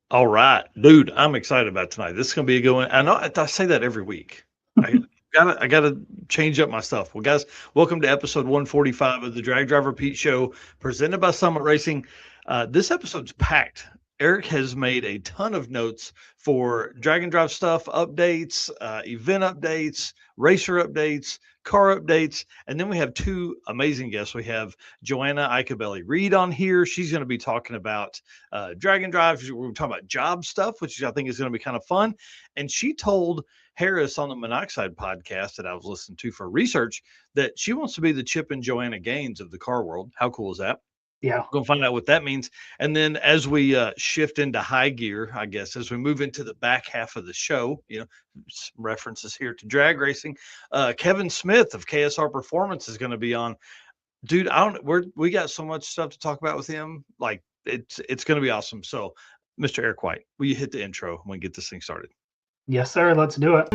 All right, dude, I'm excited about tonight. This is gonna be a good one. I know I say that every week. I I gotta change up my stuff. Well, guys, welcome to episode 145 of the Drag Driver Pete Show, presented by Summit Racing. This episode's packed. Eric has made a ton of notes for drag and drive stuff, updates, event updates, racer updates, car updates, and then we have two amazing guests. We have Joanna Reid on here. She's going to be talking about drag and drive. We're talking about job stuff, which I think is going to be kind of fun. And she told Harris on the Monoxide podcast that I was listening to for research that she wants to be the Chip and Joanna Gaines of the car world. How cool is that? Yeah. We're going to find out what that means. And then as we shift into high gear, I guess, as we move into the back half of the show, some references here to drag racing. Kevin Smith of KSR Performance is going to be on. Dude, I don't. We got so much stuff to talk about with him. Like it's going to be awesome. So, Mr. Eric White, will you hit the intro when we get this thing started? Yes, sir. Let's do it.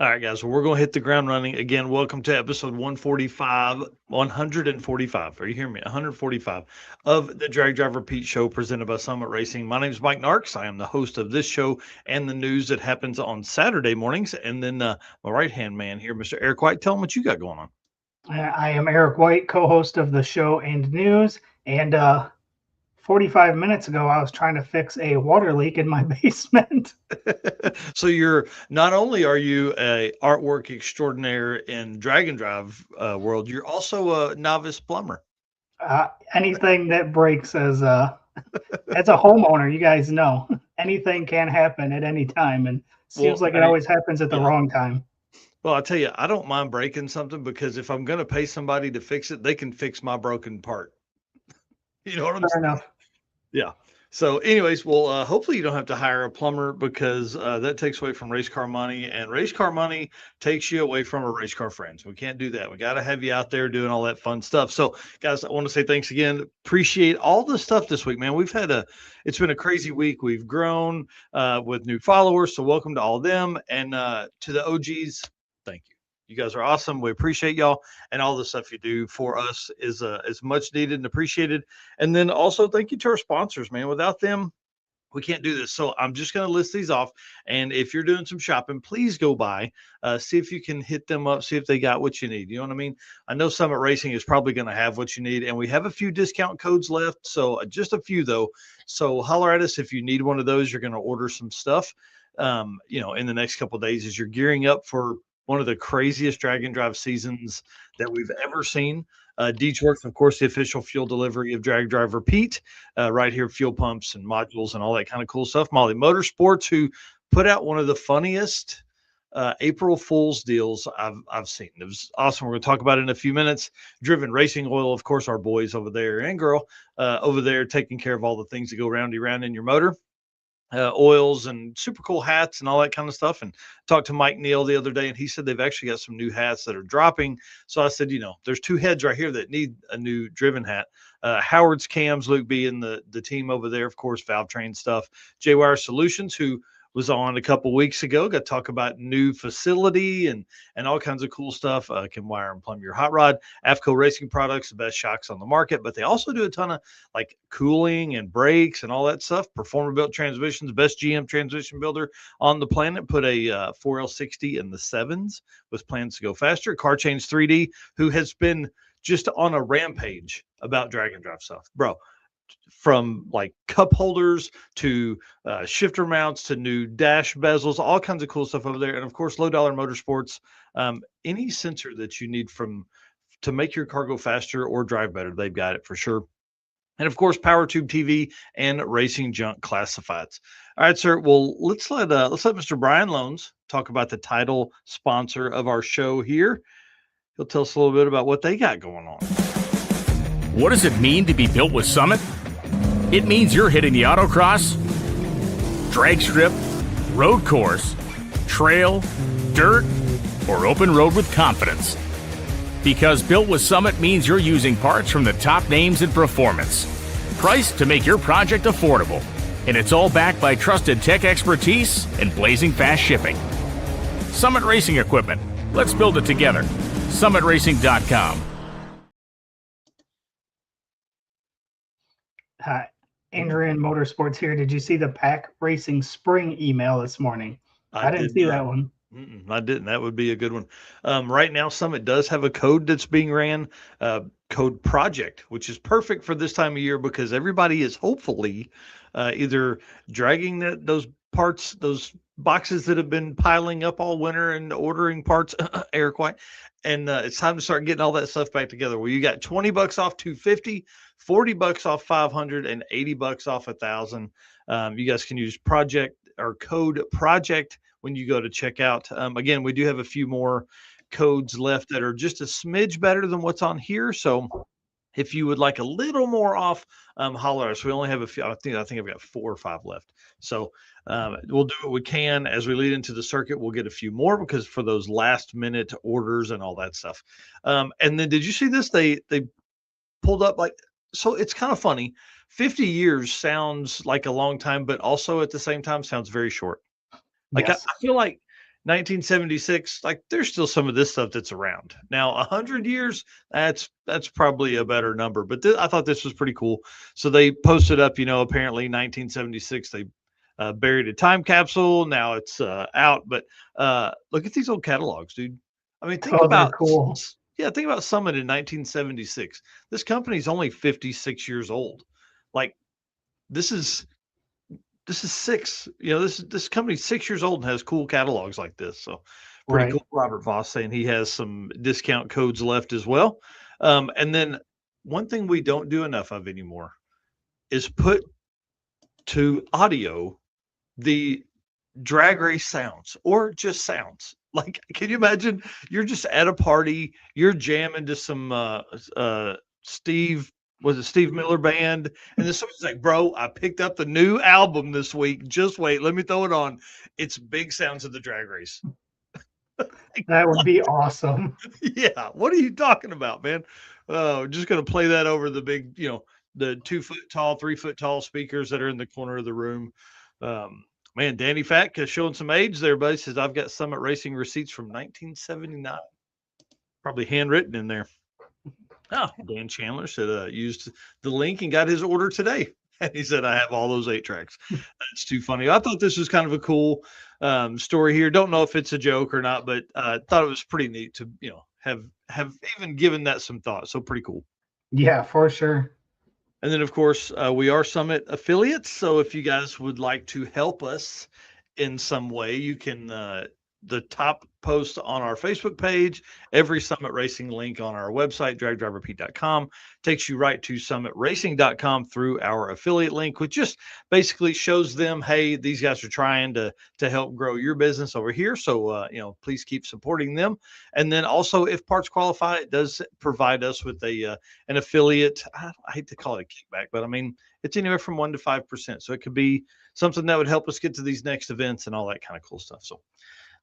All right, guys. Well, we're going to hit the ground running again. Welcome to episode 145. 145. Are you hearing me? 145 of the Drag Driver Pete Show, presented by Summit Racing. My name is Mike Narks. I am the host of this show and the news that happens on Saturday mornings. And then my right hand man here, Mr. Eric White. Tell him what you got going on. I am Eric White, co-host of the show and news. And 45 minutes ago, I was trying to fix a water leak in my basement. So you're not only are you a artwork extraordinaire in drag and drive world, you're also a novice plumber. Anything that breaks as a homeowner, you guys know anything can happen at any time, and seems Well, like it always happens at the yeah. wrong time. Well, I'll tell you, I don't mind breaking something because if I'm going to pay somebody to fix it, they can fix my broken part. You know what I'm Fair saying? enough. Yeah. So, anyways, well, hopefully you don't have to hire a plumber because that takes away from race car money, and race car money takes you away from our race car friends. We can't do that. We got to have you out there doing all that fun stuff. So, guys, I want to say thanks again. Appreciate all the stuff this week, man. It's been a crazy week. We've grown with new followers. So, welcome to all of them, and to the OGs. Thank you. You guys are awesome. We appreciate y'all, and all the stuff you do for us is much needed and appreciated. And then also thank you to our sponsors, man. Without them, we can't do this. So I'm just going to list these off. And if you're doing some shopping, please go by, see if you can hit them up, see if they got what you need. You know what I mean? I know Summit Racing is probably going to have what you need, and we have a few discount codes left. So just a few though. So holler at us if you need one of those. You're going to order some stuff, in the next couple of days as you're gearing up for one of the craziest drag and drive seasons that we've ever seen. Deej Works, of course, the official fuel delivery of Drag Driver Pete, right here, fuel pumps and modules and all that kind of cool stuff. Molly Motorsports, who put out one of the funniest April Fool's deals I've seen. It was awesome. We're going to talk about it in a few minutes. Driven Racing Oil, of course, our boys over there and girl over there taking care of all the things that go roundy round in your motor. Oils and super cool hats and all that kind of stuff. And talked to Mike Neal the other day, and he said they've actually got some new hats that are dropping. So I said, there's two heads right here that need a new driven hat. Howard's Cams, Luke B, and the team over there, of course, Valve Train stuff. J-Wire Solutions, who was on a couple weeks ago, got to talk about new facility and all kinds of cool stuff. Can wire and plumb your hot rod. AFCO Racing Products, the best shocks on the market, but they also do a ton of like cooling and brakes and all that stuff. Performer built transmissions, best GM transmission builder on the planet. Put a 4L60 in the sevens with plans to go faster. Car Change 3D, who has been just on a rampage about drag and drive stuff, bro. From like cup holders to shifter mounts to new dash bezels, all kinds of cool stuff over there. And of course, Low Dollar Motorsports, any sensor that you need from to make your car go faster or drive better, they've got it for sure. And of course, PowerTube TV and Racing Junk Classifieds. All right, sir. Well, let's let Mr. Brian Loans talk about the title sponsor of our show here. He'll tell us a little bit about what they got going on. What does it mean to be built with Summit? It means you're hitting the autocross, drag strip, road course, trail, dirt, or open road with confidence. Because built with Summit means you're using parts from the top names in performance, priced to make your project affordable. And it's all backed by trusted tech expertise and blazing fast shipping. Summit Racing Equipment. Let's build it together. SummitRacing.com. Hi, Andrew Motorsports here. Did you see the Pack Racing Spring email this morning? I didn't see that one. I didn't. That would be a good one. Right now, Summit does have a code that's being ran, code project, which is perfect for this time of year because everybody is hopefully either dragging those parts, those boxes that have been piling up all winter and ordering parts, air quiet. And it's time to start getting all that stuff back together. Well, you got $20 off 250, $40 off 500, and $80 off 1,000. You guys can use project or code project when you go to check out. Again, we do have a few more codes left that are just a smidge better than what's on here. So if you would like a little more off, holler at us. We only have a few. I think I've got 4 or 5 left. So we'll do what we can as we lead into the circuit. We'll get a few more because for those last minute orders and all that stuff. And then did you see this? They pulled up so it's kind of funny. 50 years sounds like a long time, but also at the same time sounds very short. Like Yes. I feel like 1976, like there's still some of this stuff that's around now. 100 years, that's probably a better number. But I thought this was pretty cool. So they posted up, apparently 1976 they buried a time capsule. Now it's out. But look at these old catalogs, dude. I mean, think they're about cool. Yeah, think about Summit in 1976. This company's only 56 years old. Like this is 6. This company's 6 years old and has cool catalogs like this. So pretty Right. cool. Robert Voss saying he has some discount codes left as well. And then one thing we don't do enough of anymore is put to audio the drag race sounds or just sounds. Like, can you imagine you're just at a party, you're jamming to some Steve Miller Band, and then somebody's like, bro, I picked up the new album this week. Just wait, let me throw it on. It's big sounds of the drag race. That would be awesome. Yeah, what are you talking about, man? Just gonna play that over the big, the 2 foot tall, 3 foot tall speakers that are in the corner of the room. Man, Danny Fat showing some age there, buddy. Says I've got Summit Racing receipts from 1979, probably handwritten in there. Oh, Dan Chandler said used the link and got his order today. And he said, I have all those 8 tracks. That's too funny. I thought this was kind of a cool story here. Don't know if it's a joke or not, but thought it was pretty neat to, have even given that some thought. So pretty cool. Yeah, for sure. And then, of course, we are Summit affiliates. So if you guys would like to help us in some way, you can the top post on our Facebook page, every Summit Racing link on our website, dragdriverpete.com, takes you right to summitracing.com through our affiliate link, which just basically shows them, hey, these guys are trying to help grow your business over here. So, please keep supporting them. And then also, if parts qualify, it does provide us with an affiliate. I hate to call it a kickback, but I mean, it's anywhere from 1% to 5%. So it could be something that would help us get to these next events and all that kind of cool stuff. So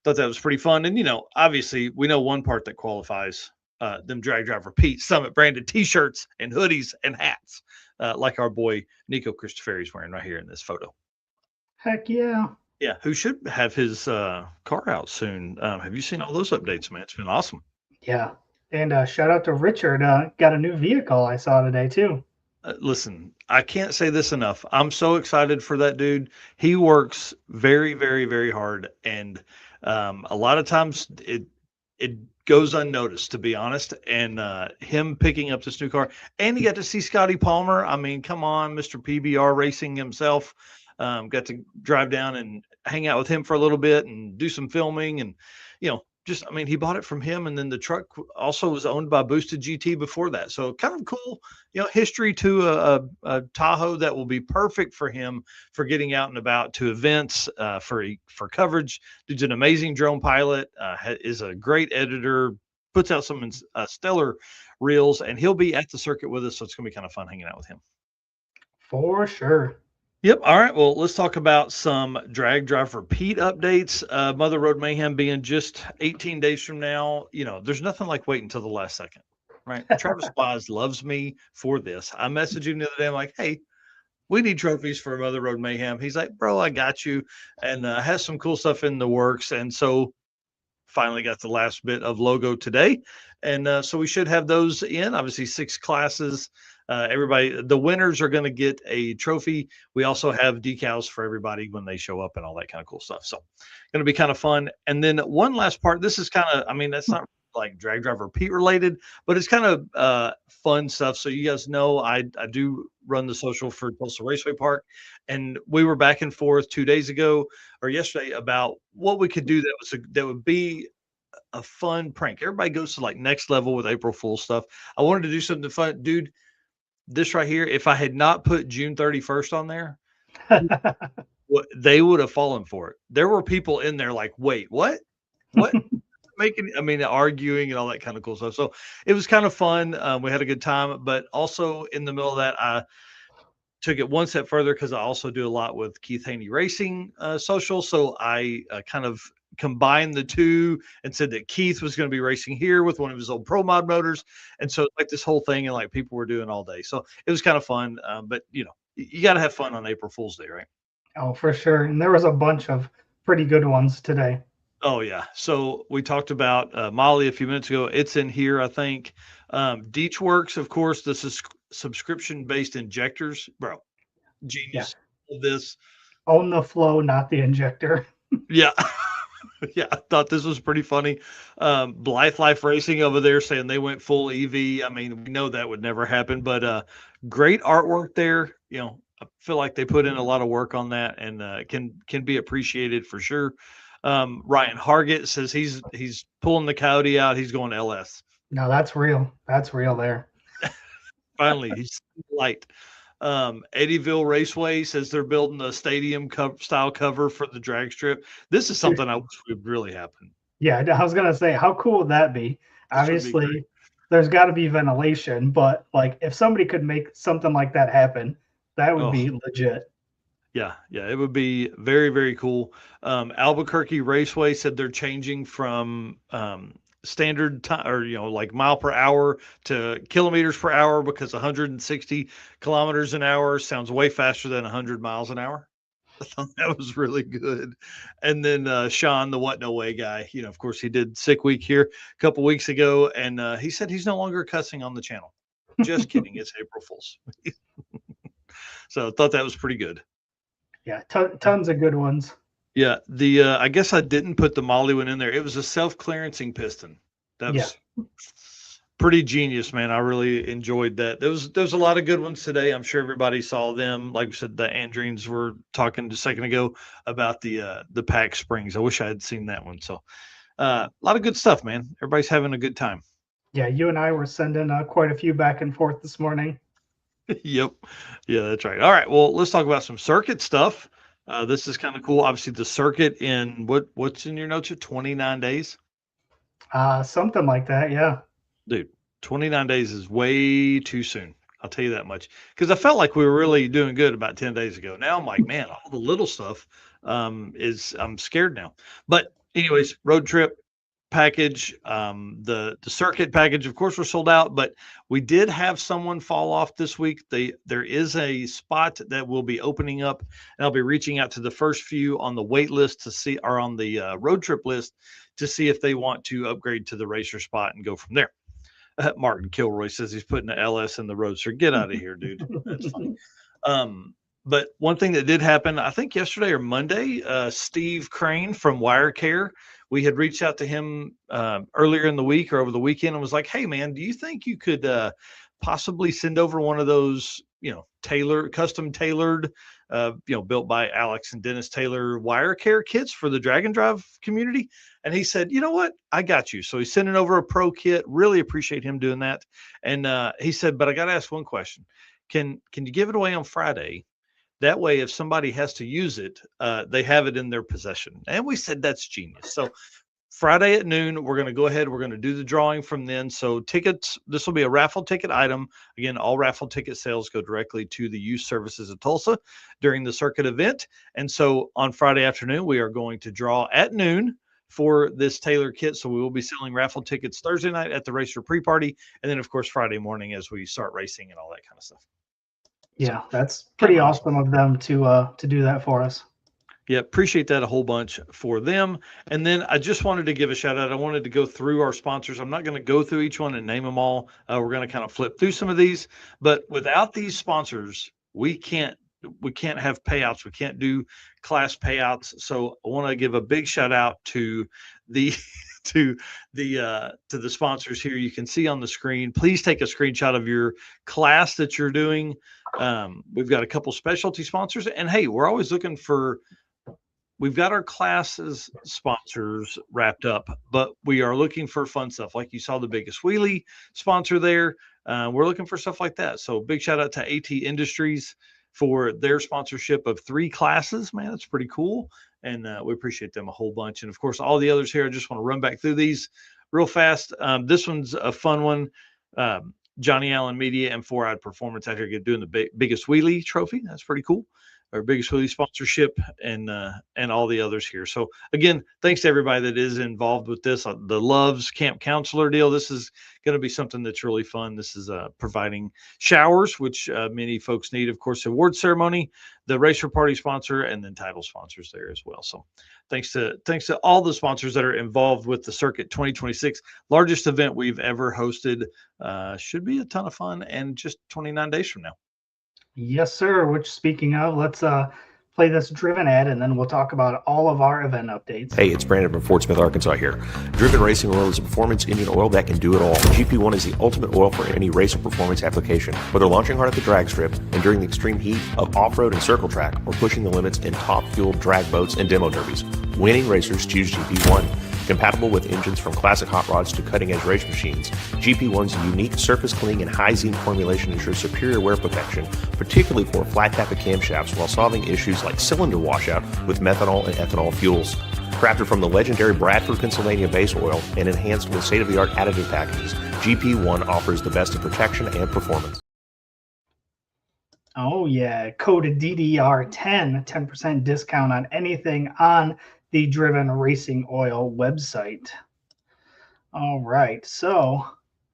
thought that was pretty fun. And, obviously we know one part that qualifies them Drag Driver Pete Summit branded t-shirts and hoodies and hats, like our boy Nico Christoferi is wearing right here in this photo. Heck yeah. Yeah, who should have his car out soon. Have you seen all those updates, man? It's been awesome. Yeah. And shout out to Richard. Got a new vehicle I saw today too. Listen, I can't say this enough. I'm so excited for that dude. He works very, very, very hard. And a lot of times it goes unnoticed, to be honest. And him picking up this new car, and you got to see Scotty Palmer. I mean, come on, Mr. PBR Racing himself. Got to drive down and hang out with him for a little bit and do some filming, and just, I mean, he bought it from him, and then the truck also was owned by Boosted GT before that. So kind of cool, history to a Tahoe that will be perfect for him for getting out and about to events, for coverage. Dude's an amazing drone pilot, is a great editor, puts out some stellar reels, and he'll be at the circuit with us. So it's going to be kind of fun hanging out with him. For sure. Yep. All right. Well, let's talk about some drag driver Pete updates. Mother Road Mayhem being just 18 days from now. There's nothing like waiting until the last second, right? Travis Wise loves me for this. I messaged him the other day. I'm like, hey, we need trophies for Mother Road Mayhem. He's like, bro, I got you. And has some cool stuff in the works. And so finally got the last bit of logo today. And so we should have those in, obviously 6 classes. Everybody, the winners are going to get a trophy. We also have decals for everybody when they show up and all that kind of cool stuff. So going to be kind of fun. And then one last part, this is kind of, I mean, that's not like drag driver Pete related, but it's kind of fun stuff. So you guys know, I do run the social for Tulsa Raceway Park, and we were back and forth 2 days ago or yesterday about what we could do that would be a fun prank. Everybody goes to like next level with April Fool's stuff. I wanted to do something fun, dude. This right here, if I had not put June 31st on there, they would have fallen for it. There were people in there like, wait, what? Arguing and all that kind of cool stuff. So it was kind of fun. We had a good time, but also in the middle of that, I took it one step further because I also do a lot with Keith Haney Racing social. So I kind of combined the two and said that Keith was going to be racing here with one of his old Pro Mod motors. And so like this whole thing, and like people were doing all day. So it was kind of fun. But you got to have fun on April Fool's Day, right? Oh, for sure. And there was a bunch of pretty good ones today. Oh yeah. So we talked about Molly a few minutes ago. It's in here, I think. Deechworks, of course, this is subscription-based injectors, bro. Genius. Yeah. This own the flow, not the injector. Yeah. Yeah, I thought this was pretty funny. Blythe Life Racing over there saying they went full EV. I mean, we know that would never happen, but great artwork there. I feel like they put in a lot of work on that, and can be appreciated for sure. Ryan Hargett says he's pulling the coyote out. He's going LS. No, that's real. That's real there. Finally, he's light. Eddyville Raceway says they're building a stadium style cover for the drag strip. This is something I wish would really happen. Yeah, I was gonna say, how cool would that be? Obviously, there's got to be ventilation, but like if somebody could make something like that happen, that would be legit. Yeah, it would be very, very cool. Albuquerque Raceway said they're changing from standard time, or like mile per hour to kilometers per hour, because 160 kilometers an hour sounds way faster than 100 miles an hour. I thought that was really good. And then Sean, the What No Way guy, of course, he did Sick Week here a couple weeks ago, and he said he's no longer cussing on the channel. Just kidding. It's April Fool's. So I thought that was pretty good. Yeah, tons of good ones. Yeah, I guess I didn't put the Molly one in there. It was a self-clearancing piston. That was pretty genius, man. I really enjoyed that. There's a lot of good ones today. I'm sure everybody saw them. Like I said, the Andreens were talking just a second ago about the Pack Springs. I wish I had seen that one. So a lot of good stuff, man. Everybody's having a good time. Yeah, you and I were sending quite a few back and forth this morning. Yep. Yeah, that's right. All right. Well, let's talk about some circuit stuff. This is kind of cool. Obviously, the circuit in what's in your notes here? 29 days? Something like that, yeah. Dude, 29 days is way too soon. I'll tell you that much. Because I felt like we were really doing good about 10 days ago. Now I'm like, man, all the little stuff I'm scared now. But anyways, road trip package, the circuit package, of course, we're sold out, but we did have someone fall off this week. There is a spot that will be opening up, and I'll be reaching out to the first few on the wait list to see, or on the road trip list, to see if they want to upgrade to the racer spot and go from there. Martin Kilroy says he's putting the LS in the Roadster. Get out of here, dude. That's funny. But one thing that did happen, I think yesterday or Monday, Steve Crane from Wire Care, we had reached out to him earlier in the week or over the weekend and was like, "Hey, man, do you think you could possibly send over one of those, custom tailored, built by Alex and Dennis Taylor Wire Care kits for the Drag and Drive community?" And he said, "You know what? I got you." So he's sending over a pro kit. Really appreciate him doing that. And he said, "But I got to ask one question. Can you give it away on Friday? That way, if somebody has to use it, they have it in their possession." And we said, "That's genius." So Friday at noon, we're going to go ahead. We're going to do the drawing from then. So tickets, this will be a raffle ticket item. Again, all raffle ticket sales go directly to the Youth Services of Tulsa during the circuit event. And so on Friday afternoon, we are going to draw at noon for this Taylor kit. So we will be selling raffle tickets Thursday night at the Racer pre-party. And then, of course, Friday morning as we start racing and all that kind of stuff. Yeah, that's pretty awesome of them to do that for us. Yeah, appreciate that a whole bunch for them. And then I just wanted to give a shout out. I wanted to go through our sponsors. I'm not going to go through each one and name them all. We're going to kind of flip through some of these, but without these sponsors, we can't have payouts. We can't do class payouts. So I want to give a big shout out to the to the sponsors here. You can see on the screen. Please take a screenshot of your class that you're doing. We've got a couple specialty sponsors, and hey, we're always looking for. We've got our classes sponsors wrapped up, but we are looking for fun stuff. Like you saw the Biggest Wheelie sponsor there. We're looking for stuff like that. So big shout out to AT Industries for their sponsorship of 3 classes. Man, that's pretty cool. And we appreciate them a whole bunch. And of course, all the others here, I just want to run back through these real fast. This one's a fun one. Johnny Allen Media and 4-Eyed Performance out here doing the Biggest Wheelie trophy. That's pretty cool. Our Biggest Wheelie sponsorship and all the others here. So again, thanks to everybody that is involved with this. The Loves Camp Counselor deal. This is going to be something that's really fun. This is providing showers, which many folks need. Of course, the award ceremony, the Racer Party sponsor, and then title sponsors there as well. So thanks to all the sponsors that are involved with the Circuit 2026, largest event we've ever hosted. Should be a ton of fun, and just 29 days from now. Yes, sir. Which, speaking of, let's play this Driven ad, and then we'll talk about all of our event updates. Hey, it's Brandon from Fort Smith, Arkansas here. Driven Racing Oil is a performance engine oil that can do it all. GP1 is the ultimate oil for any race or performance application. Whether launching hard at the drag strip, enduring the extreme heat of off-road and circle track, or pushing the limits in top-fueled drag boats and demo derbies, winning racers choose GP1. Compatible with engines from classic hot rods to cutting-edge race machines, GP1's unique surface cleaning and high zinc formulation ensures superior wear protection, particularly for flat tappet camshafts, while solving issues like cylinder washout with methanol and ethanol fuels. Crafted from the legendary Bradford, Pennsylvania base oil and enhanced with state-of-the-art additive packages, GP1 offers the best of protection and performance. Oh yeah, code DDR10, 10% discount on anything on the Driven Racing Oil website. All right, so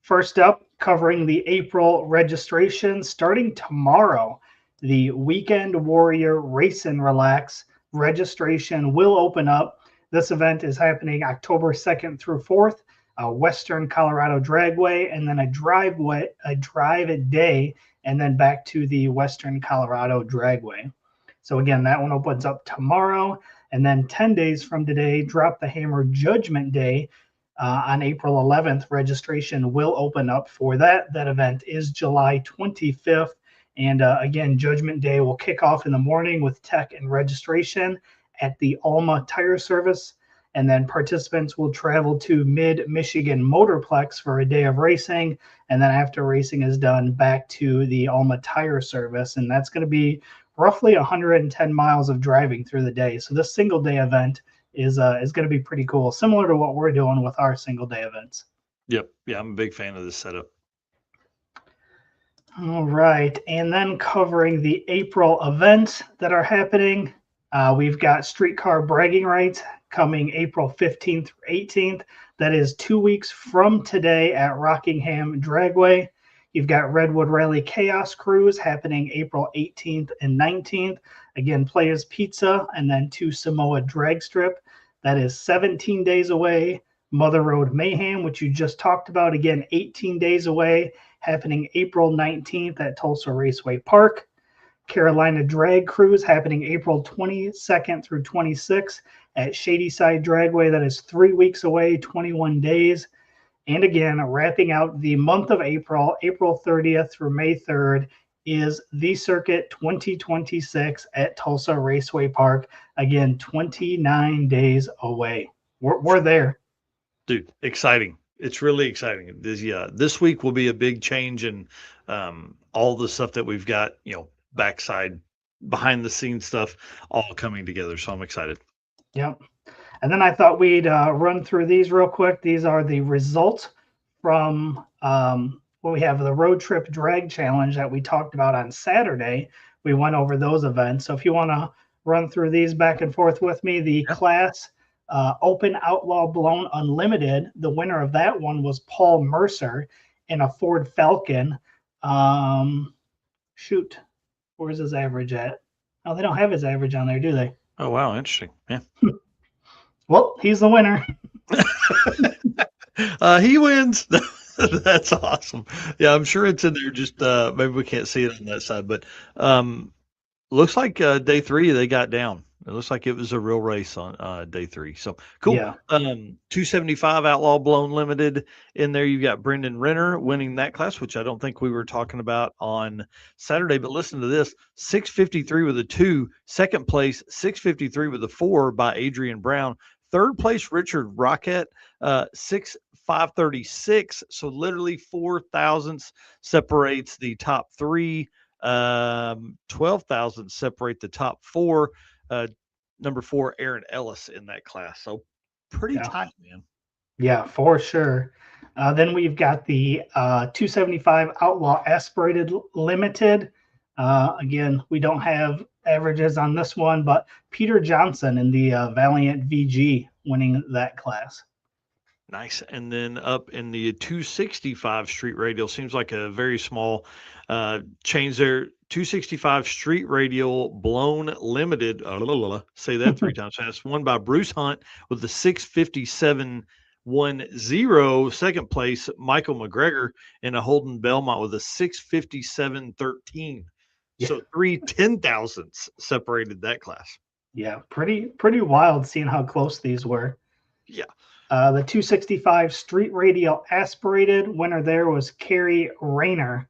first up, covering the April registration starting tomorrow, the Weekend Warrior Race and Relax registration will open up. This event is happening October 2nd through 4th, Western Colorado Dragway, and then a drive day, and then back to the Western Colorado Dragway. So again, that one opens up tomorrow. And then 10 days from today, Drop the Hammer Judgment Day on April 11th. Registration will open up for that. That event is July 25th. And again, Judgment Day will kick off in the morning with tech and registration at the Alma Tire Service. And then participants will travel to Mid-Michigan Motorplex for a day of racing. And then after racing is done, back to the Alma Tire Service. And that's going to be roughly 110 miles of driving through the day. So this single day event is going to be pretty cool, similar to what we're doing with our single day events. Yep. Yeah, I'm a big fan of this setup. All right. And then covering the April events that are happening, we've got Streetcar Bragging Rights coming April 15th through 18th. That is 2 weeks from today at Rockingham Dragway. You've got Redwood Rally Chaos Cruise happening April 18th and 19th. Again, Players Pizza, and then to Samoa Drag Strip. That is 17 days away. Mother Road Mayhem, which you just talked about, again, 18 days away, happening April 19th at Tulsa Raceway Park. Carolina Drag Cruise happening April 22nd through 26th at Shadyside Dragway. That is 3 weeks away, 21 days. And again, wrapping out the month of April, April 30th through May 3rd, is the Circuit 2026 at Tulsa Raceway Park. Again, 29 days away. We're there. Dude, exciting. It's really exciting. This week will be a big change in all the stuff that we've got, backside, behind the scenes stuff, all coming together. So I'm excited. Yep. And then I thought we'd run through these real quick. These are the results from we have the Road Trip Drag Challenge that we talked about on Saturday. We went over those events. So if you want to run through these back and forth with me, the Class Open Outlaw Blown Unlimited, the winner of that one was Paul Mercer in a Ford Falcon. Where's his average at? Oh, they don't have his average on there, do they? Oh, wow. Interesting. Yeah. Well, he's the winner. He wins. That's awesome. Yeah, I'm sure it's in there. Just maybe we can't see it on that side, but looks like day 3 they got down. It looks like it was a real race on day 3. So cool. Yeah. 275 Outlaw Blown Limited in there. You've got Brendan Renner winning that class, which I don't think we were talking about on Saturday. But listen to this: 653 with a 2. Second place, 653 with a 4 by Adrian Brown. Third place, Richard Rocket, 536. So literally 4 thousandths separates the top 3. 12 thousandths separate the top 4. Number 4, Aaron Ellis in that class. So pretty tight, man. Yeah, for sure. Then we've got the 275 Outlaw Aspirated Limited. Again, we don't have averages on this one, but Peter Johnson in the Valiant VG winning that class. Nice. And then up in the 265 Street Radial, seems like a very small change there. 265 Street Radial Blown Limited. Say that 3 times fast. Won by Bruce Hunt with the 657.10. Second place, Michael McGregor in a Holden Belmont with a 657.13. Yeah. So 3 10,000ths separated that class. Yeah, pretty wild seeing how close these were. Yeah. The 265 Street Radial Aspirated winner there was Carrie Rayner.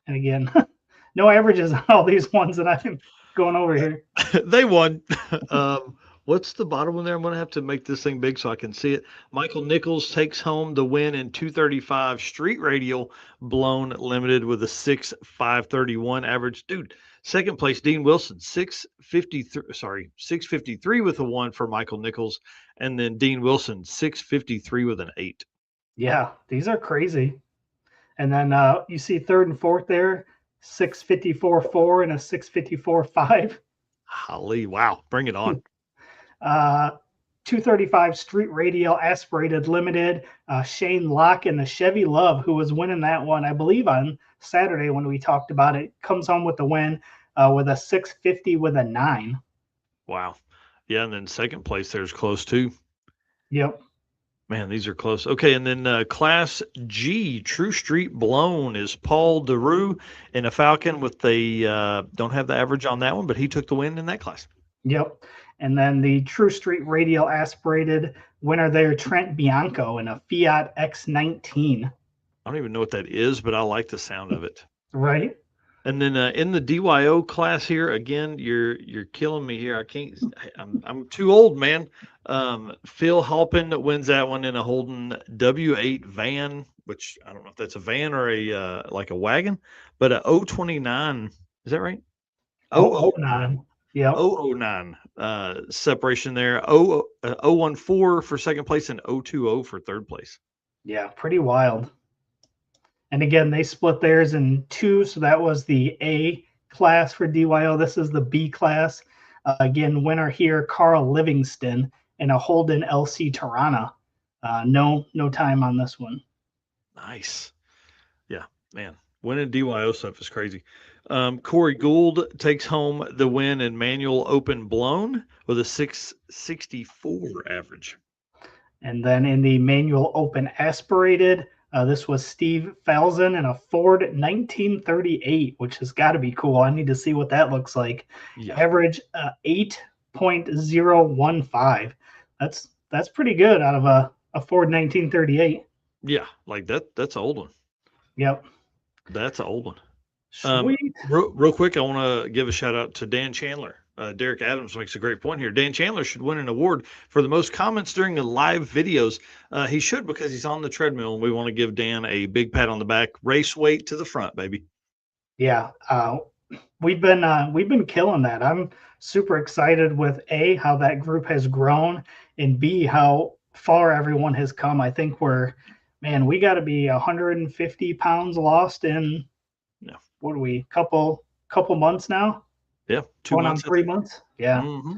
And again, no averages on all these ones that I'm going over here. They won. What's the bottom one there? I'm going to have to make this thing big so I can see it. Michael Nichols takes home the win in 235 Street Radial Blown Limited with a 6.531 average. Dude, second place, Dean Wilson, 653 with a 1 for Michael Nichols. And then Dean Wilson, 653 with an 8. Yeah, these are crazy. And then you see third and fourth there, 654.4 and a 654.5. Holly, wow, bring it on. 235 Street Radial Aspirated Limited, Shane Locke in the Chevy Love, who was winning that one, I believe, on Saturday when we talked about it, comes home with the win with a 650 with a 9. Wow. Yeah, and then second place there's close too. Yep. Man, these are close. Okay, and then Class G, True Street Blown, is Paul DeRue in a Falcon with the don't have the average on that one, but he took the win in that class. Yep. And then the True Street Radial Aspirated winner there, Trent Bianco in a Fiat X19. I don't even know what that is, but I like the sound of it. Right. And then in the DYO class here, again, you're killing me here. I'm too old, man. Phil Halpin wins that one in a Holden W8 van, which I don't know if that's a van or a like a wagon, but a 029. Is that right? 009. Yeah. 009 separation there. 014 for second place and 020 for third place. Yeah, pretty wild. And again, they split theirs in 2. So that was the A class for DYO. This is the B class. Again, winner here, Carl Livingston in a Holden LC Tirana. No time on this one. Nice. Yeah, man. Winning DYO stuff is crazy. Corey Gould takes home the win in Manual Open Blown with a 664 average. And then in the Manual Open Aspirated, This was Steve Falzon in a Ford 1938, which has got to be cool. I need to see what that looks like. Yeah. Average 8.015. That's pretty good out of a Ford 1938. Yeah, like that's an old one. Yep. That's an old one. Sweet. Real quick, I want to give a shout out to Dan Chandler. Derek Adams makes a great point here. Dan Chandler should win an award for the most comments during the live videos. He should, because he's on the treadmill, and we want to give Dan a big pat on the back. Race weight to the front, baby. Yeah. We've been killing that. I'm super excited with A, how that group has grown, and B, how far everyone has come. I think we got to be 150 pounds lost in, Yeah. what are we, couple months now? Yeah, 2 Going months. on 3 months. Yeah. Mm-hmm.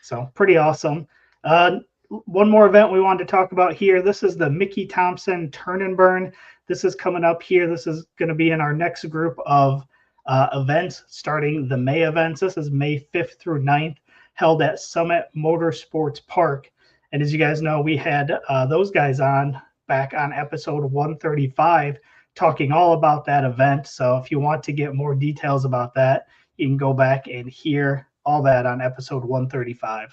So pretty awesome. One more event we wanted to talk about here. This is the Mickey Thompson Turn and Burn. This is coming up here. This is going to be in our next group of events, starting the May events. This is May 5th through 9th, held at Summit Motorsports Park. And as you guys know, we had those guys on back on episode 135 talking all about that event. So if you want to get more details about that, you can go back and hear all that on episode 135.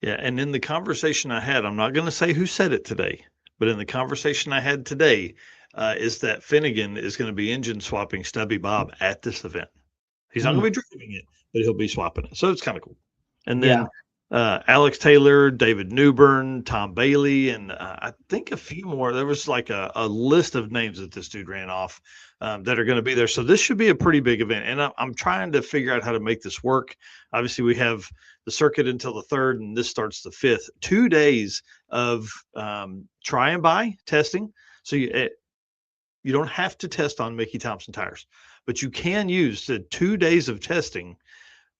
Yeah, and in the conversation I had, I'm not going to say who said it today, but in the conversation I had today, is that Finnegan is going to be engine swapping Stubby Bob at this event. He's not going to be driving it, but he'll be swapping it. So it's kind of cool. And then Alex Taylor, David Newbern, Tom Bailey, and I think a few more. There was like a list of names that this dude ran off that are going to be there. So this should be a pretty big event. And I'm trying to figure out how to make this work. Obviously, we have the circuit until the 3rd, and this starts the 5th. 2 days of try and buy testing. So you don't have to test on Mickey Thompson tires, but you can use the 2 days of testing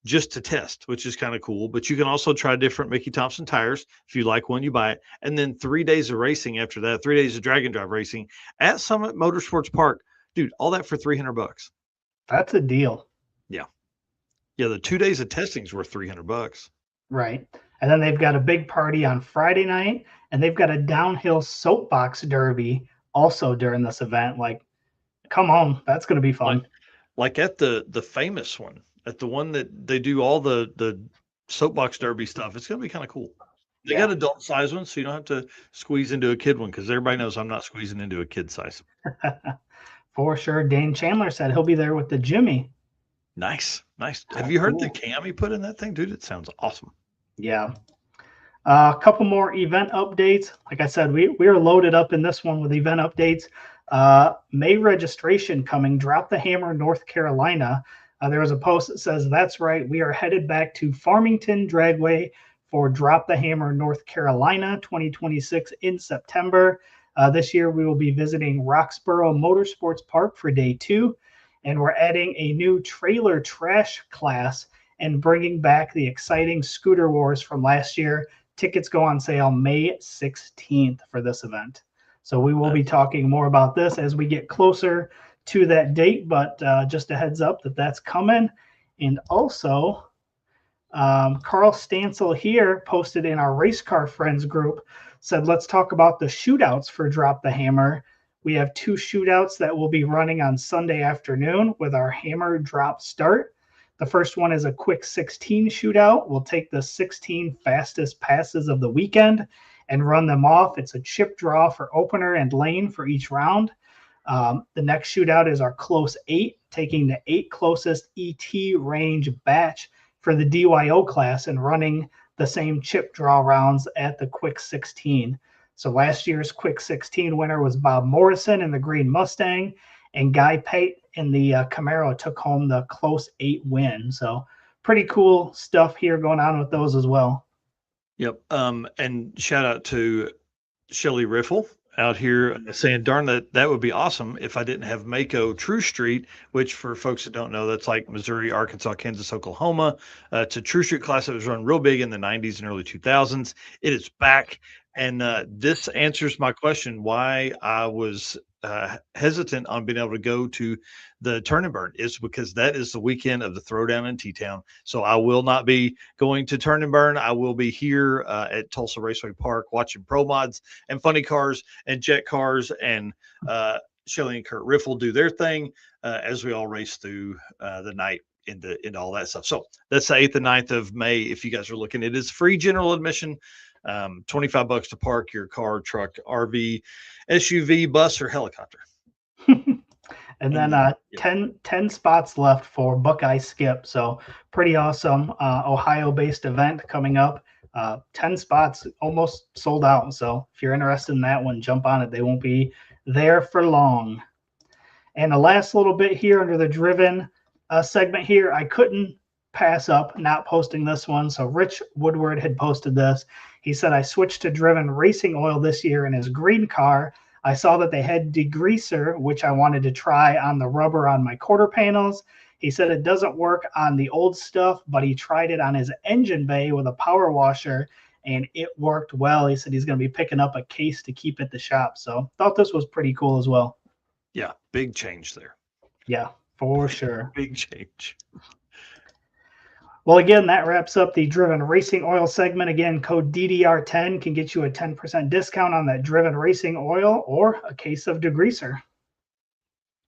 just to test, which is kind of cool. But you can also try different Mickey Thompson tires. If you like one, you buy it. And then 3 days of racing after that, 3 days of drag and drive racing at Summit Motorsports Park. Dude, all that for $300. That's a deal. Yeah. Yeah, the 2 days of testing is worth $300. Right. And then they've got a big party on Friday night, and they've got a downhill soapbox derby also during this event. Like, come on, that's going to be fun. Like at the famous one, at the one that they do all the soapbox derby stuff. It's going to be kind of cool. They got adult size ones, so you don't have to squeeze into a kid one, because everybody knows I'm not squeezing into a kid size. For sure. Dane Chandler said he'll be there with the Jimmy. Nice. Have you heard the cam he put in that thing, dude? It sounds awesome. Yeah. A couple more event updates. Like I said, we are loaded up in this one with event updates. May registration coming. Drop the Hammer, North Carolina. There was a post that says, that's right, we are headed back to Farmington Dragway for Drop the Hammer, North Carolina 2026 in September. This year we will be visiting Roxborough Motorsports Park for day 2. And we're adding a new trailer trash class and bringing back the exciting Scooter Wars from last year. Tickets go on sale May 16th for this event. So we will be talking more about this as we get closer to that date, but just a heads up that that's coming. And also, Carl Stansel here posted in our Race Car Friends group, said, let's talk about the shootouts for Drop the Hammer. We have 2 shootouts that will be running on Sunday afternoon with our Hammer Drop start. The first one is a quick 16 shootout. We'll take the 16 fastest passes of the weekend and run them off. It's a chip draw for opener and lane for each round. The next shootout is our close 8, taking the 8 closest ET range batch for the DYO class and running the same chip draw rounds at the quick 16. So last year's quick 16 winner was Bob Morrison in the green Mustang, and Guy Pate in the Camaro took home the close 8 win. So pretty cool stuff here going on with those as well. Yep. And shout out to Shelly Riffle out here saying, darn, that would be awesome if I didn't have Mako True Street, which for folks that don't know, that's like Missouri, Arkansas, Kansas, Oklahoma. It's a True Street class that was run real big in the 90s and early 2000s. It is back. And this answers my question why I was hesitant on being able to go to the Turn and Burn is because that is the weekend of the Throwdown in T-Town. So I will not be going to Turn and Burn. I will be here at Tulsa Raceway Park watching Pro Mods and Funny Cars and Jet Cars and Shelly and Kurt Riffle do their thing as we all race through the night into all that stuff. So that's the 8th and 9th of May. If you guys are looking, it is free general admission. $25 to park your car, truck, RV, SUV, bus, or helicopter. And then 10 spots left for Buckeye Skip. So pretty awesome Ohio-based event coming up. 10 spots almost sold out. So if you're interested in that one, jump on it. They won't be there for long. And the last little bit here under the driven segment here, I couldn't pass up not posting this one. So Rich Woodward had posted this. He said, I switched to driven racing oil this year in his green car. I saw that they had degreaser, which I wanted to try on the rubber on my quarter panels. He said it doesn't work on the old stuff, but he tried it on his engine bay with a power washer, and it worked well. He said he's going to be picking up a case to keep at the shop. So thought this was pretty cool as well. Yeah, big change there. Yeah, for sure. Big change. Well, again, that wraps up the Driven Racing Oil segment. Again, code DDR10 can get you a 10% discount on that Driven Racing Oil or a case of degreaser.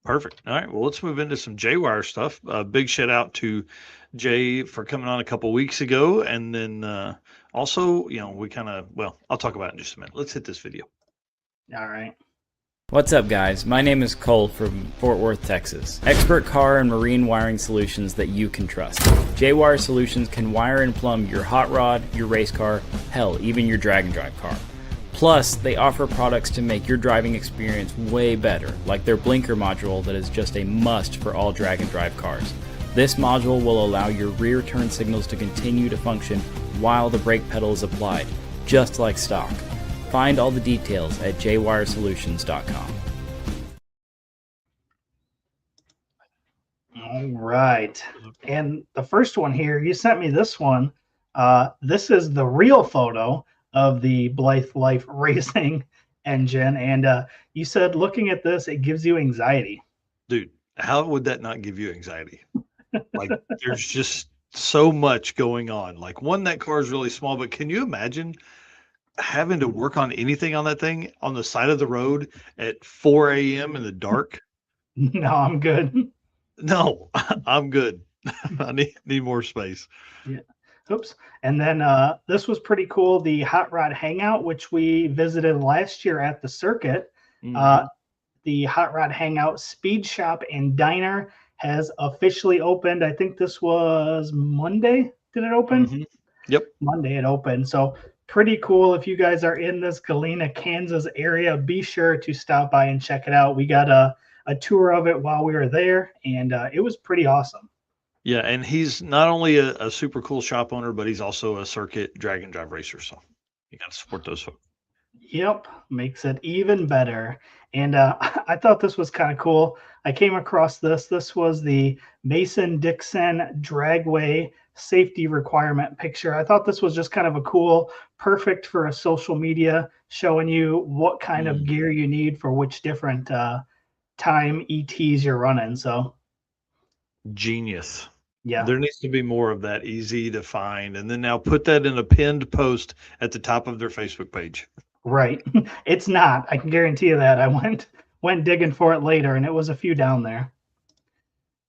Perfect. All right. Well, let's move into some J-Wire stuff. Big shout out to Jay for coming on a couple weeks ago. And then also, we I'll talk about it in just a minute. Let's hit this video. All right. What's up, guys? My name is Cole from Fort Worth, Texas. Expert car and marine wiring solutions that you can trust. J-Wire Solutions can wire and plumb your hot rod, your race car, hell, even your drag and drive car. Plus, they offer products to make your driving experience way better, like their blinker module that is just a must for all drag and drive cars. This module will allow your rear turn signals to continue to function while the brake pedal is applied, just like stock. Find all the details at jwiresolutions.com. All right. And the first one here, you sent me this one. This is the real photo of the Blythe Life Racing engine. And you said looking at this, it gives you anxiety. Dude, how would that not give you anxiety? Like, there's just so much going on. Like, that car is really small, but can you imagine having to work on anything on that thing on the side of the road at 4 a.m. in the dark? No, I'm good. No, I'm good. I need more space. Yeah. Oops. And then this was pretty cool. The Hot Rod Hangout, which we visited last year at the circuit. Mm-hmm. The Hot Rod Hangout Speed Shop and Diner has officially opened. I think this was Monday. Did it open? Mm-hmm. Yep. Monday it opened. So pretty cool. If you guys are in this Galena, Kansas area, be sure to stop by and check it out. We got a tour of it while we were there, and it was pretty awesome. Yeah, and he's not only a super cool shop owner, but he's also a circuit drag and drive racer. So you got to support those folks. Yep, makes it even better. And I thought this was kind of cool. I came across this. This was the Mason-Dixon Dragway safety requirement picture. I thought this was just kind of a cool, perfect for a social media, showing you what kind of gear you need for which different time ETs you're running. So genius. Yeah, there needs to be more of that, easy to find, and then now put that in a pinned post at the top of their Facebook page. Right. It's not. I can guarantee you that. I went digging for it later, and it was a few down there.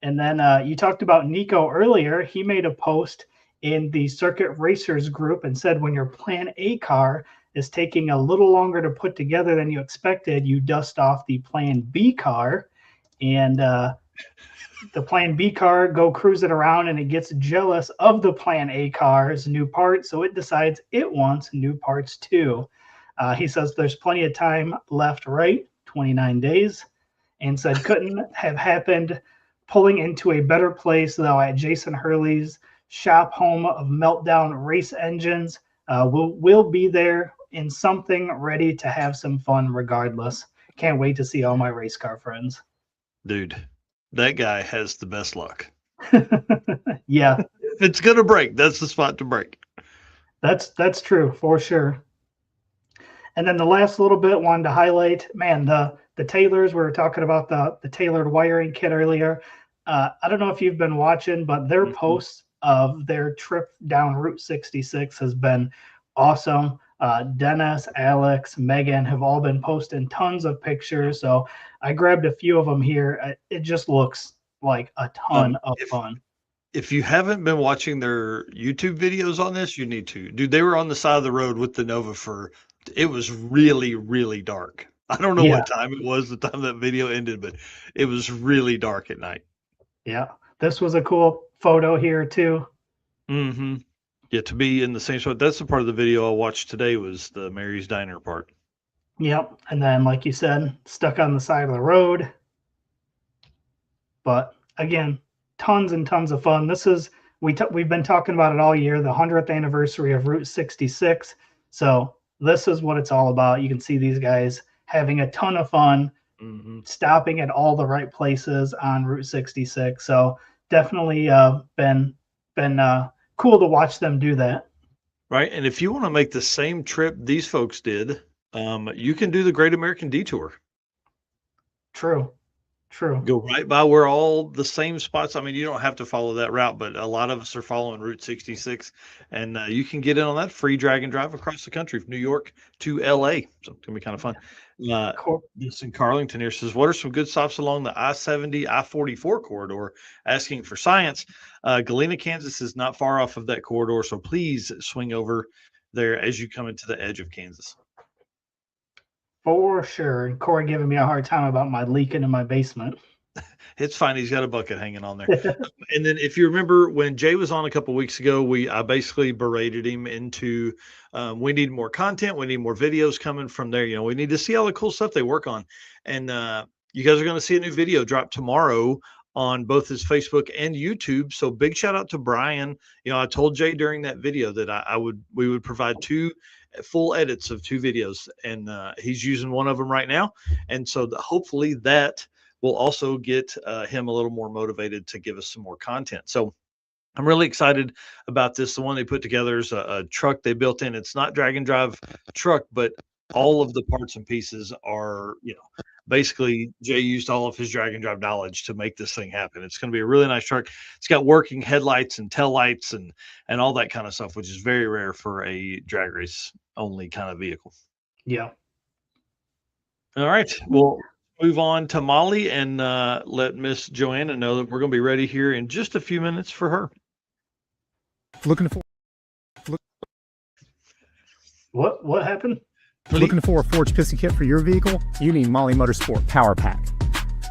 And then you talked about Nico earlier. He made a post in the Circuit Racers group and said when your Plan A car is taking a little longer to put together than you expected, you dust off the Plan B car, and the Plan B car, go cruise it around, and it gets jealous of the Plan A car's new parts, so it decides it wants new parts too. He says there's plenty of time left, right? 29 days. And said couldn't have happened pulling into a better place, though, at Jason Hurley's shop, home of Meltdown Race Engines. We'll be there in something, ready to have some fun regardless. Can't wait to see all my race car friends. Dude, that guy has the best luck. Yeah. If it's going to break, that's the spot to break. That's true, for sure. And then the last little bit, wanted to highlight, man, the the tailors, we were talking about the tailored wiring kit earlier. I don't know if you've been watching, but their posts of their trip down Route 66 has been awesome. Dennis, Alex, Megan have all been posting tons of pictures. So I grabbed a few of them here. It just looks like a ton of fun. If you haven't been watching their YouTube videos on this, you need to. Dude, they were on the side of the road with the Nova it was really, really dark. I don't know what time it was, the time that video ended, but it was really dark at night. Yeah. This was a cool photo here too. Mm-hmm. Yeah, to be in the same spot. That's the part of the video I watched today was the Mary's Diner part. Yep. And then, like you said, stuck on the side of the road. But again, tons and tons of fun. This is we've been talking about it all year, the 100th anniversary of Route 66. So this is what it's all about. You can see these guys having a ton of fun, stopping at all the right places on Route 66. So definitely been cool to watch them do that. Right, and if you want to make the same trip these folks did, you can do the Great American Detour. True. Go right by where all the same spots. I mean, you don't have to follow that route, but a lot of us are following Route 66, and you can get in on that free drag and drive across the country from New York to LA. So it's gonna be kind of fun. Cool. This in Carlington here says, what are some good stops along the I-70, I-44 corridor? Asking for science. Galena, Kansas is not far off of that corridor, so please swing over there as you come into the edge of Kansas. For sure. And Corey giving me a hard time about my leaking in my basement. It's fine. He's got a bucket hanging on there. And then if you remember when Jay was on a couple of weeks ago, I basically berated him into we need more content. We need more videos coming from there. You know, we need to see all the cool stuff they work on. And you guys are going to see a new video drop tomorrow on both his Facebook and YouTube. So big shout out to Brian. You know, I told Jay during that video that we would provide 2 full edits of 2 videos, and he's using one of them right now. And so hopefully that will also get him a little more motivated to give us some more content. So I'm really excited about this. The one they put together is a truck they built in. It's not drag and drive truck, but all of the parts and pieces are, you know, basically Jay used all of his drag and drive knowledge to make this thing happen. It's going to be a really nice truck. It's got working headlights and tail lights and all that kind of stuff, which is very rare for a drag race only kind of vehicle. Yeah. All right. We'll move on to Molly and let Miss Joanna know that we're going to be ready here in just a few minutes for her. What happened? Looking for a forged piston kit for your vehicle? You need Molly Motorsport Power Pack.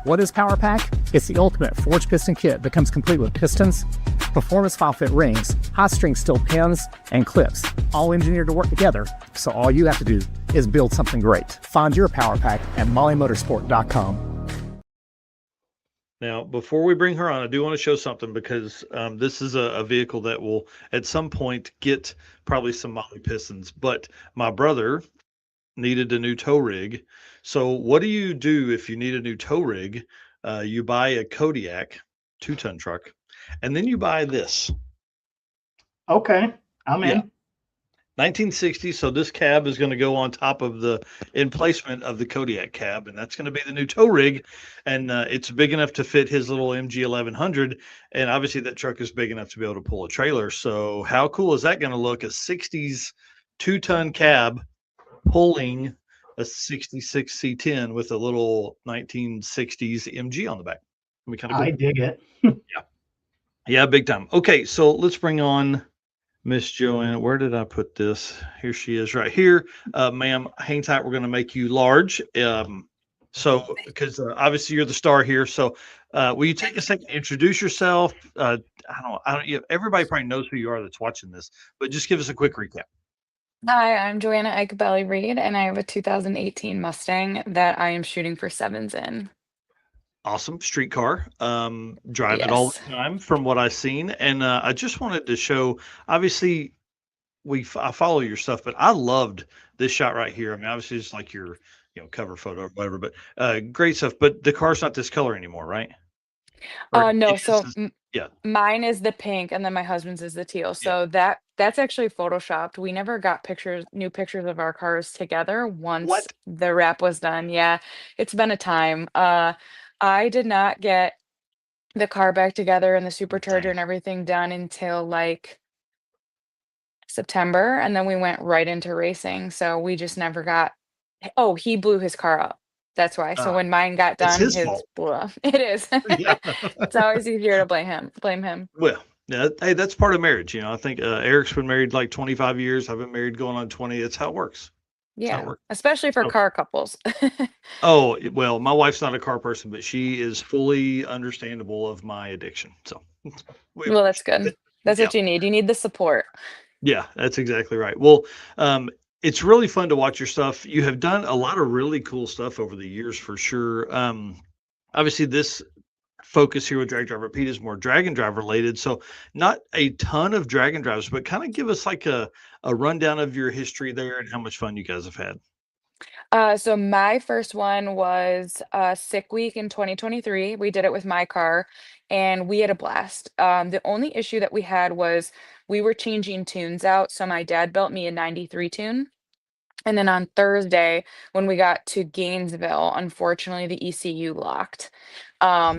What is Power Pack? It's the ultimate forged piston kit that comes complete with pistons, performance file fit rings, hot string steel pins, and clips, all engineered to work together. So all you have to do is build something great. Find your Power Pack at mollymotorsport.com. Now, before we bring her on, I do want to show something because this is a vehicle that will at some point get probably some Molly pistons, but my brother needed a new tow rig. So what do you do if you need a new tow rig? You buy a Kodiak 2-ton truck, and then you buy this. Okay, I'm in. 1960. So this cab is going to go on top of the emplacement of the Kodiak cab, and that's going to be the new tow rig. And it's big enough to fit his little MG 1100. And obviously that truck is big enough to be able to pull a trailer. So how cool is that going to look? A 60s 2-ton cab pulling a 66 C10 with a little 1960s MG on the back. Kind of cool. I dig it. Yeah, big time. Okay, so let's bring on Miss Joanna. Where did I put this? Here she is right here. Ma'am, hang tight. We're going to make you large. So because obviously you're the star here. So will you take a second to introduce yourself? I don't everybody probably knows who you are that's watching this, but just give us a quick recap. Hi, I'm Joanna Reid, and I have a 2018 Mustang that I am shooting for 7s in. Awesome. Street car. Drive it all the time from what I've seen. And I just wanted to show, obviously, I follow your stuff, but I loved this shot right here. I mean, obviously it's like your cover photo or whatever, but great stuff. But the car's not this color anymore, right? Or No, his so is yeah. mine is the pink and then my husband's is the teal. Yeah. So that's actually photoshopped. We never got new pictures of our cars together once What? the wrap was done. Yeah, it's been a time. I did not get the car back together and the supercharger Dang. and everything done until like September, and then we went right into racing. So we just never got. Oh, he blew his car up. That's why. So Uh, when mine got it's done, his his fault. blew up. It is. Yeah. It's always easier to blame him. Blame him. Well, yeah, hey, that's part of marriage, you know. I think, Eric's been married, like, 25 years. I've been married going on 20. It's how it works. It's how it Yeah, works. especially for So car couples. oh, well, my wife's not a car person, but she is fully understandable of my addiction, so we Well, that's appreciate good. it. That's Yeah. what you need. You need the support. Yeah, that's exactly right. Well, it's really fun to watch your stuff. You have done a lot of really cool stuff over the years for sure. Obviously, this focus here with Drag Driver Pete is more drag and drive related. So, not a ton of drag and drives, but kind of give us like a rundown of your history there and how much fun you guys have had. So my first one was Sick Week in 2023. We did it with my car, and we had a blast. The only issue that we had was we were changing tunes out. So my dad built me a 93 tune. And then on Thursday, when we got to Gainesville, unfortunately, the ECU locked.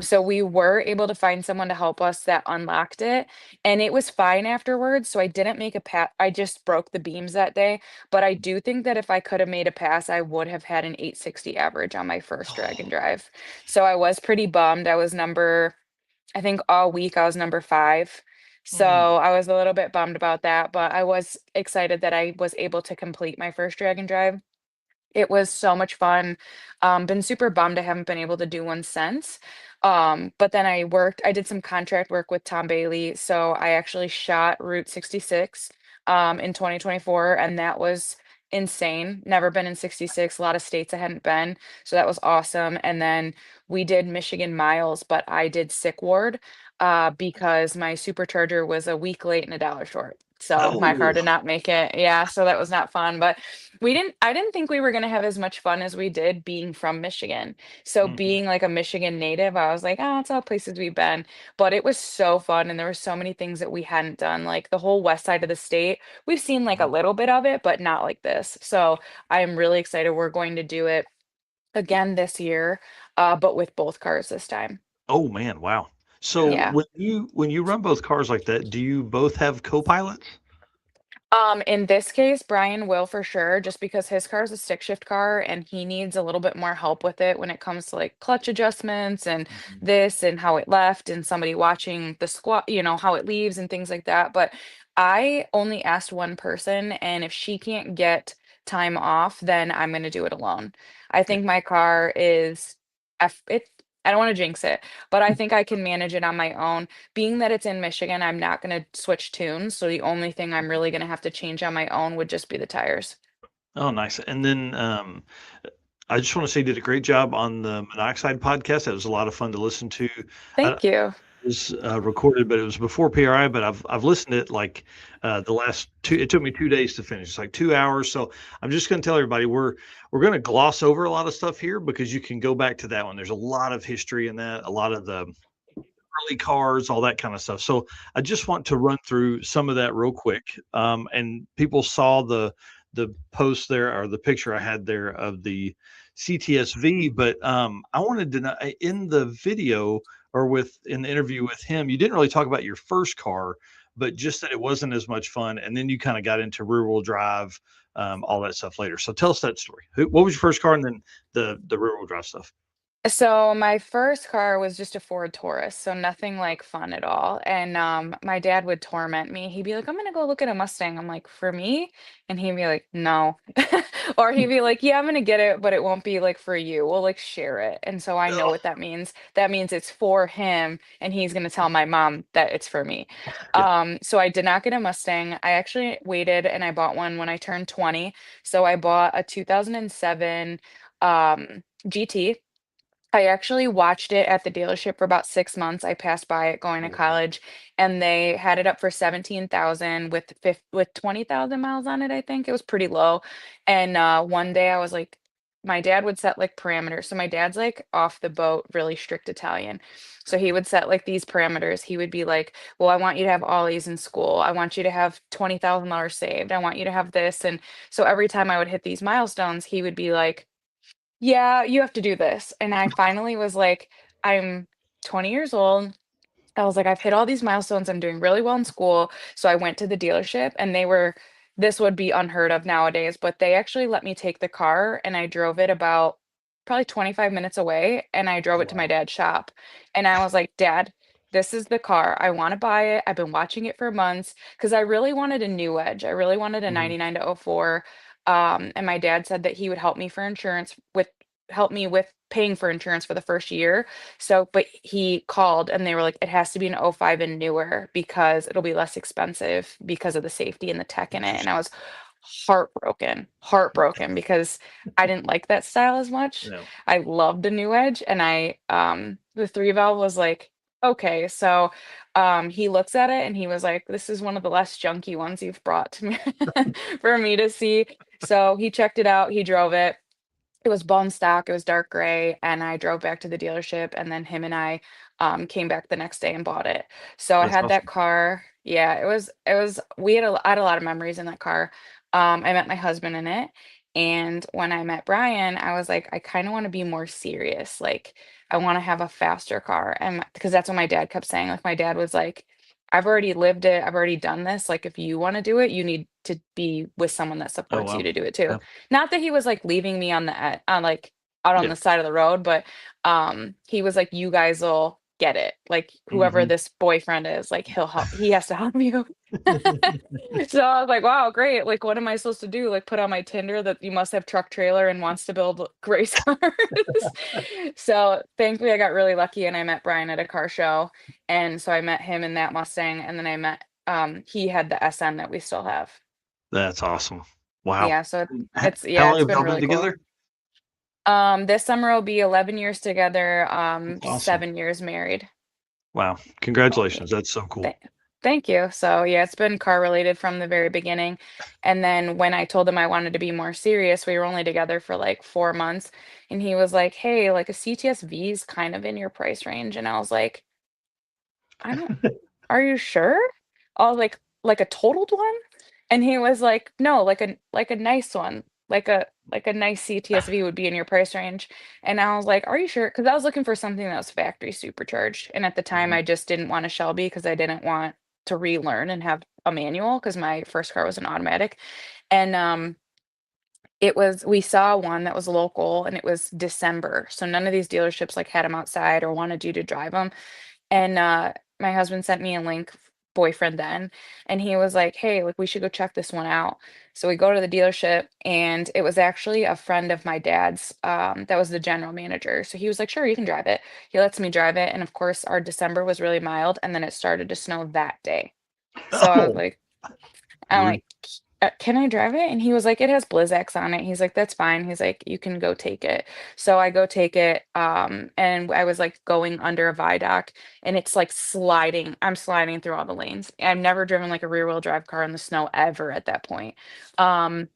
So we were able to find someone to help us that unlocked it, and it was fine afterwards. So I didn't make a pass. I just broke the beams that day. But I do think that if I could have made a pass, I would have had an 860 average on my first drag and drive. So I was pretty bummed. I was I think all week I was number 5. So Mm, I was a little bit bummed about that, but I was excited that I was able to complete my first drag and drive. It was so much fun. Been super bummed I haven't been able to do one since. But then I did some contract work with Tom Bailey. So I actually shot Route 66 in 2024, and that was insane. Never been in 66, a lot of states I hadn't been. So that was awesome. And then we did Michigan miles, but I did Sick Ward because my supercharger was a week late and a dollar short. So my car oh, did not make it. Yeah, so that was not fun. But I didn't think we were gonna have as much fun as we did being from Michigan. So mhm, being like a Michigan native, I was like, oh, it's all places we've been. But it was so fun and there were so many things that we hadn't done. Like the whole west side of the state, we've seen like a mhm. little bit of it, but not like this. So I am really excited. We're going to do it again this year, but with both cars this time. Oh man, wow. So Yeah. when you run both cars like that, do you both have co-pilots? In this case, Brian will for sure, just because his car is a stick shift car and he needs a little bit more help with it when it comes to like clutch adjustments and Mhm. this and how it left and somebody watching the squat, how it leaves and things like that. But I only asked one person, and if she can't get time off, then I'm going to do it alone. I Yeah. think my car is, I don't want to jinx it, but I think I can manage it on my own. Being that it's in Michigan, I'm not gonna switch tunes, so the only thing I'm really gonna have to change on my own would just be the tires. Oh, nice. And then I just want to say you did a great job on the monoxide podcast. That was a lot of fun to listen to. Thank you. Was, recorded, but it was before PRI, but I've listened to it like, the last 2 it took me 2 days to finish. It's like 2 hours, so I'm just gonna tell everybody we're gonna gloss over a lot of stuff here because you can go back to that one. There's a lot of history in that, a lot of the early cars, all that kind of stuff. So I just want to run through some of that real quick. And people saw the post there or the picture I had there of the CTSV, but I wanted to know in the video or in the interview with him, you didn't really talk about your first car, but just that it wasn't as much fun. And then you kind of got into rear wheel drive, all that stuff later. So tell us that story. What was your first car, and then the rear wheel drive stuff? So my first car was just a Ford Taurus, so nothing like fun at all. And my dad would torment me. He'd be like, "I'm gonna go look at a Mustang." I'm like, "For me?" And he'd be like, "No." Or he'd be like, "Yeah, I'm gonna get it, but it won't be like for you. We'll like share it." And so I know Oh, what that means. That means it's for him, and he's gonna tell my mom that it's for me. yeah. So I did not get a Mustang. I actually waited and I bought one when I turned 20. So I bought a 2007 GT. I actually watched it at the dealership for about 6 months. I passed by it going to Wow. college, and they had it up for 17,000 with 20,000 miles on it, I think. It was pretty low. And one day I was like, my dad would set like parameters. So my dad's like off the boat, really strict Italian. So he would set like these parameters. He would be like, well, I want you to have ollies in school. I want you to have $20,000 saved. I want you to have this. And so every time I would hit these milestones, he would be like, yeah, you have to do this. And I finally was like, I'm 20 years old. I was like, I've hit all these milestones. I'm doing really well in school. So I went to the dealership and this would be unheard of nowadays, but they actually let me take the car and I drove it about probably 25 minutes away and I drove it to my Wow. dad's shop. And I was like, Dad, this is the car. I want to buy it. I've been watching it for months because I really wanted a new Edge. I really wanted a Mhm. 99 to '04. And my dad said that he would help me with paying for insurance for the first year. So, but he called and they were like, it has to be an '05 and newer because it'll be less expensive because of the safety and the tech in it. And I Interesting. was heartbroken because I didn't like that style as much. Yeah. I loved the new Edge and the 3 valve was like, okay. So, he looks at it and he was like, this is one of the less junky ones you've brought to me for me to see. So he checked it out, he drove it. It was bone stock, it was dark gray, and I drove back to the dealership, and then him and I, came back the next day and bought it. So I That's had that awesome. car. Yeah, it was I had a lot of memories in that car. I met my husband in it, and when I met Brian, I was like, "I kinda wanna be more serious, like, I wanna have a faster car," and because that's what my dad kept saying, like, my dad was like, "I've already lived it, I've already done this, like, if you wanna do it, you need to be with someone that Oh, supports you wow. to do it too." Yeah. Not that he was, like, leaving me on, like, out on Yeah. the side of the road, but, he was like, "You guys'll get it. Like, whoever Mhm. this boyfriend is, like, he has to help you." So I was like, "Wow, great. Like, what am I supposed to do? Like, put on my Tinder that you must have truck trailer and wants to build race cars?" So, thankfully, I got really lucky and I met Brian at a car show, and so I met him in that Mustang, and then he had the SN that we still have. That's awesome. Wow. Yeah, so Ho how long it's have been y'all been really cool. together? This summer will be 11 years together, That's awesome. 7 years married. Wow. Yeah. Congratulations. That's so cool. Th Thank you. So, yeah, it's been car related from the very beginning, and then when I told him I wanted to be more serious, we were only together for, like, 4 months, and he was like, "Hey, like, a CTS-V is kind of in your price range," and I was like, "I don't Are you sure?" I was like a totaled one?" And he was like, "No, like a nice one, like a nice CTS-V would be in your price range." And I was like, "Are you sure?" Because I was looking for something that was factory supercharged, and at the time, Mhm. I just didn't want a Shelby because I didn't want to relearn and have a manual because my first car was an automatic. And, we saw one that was local, and it was December, so none of these dealerships, like, had them outside or wanted you to drive them. And, my husband sent me a link, boyfriend then, and he was like, "Hey, like, we should go check this one out." So we go to the dealership, and it was actually a friend of my dad's, that was the general manager. So he was like, "Sure, you can drive it." He lets me drive it, and of course, our December was really mild, and then it started to snow that day. So I was Oh, like I'm rude. like, Can I drive it?" And he was like, "It has Blizzaks on it." He's like, "That's fine." He's like, "You can go take it." So I go take it, and I was, like, going under a viaduct, and it's, like, sliding. I'm sliding through all the lanes. I've never driven, like, a rear-wheel drive car in the snow ever at that point. Um,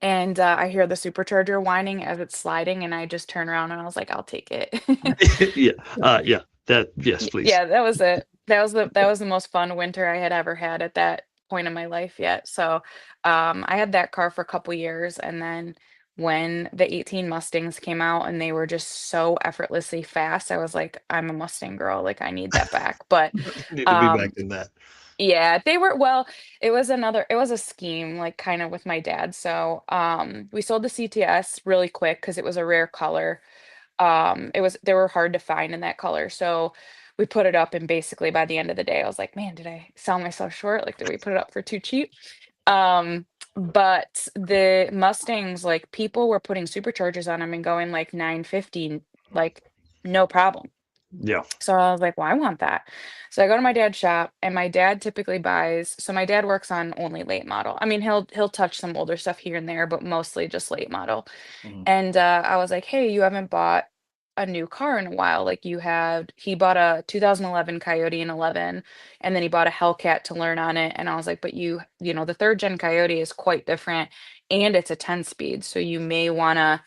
and, I hear the supercharger whining as it's sliding, and I just turn around, and I was like, "I'll take it." Yeah. Yeah. Yes, please. Yeah, that was it. That was the most fun winter I had ever had at that point in my life yet. So, I had that car for a couple years, and then when the 18 Mustangs came out and they were just so effortlessly fast, I was like, "I'm a Mustang girl, like, I need that back." But, You need to be back um, in that. yeah, it was a scheme, like, kind of with my dad. So, we sold the CTS really quick because it was a rare color. They were hard to find in that color, so we put it up, and basically by the end of the day, I was like, "Man, did I sell myself short? Like, did we put it up for too cheap?" But the Mustangs, like, people were putting superchargers on them and going like 950, like, no problem. Yeah. So I was like, "Well, I want that." So I go to my dad's shop, and my dad typically buys. So my dad works on only late model. I mean, he'll touch some older stuff here and there, but mostly just late model. Mhm. And, I was like, "Hey, you haven't bought a new car in a while." Like, he bought a 2011 Coyote in 11, and then he bought a Hellcat to learn on it, and I was like, "But you know, the 3rd gen Coyote is quite different, and it's a 10 speed, so you may wanna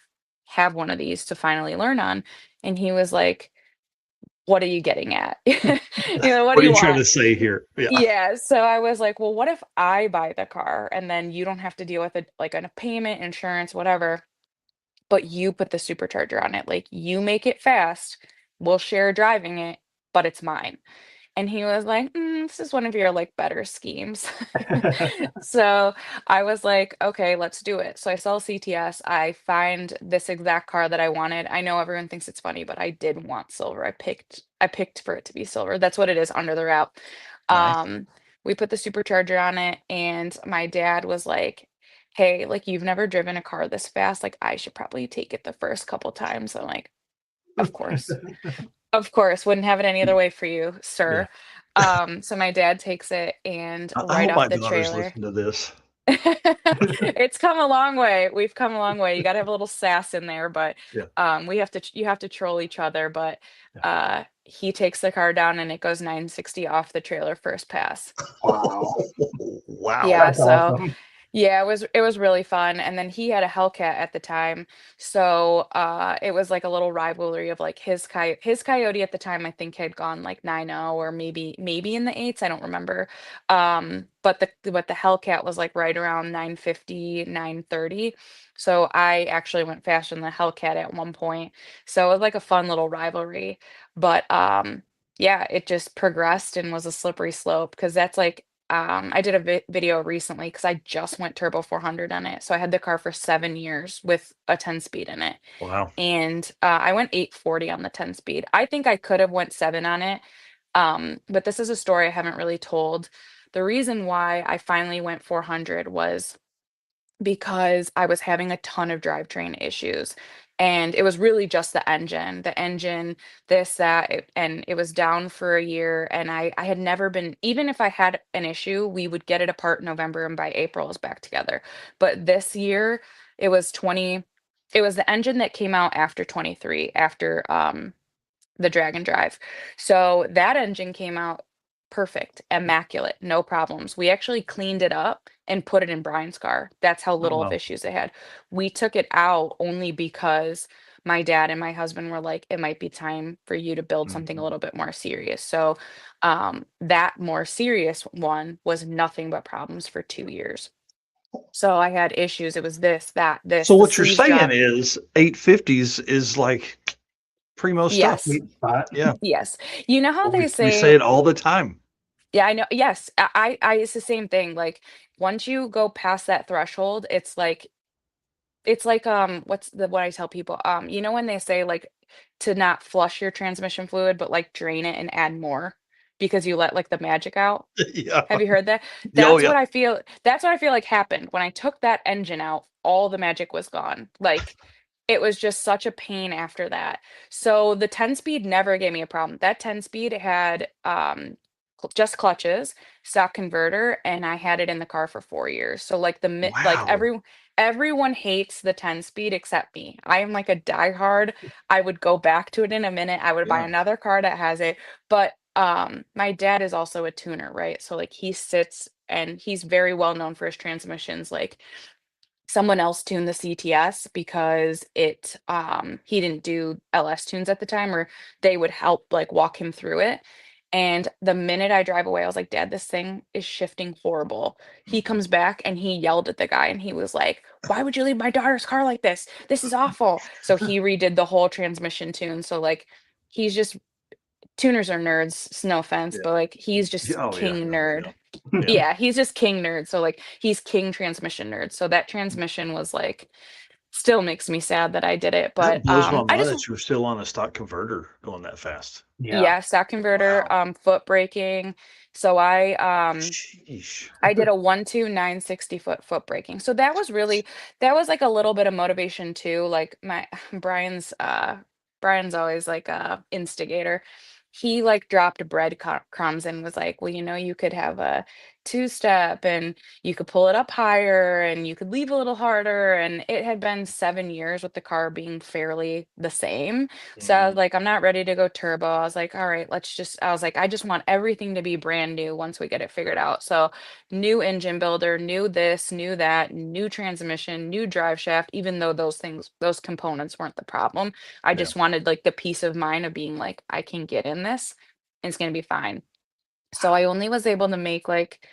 have one of these to finally learn on. And he was like, what are you getting at? What do What are you you trying want? to say here? Yeah. Yeah, so I was like, well, what if I buy the car and then you don't have to deal with it, like a payment, insurance, whatever, but you put the supercharger on it. Like you make it fast, we'll share driving it, but it's mine. And he was like, this is one of your like better schemes. So I was like, okay, let's do it. So I sell CTS. I find this exact car that I wanted. I know everyone thinks it's funny, but I did want silver. I picked for it to be silver. That's what it is under the wrap. Nice. Um, we put the supercharger on it, and my dad was like, hey, like you've never driven a car this fast. Like I should probably take it the first couple times. I'm like, of course. Of course, wouldn't have it any other way for you, Yeah. sir. So my dad takes it and I right hope off my the daughters trailer. listen to this. It's come a long way. We've come a long way. You got to have a little sass in there, but Yeah. you have to troll each other, but Yeah. he takes the car down and it goes 960 off the trailer first pass. Wow. Wow. Yeah, That's so awesome. yeah, it was really fun. And then he had a Hellcat at the time. So it was like a little rivalry of like his Coyote at the time I think had gone like 9.0 or maybe in the eights, I don't remember. But the Hellcat was like right around 950, 930. So I actually went faster than the Hellcat at one point. So it was like a fun little rivalry. But yeah, it just progressed and was a slippery slope because that's like I did a video recently because I just went turbo 400 on it. So I had the car for 7 years with a 10 speed in it. Wow. And I went 840 on the 10 speed. I think I could have went 7 on it. But this is a story I haven't really told. The reason why I finally went 400 was because I was having a ton of drivetrain issues. And it was really just the engine, this, that, and it was down for a year. And I had never been, even if I had an issue, we would get it apart in November and by April it was back together. But this year, it was 20, it was the engine that came out after 23, after the drag and drive. So that engine came out perfect, immaculate, no problems. We actually cleaned it up and put it in Brian's car. That's how Oh, little of wow. issues it had. We took it out only because my dad and my husband were like, it might be time for you to build something a Mhm. little bit more serious. So that more serious one was nothing but problems for 2 years. So I had issues. It was this, that, this, So the what you're sleeves saying dropped. is 850s is like primo stuff. Yes. Sweet spot. Yeah. Yes. You know how Well, we they we say, say it all the time. yeah, I know. Yes, it's the same thing. Like once you go past that threshold, it's like what I tell people, when they say like to not flush your transmission fluid, but like drain it and add more because you let like the magic out. Yeah. Have you heard that? Oh, yeah. That's what I feel like happened when I took that engine out, all the magic was gone. Like it was just such a pain after that. So the 10 speed never gave me a problem. That 10 speed had just clutches, stock converter, and I had it in the car for 4 years. So like Wow. everyone hates the 10 speed except me. I am like a diehard. I would go back to it in a minute. I would buy Yeah. another car that has it. But my dad is also a tuner, right? So like he sits and he's very well known for his transmissions. Like someone else tuned the CTS because he didn't do LS tunes at the time, or they would help like walk him through it. And the minute I drive away, I was like, Dad, this thing is shifting horrible. He Mhm. comes back and he yelled at the guy and he was like, why would you leave my daughter's car like this? This is awful. So he redid the whole transmission tune. So like he's just tuners are nerds, no offense, Yeah. but like he's Yeah. just Oh, yeah. king No, yeah. nerd. Yeah. Yeah, he's just king nerd. So like he's king transmission nerd. So that transmission was like still makes me sad that I did it. But That blows my I mind just that you were still on a stock converter going that fast. Yeah. yeah, stock converter, Wow. foot braking. So Sheesh. I did a 1.29 60 foot braking. So that was like a little bit of motivation too. Like my Brian's always like a instigator. He like dropped crumbs and was like, well, you could have two-step, and you could pull it up higher and you could leave a little harder. And it had been 7 years with the car being fairly the same. So I was Mhm. like, I'm not ready to go turbo. I was like, all right, I was like, I just want everything to be brand new once we get it figured out. So new engine builder, new this, new that, new transmission, new drive shaft, even though those components weren't the problem. I Yeah. just wanted like the peace of mind of being like, I can get in this and it's going to be fine. So I only was able to make like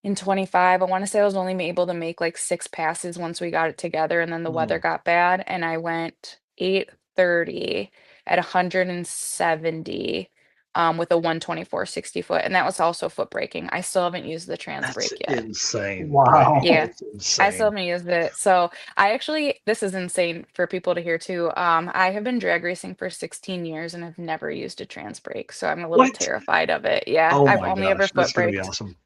in 25, I want to say I was only able to make like 6 passes once we got it together, and then the weather Mm. got bad, and I went 830 at 170 with a 124 60 foot, and that was also foot braking. I still haven't used the trans That's brake yet. insane. Like, Wow. Yeah. it's I still insane. haven't used it. So I actually, this is insane for people to hear too. I have been drag racing for 16 years and have never used a trans brake. So I'm a little What? terrified of it. Yeah. Oh I've my only ever gosh, that's foot gonna be braked. awesome.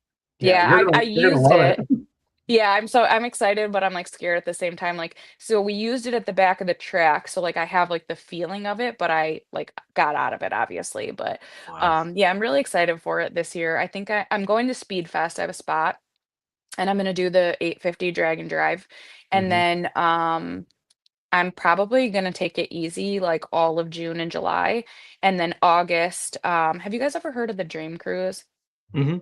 Yeah, Yeah, I you're gonna used love it. it. Yeah, I'm excited, but I'm like scared at the same time. Like, so we used it at the back of the track. So like I have like the feeling of it, but I like got out of it obviously. But Wow. yeah, I'm really excited for it this year. I think I'm going to Speed Fest. I have a spot, and I'm gonna do the 850 drag and drive. And Mhm. then I'm probably gonna take it easy like all of June and July. And then August. Have you guys ever heard of the Dream Cruise? Mhm.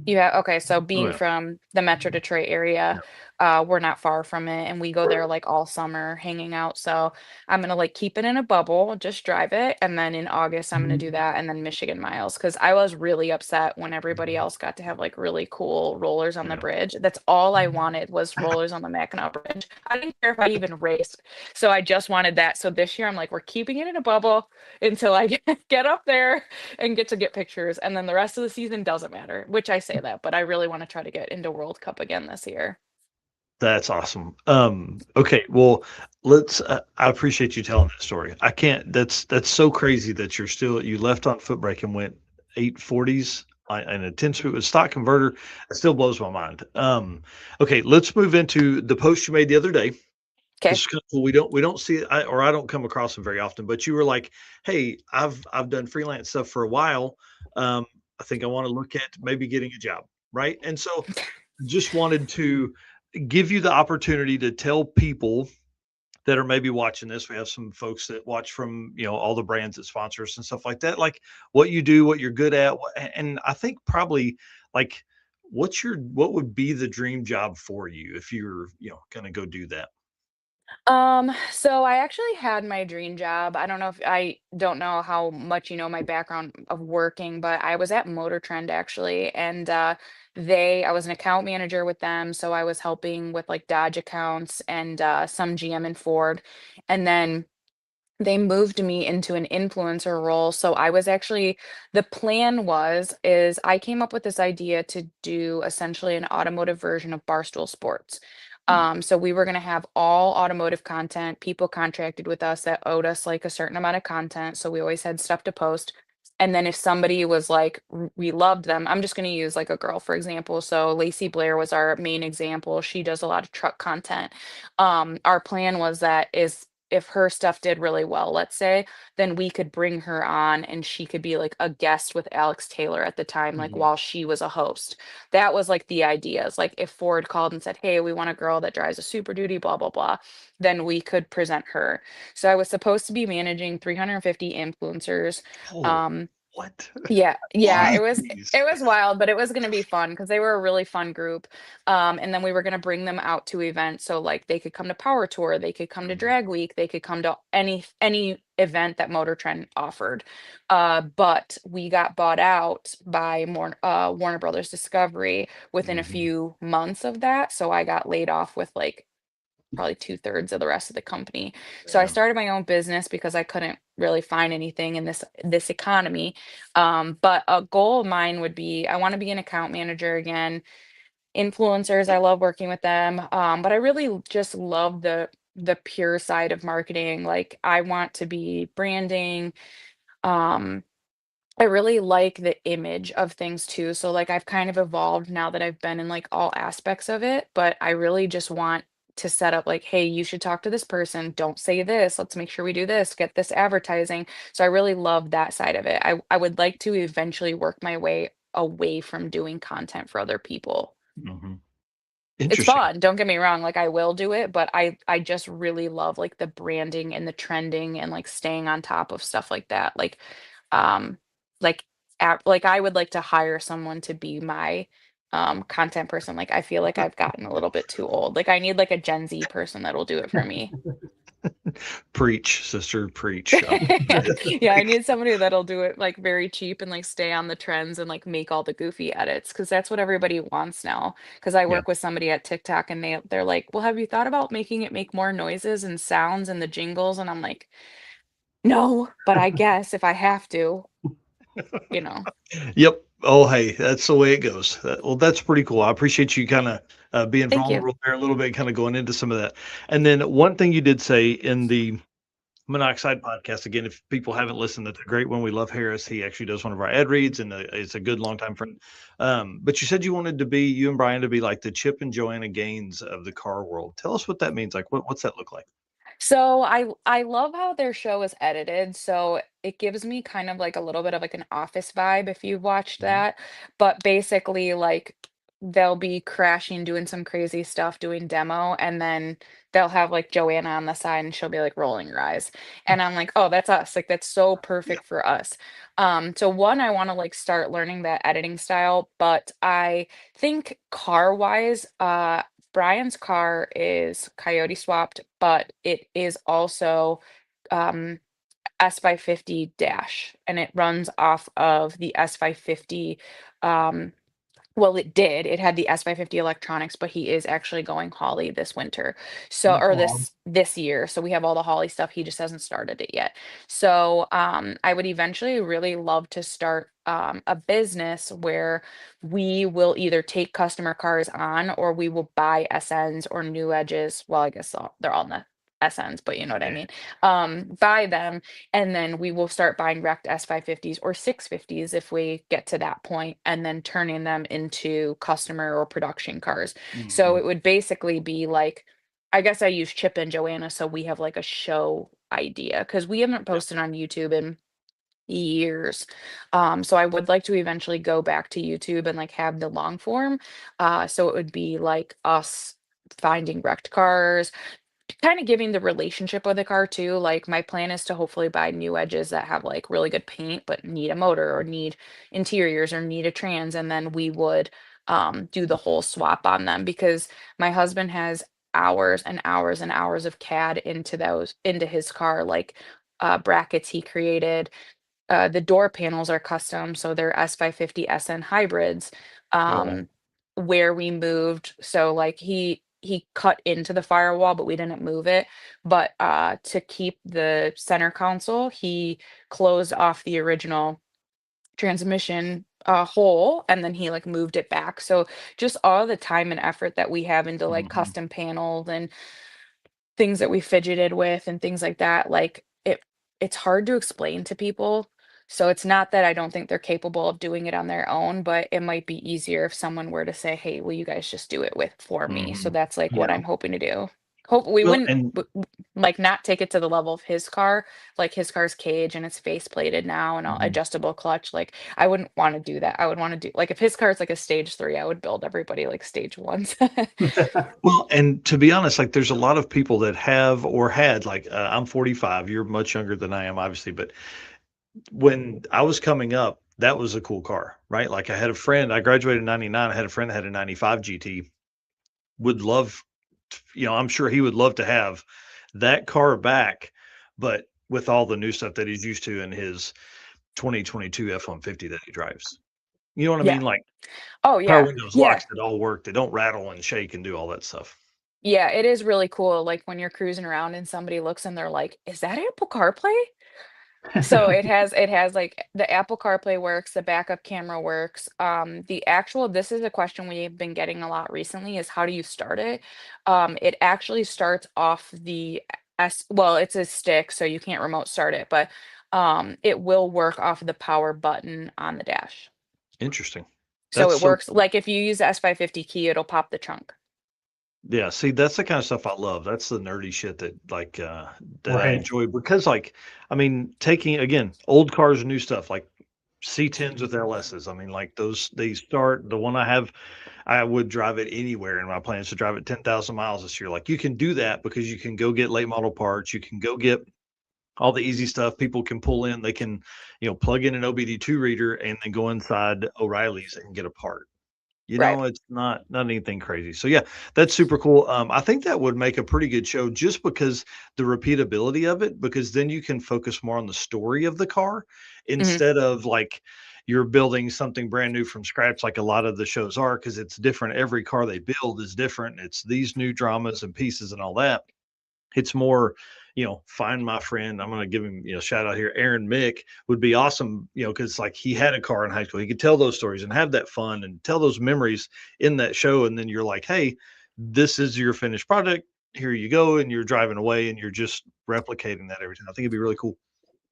Yeah, okay, so Oh, being yeah. from the Metro Detroit area, Yeah. we're not far from it, and we go there like all summer hanging out. So I'm gonna like keep it in a bubble, just drive it, and then in August I'm gonna do Mhm. that, and then Michigan miles because I was really upset when everybody else got to have like really cool rollers on the Yeah. bridge. That's all I wanted was rollers on the Mackinac Bridge. I didn't care if I even raced, so I just wanted that. So this year I'm like, we're keeping it in a bubble until I get up there and get pictures, and then the rest of the season doesn't matter, which I say that, but I really want to try to get into World Cup again this year. That's awesome. Okay, well, let's. I appreciate you telling that story. I can't. That's so crazy that you left on foot brake and went 840s and a 10 speed with stock converter. It still blows my mind. Okay, let's move into the post you made the other day. This Okay. is kind of cool. We don't see it, I don't come across them very often. But you were like, "Hey, I've done freelance stuff for a while. I think I want to look at maybe getting a job, right?" And so, just wanted to give you the opportunity to tell people that are maybe watching this. We have some folks that watch from, all the brands that sponsor us and stuff like that. Like what you do, what you're good at, and I think probably like what would be the dream job for you if you're, going to go do that. So I actually had my dream job. I don't know how much you know my background of working, but I was at Motor Trend actually, and I was an account manager with them, so I was helping with like Dodge accounts and some GM and Ford. And then they moved me into an influencer role. So I was actually the plan is I came up with this idea to do essentially an automotive version of Barstool Sports. Mm. So we were going to have all automotive content, people contracted with us that owed us like a certain amount of content. So we always had stuff to post. And then if somebody was like, we loved them, I'm just going to use like a girl, for example. So Lacey Blair was our main example. She does a lot of truck content. Our plan was that is if her stuff did really well, let's say, then we could bring her on and she could be like a guest with Alex Taylor at the time, like Mhm. while she was a host. That was like the idea. It's like if Ford called and said, "Hey, we want a girl that drives a Super Duty, blah, blah, blah," then we could present her. So I was supposed to be managing 350 influencers. Oh, Um, what? yeah, Jeez. it was wild, but it was gonna be fun because they were a really fun group. And then we were gonna bring them out to events. So like they could come to Power Tour, they could come to Mhm. Drag Week, they could come to any event that Motor Trend offered. But we got bought out by Warner Brothers Discovery within a Mhm. few months of that. So I got laid off with like probably two-thirds of the rest of the company. So I Yeah. started my own business because I couldn't really find anything in this economy. But a goal of mine would be I want to be an account manager again. Influencers, I love working with them. But I really just love the pure side of marketing. Like I want to be branding. Um, I really like the image of things too. So like I've kind of evolved now that I've been in like all aspects of it, but I really just want to set up like, hey, you should talk to this person. Don't say this. Let's make sure we do this, get this advertising. So I really love that side of it. I would like to eventually work my way away from doing content for other people. Mhm. It's Interesting. fun, don't get me wrong, like, I will do it, but I just really love, like, the branding and the trending and, like, staying on top of stuff like that, um, like, like, I would like to hire someone to be my, content person, like, I feel like I've gotten a little bit too old, like, I need, like, a Gen Z person that'll do it for me. Preach, sister, preach. Yeah, I need somebody that'll do it, like, very cheap and, like, stay on the trends and, like, make all the goofy edits because that's what everybody wants now. Because I Yeah. work with somebody at TikTok and they're like, "Well, have you thought about making it make more noises and sounds and the jingles?" And I'm like, "No, but I guess if I have to, you know." Yep. Oh, hey, that's the way it goes. Well, that's pretty cool. I appreciate you kind of being Thank you. vulnerable there a little bit, kind of going into some of that. And then one thing you did say in the Monoxide podcast, again, if people haven't listened, that's a great one. We love Harris. He actually does one of our ad reads, and it's a good longtime friend. But you said you wanted to be, you and Brian, to be like the Chip and Joanna Gaines of the car world. Tell us what that means. Like, what's that look like? So I love how their show is edited. So it gives me kind of like a little bit of like an office vibe if you've watched Mhm. that. But basically like they'll be crashing, doing some crazy stuff, doing demo, and then they'll have like Joanna on the side and she'll be like rolling her eyes. And I'm like, oh, that's us. Like that's so Yeah. perfect for us. So one, I want to like start learning that editing style, but I think car wise, Brian's car is coyote swapped, but it is also um, S550 dash, and it runs off of the S550. Um, well, it did. It had the S550 electronics, but he is actually going Holly this winter. So, or Oh, this year. So we have all the Holly stuff. He just hasn't started it yet. So, I would eventually really love to start a business where we will either take customer cars on or we will buy SNs or new edges. Well, I guess they're all the SNs, but you know what I Yeah. mean. Buy them and then we will start buying wrecked S550s or 650s if we get to that point, and then turning them into customer or production cars. So Mhm. it would basically be like, I guess I use Chip and Joanna so we have like a show idea because we haven't Yeah. posted on YouTube in years. So I would like to eventually go back to YouTube and like have the long form. So it would be like us finding wrecked cars, kind of giving the relationship with the car too. Like my plan is to hopefully buy new edges that have like really good paint but need a motor or need interiors or need a trans, and then we would do the whole swap on them because my husband has hours and hours and hours of CAD into his car, like brackets he created. The door panels are custom, so they're S550 SN hybrids. Oh, wow. Um, where we moved, so like he cut into the firewall, but we didn't move it. But to keep the center console, he closed off the original transmission hole and then he like moved it back. So just all the time and effort that we have into like Mhm. custom panels and things that we fidgeted with and things like that, like it's hard to explain to people. So it's not that I don't think they're capable of doing it on their own, but it might be easier if someone were to say, "Hey, will you guys just do it with for me?" So Mhm. that's like what Yeah. I'm hoping to do. Hope we Well, wouldn't and like not take it to the level of his car, like his car's cage and it's face plated now and all Mhm. adjustable clutch. Like I wouldn't want to do that. I would want to do like if his car is like a stage 3, I would build everybody like stage 1s. Well, and to be honest, like there's a lot of people that have or had like I'm 45. You're much younger than I am, obviously, but when I was coming up, that was a cool car, right? Like I had a friend. I graduated in '99. I had a friend that had a '95 GT. Would love, I'm sure he would love to have that car back, but with all the new stuff that he's used to in his 2022 F-150 that he drives. You know what I Yeah. mean? Like Oh power yeah. windows, Yeah. locks that all work. They don't rattle and shake and do all that stuff. Yeah, it is really cool, like, when you're cruising around and somebody looks and they're like, "Is that Apple CarPlay?" So it has, like the Apple CarPlay works, the backup camera works, the actual this is a question we've been getting a lot recently is how do you start it? It actually starts off the well, it's a stick, so you can't remote start it, but, it will work off of the power button on the dash. Interesting. So That's it so works cool. like, if you use the S550 key, it'll pop the trunk. Yeah, see, that's the kind of stuff I love. That's the nerdy shit that that I right. enjoy because like I mean, taking again, old cars and new stuff, like C10s with LSs. I mean, like those, they start, the one I have, I would drive it anywhere, and my plan is to drive it 10,000 miles this year. Like you can do that because you can go get late model parts. You can go get all the easy stuff people can pull in. They can, plug in an OBD2 reader and then go inside O'Reilly's and get a part. Right. It's not anything crazy. So yeah, that's super cool. I think that would make a pretty good show just because the repeatability of it, because then you can focus more on the story of the car Hmm. instead of like you're building something brand new from scratch, like a lot of the shows are, because it's different. Every car they build is different. It's these new dramas and pieces and all that. It's more, find my friend. I'm going to give him, shout out here. Aaron Mick would be awesome, because like he had a car in high school. He could tell those stories and have that fun and tell those memories in that show. And then you're like, hey, this is your finished product. Here you go. And you're driving away and you're just replicating that every time. I think it'd be really cool.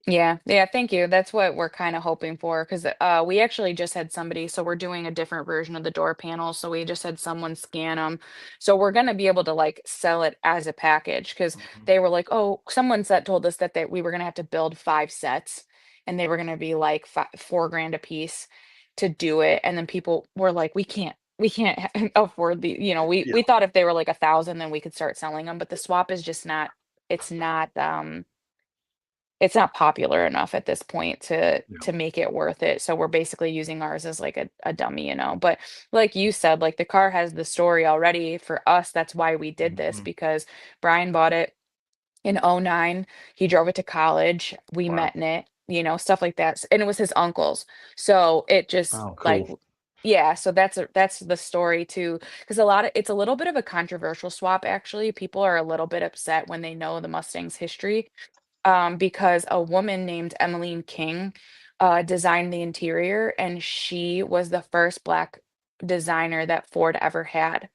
Yeah, yeah, thank you. That's what we're kind of hoping for because we actually just had somebody, so we're doing a different version of the door panels. So we just had someone scan them. So we're going to be able to like sell it as a package because Mhm. they were like, oh, someone said told us that we were going to have to build 5 sets and they were going to be like 4 grand a piece to do it. And then people were like, we can't afford Yeah. we thought if they were like 1,000, then we could start selling them. But the swap is just not, it's not, it's not popular enough at this point to Yeah. make it worth it. So we're basically using ours as like a dummy, But like you said, like the car has the story already for us. That's why we did this Mhm. because Brian bought it in '09. He drove it to college. We Wow. met in it, stuff like that. And it was his uncle's. So it just Oh, like cool. yeah, so that's the story too. Because it's a little bit of a controversial swap actually. People are a little bit upset when they know the Mustang's history because a woman named Emmeline King designed the interior, and she was the first Black designer that Ford ever had.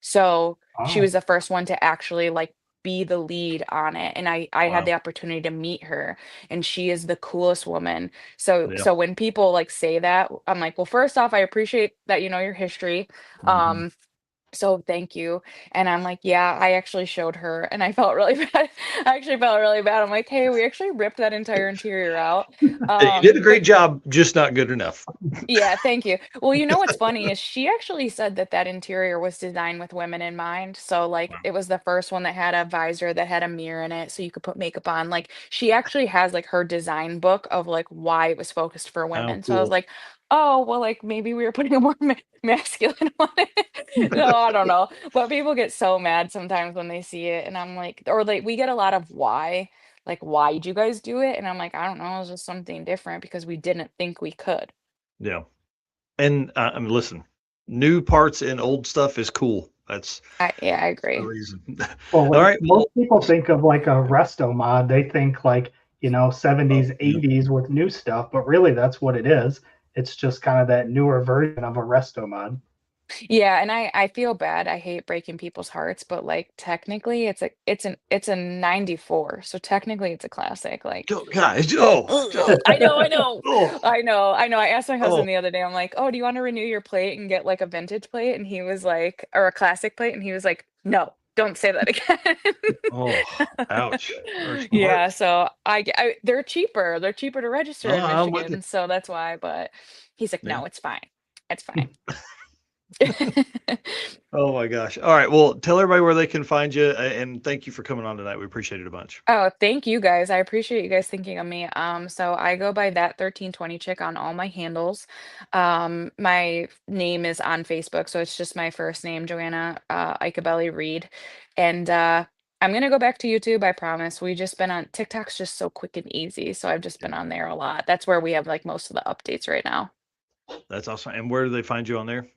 So she Oh, was the first one to actually like be the lead on it, and I had Wow. the opportunity to meet her, and she is the coolest woman. So Yeah. when people like say that, I'm like, well, first off, I appreciate that you know your history. Mhm. Um, so thank you. And I'm like, yeah, I actually showed her and I felt really bad. I actually felt really bad. I'm like, hey, we actually ripped that entire interior out. Hey, you did a But great job, just not good enough. yeah, thank you. Well, you know what's funny is she actually said that that interior was designed with women in mind. So like Wow. it was the first one that had a visor that had a mirror in it so you could put makeup on. Like she actually has like her design book of like why it was focused for How women. So I was cool. like, oh, well like maybe we were putting a more masculine on it. No, I don't know. But people get so mad sometimes when they see it and I'm like or like we get a lot of why. Like, why'd you guys do it? And I'm like, I don't know, it was just something different because we didn't think we could. Yeah. And I mean, listen, new parts and old stuff is cool. That's Yeah, I the agree. reason. well, All when right. most Well, people think of like a resto mod, they think like, 70s, yeah. 80s with new stuff, but really that's what it is. It's just kind of that newer version of a resto mod. Yeah, and I feel bad. I hate breaking people's hearts, but like technically it's a 94. So technically it's a classic. Like Oh, guys. ugh, I know, I know. Oh, I know. I asked my oh, husband the other day, I'm like, "Oh, do you want to renew your plate and get like a vintage plate?" And he was like, or a classic plate, and he was like, "No, don't say that again." oh, ouch. Hurts my heart. Yeah, so they're cheaper. They're cheaper to register in I'm with you. Michigan, so that's why, but he's like, Yeah. "No, it's fine. It's fine." Oh my gosh. All right. Well, tell everybody where they can find you, and thank you for coming on tonight. We appreciate it a bunch. Oh, thank you guys. I appreciate you guys thinking of me. So I go by that 1320 chick on all my handles. My name is on Facebook, so it's just my first name, Joanna Icabelli Reid. And I'm gonna go back to YouTube, I promise. We just been on TikTok's just so quick and easy, so I've just been on there a lot. That's where we have like most of the updates right now. That's awesome. And where do they find you on there?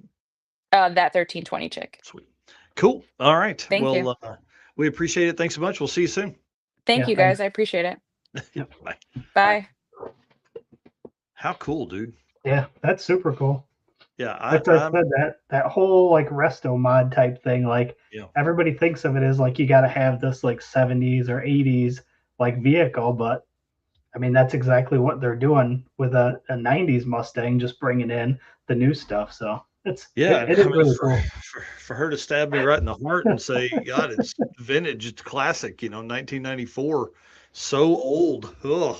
That 1320 chick. Sweet. Cool. All right. Thank you. Well, we appreciate it. Thanks so much. We'll see you soon. Thank Yeah, you guys. thanks. I appreciate it. Yep. Bye. Bye. How cool, dude. Yeah, that's super cool. Yeah. Like I said, that whole like resto mod type thing, like Yeah. everybody thinks of it as like you got to have this like 70s or 80s like vehicle, but I mean that's exactly what they're doing with a 90s Mustang, just bringing in the new stuff. So Yeah. it I is mean, really cool. for her to stab me right in the heart and say, God, it's vintage, it's classic, 1994 So old. Ugh.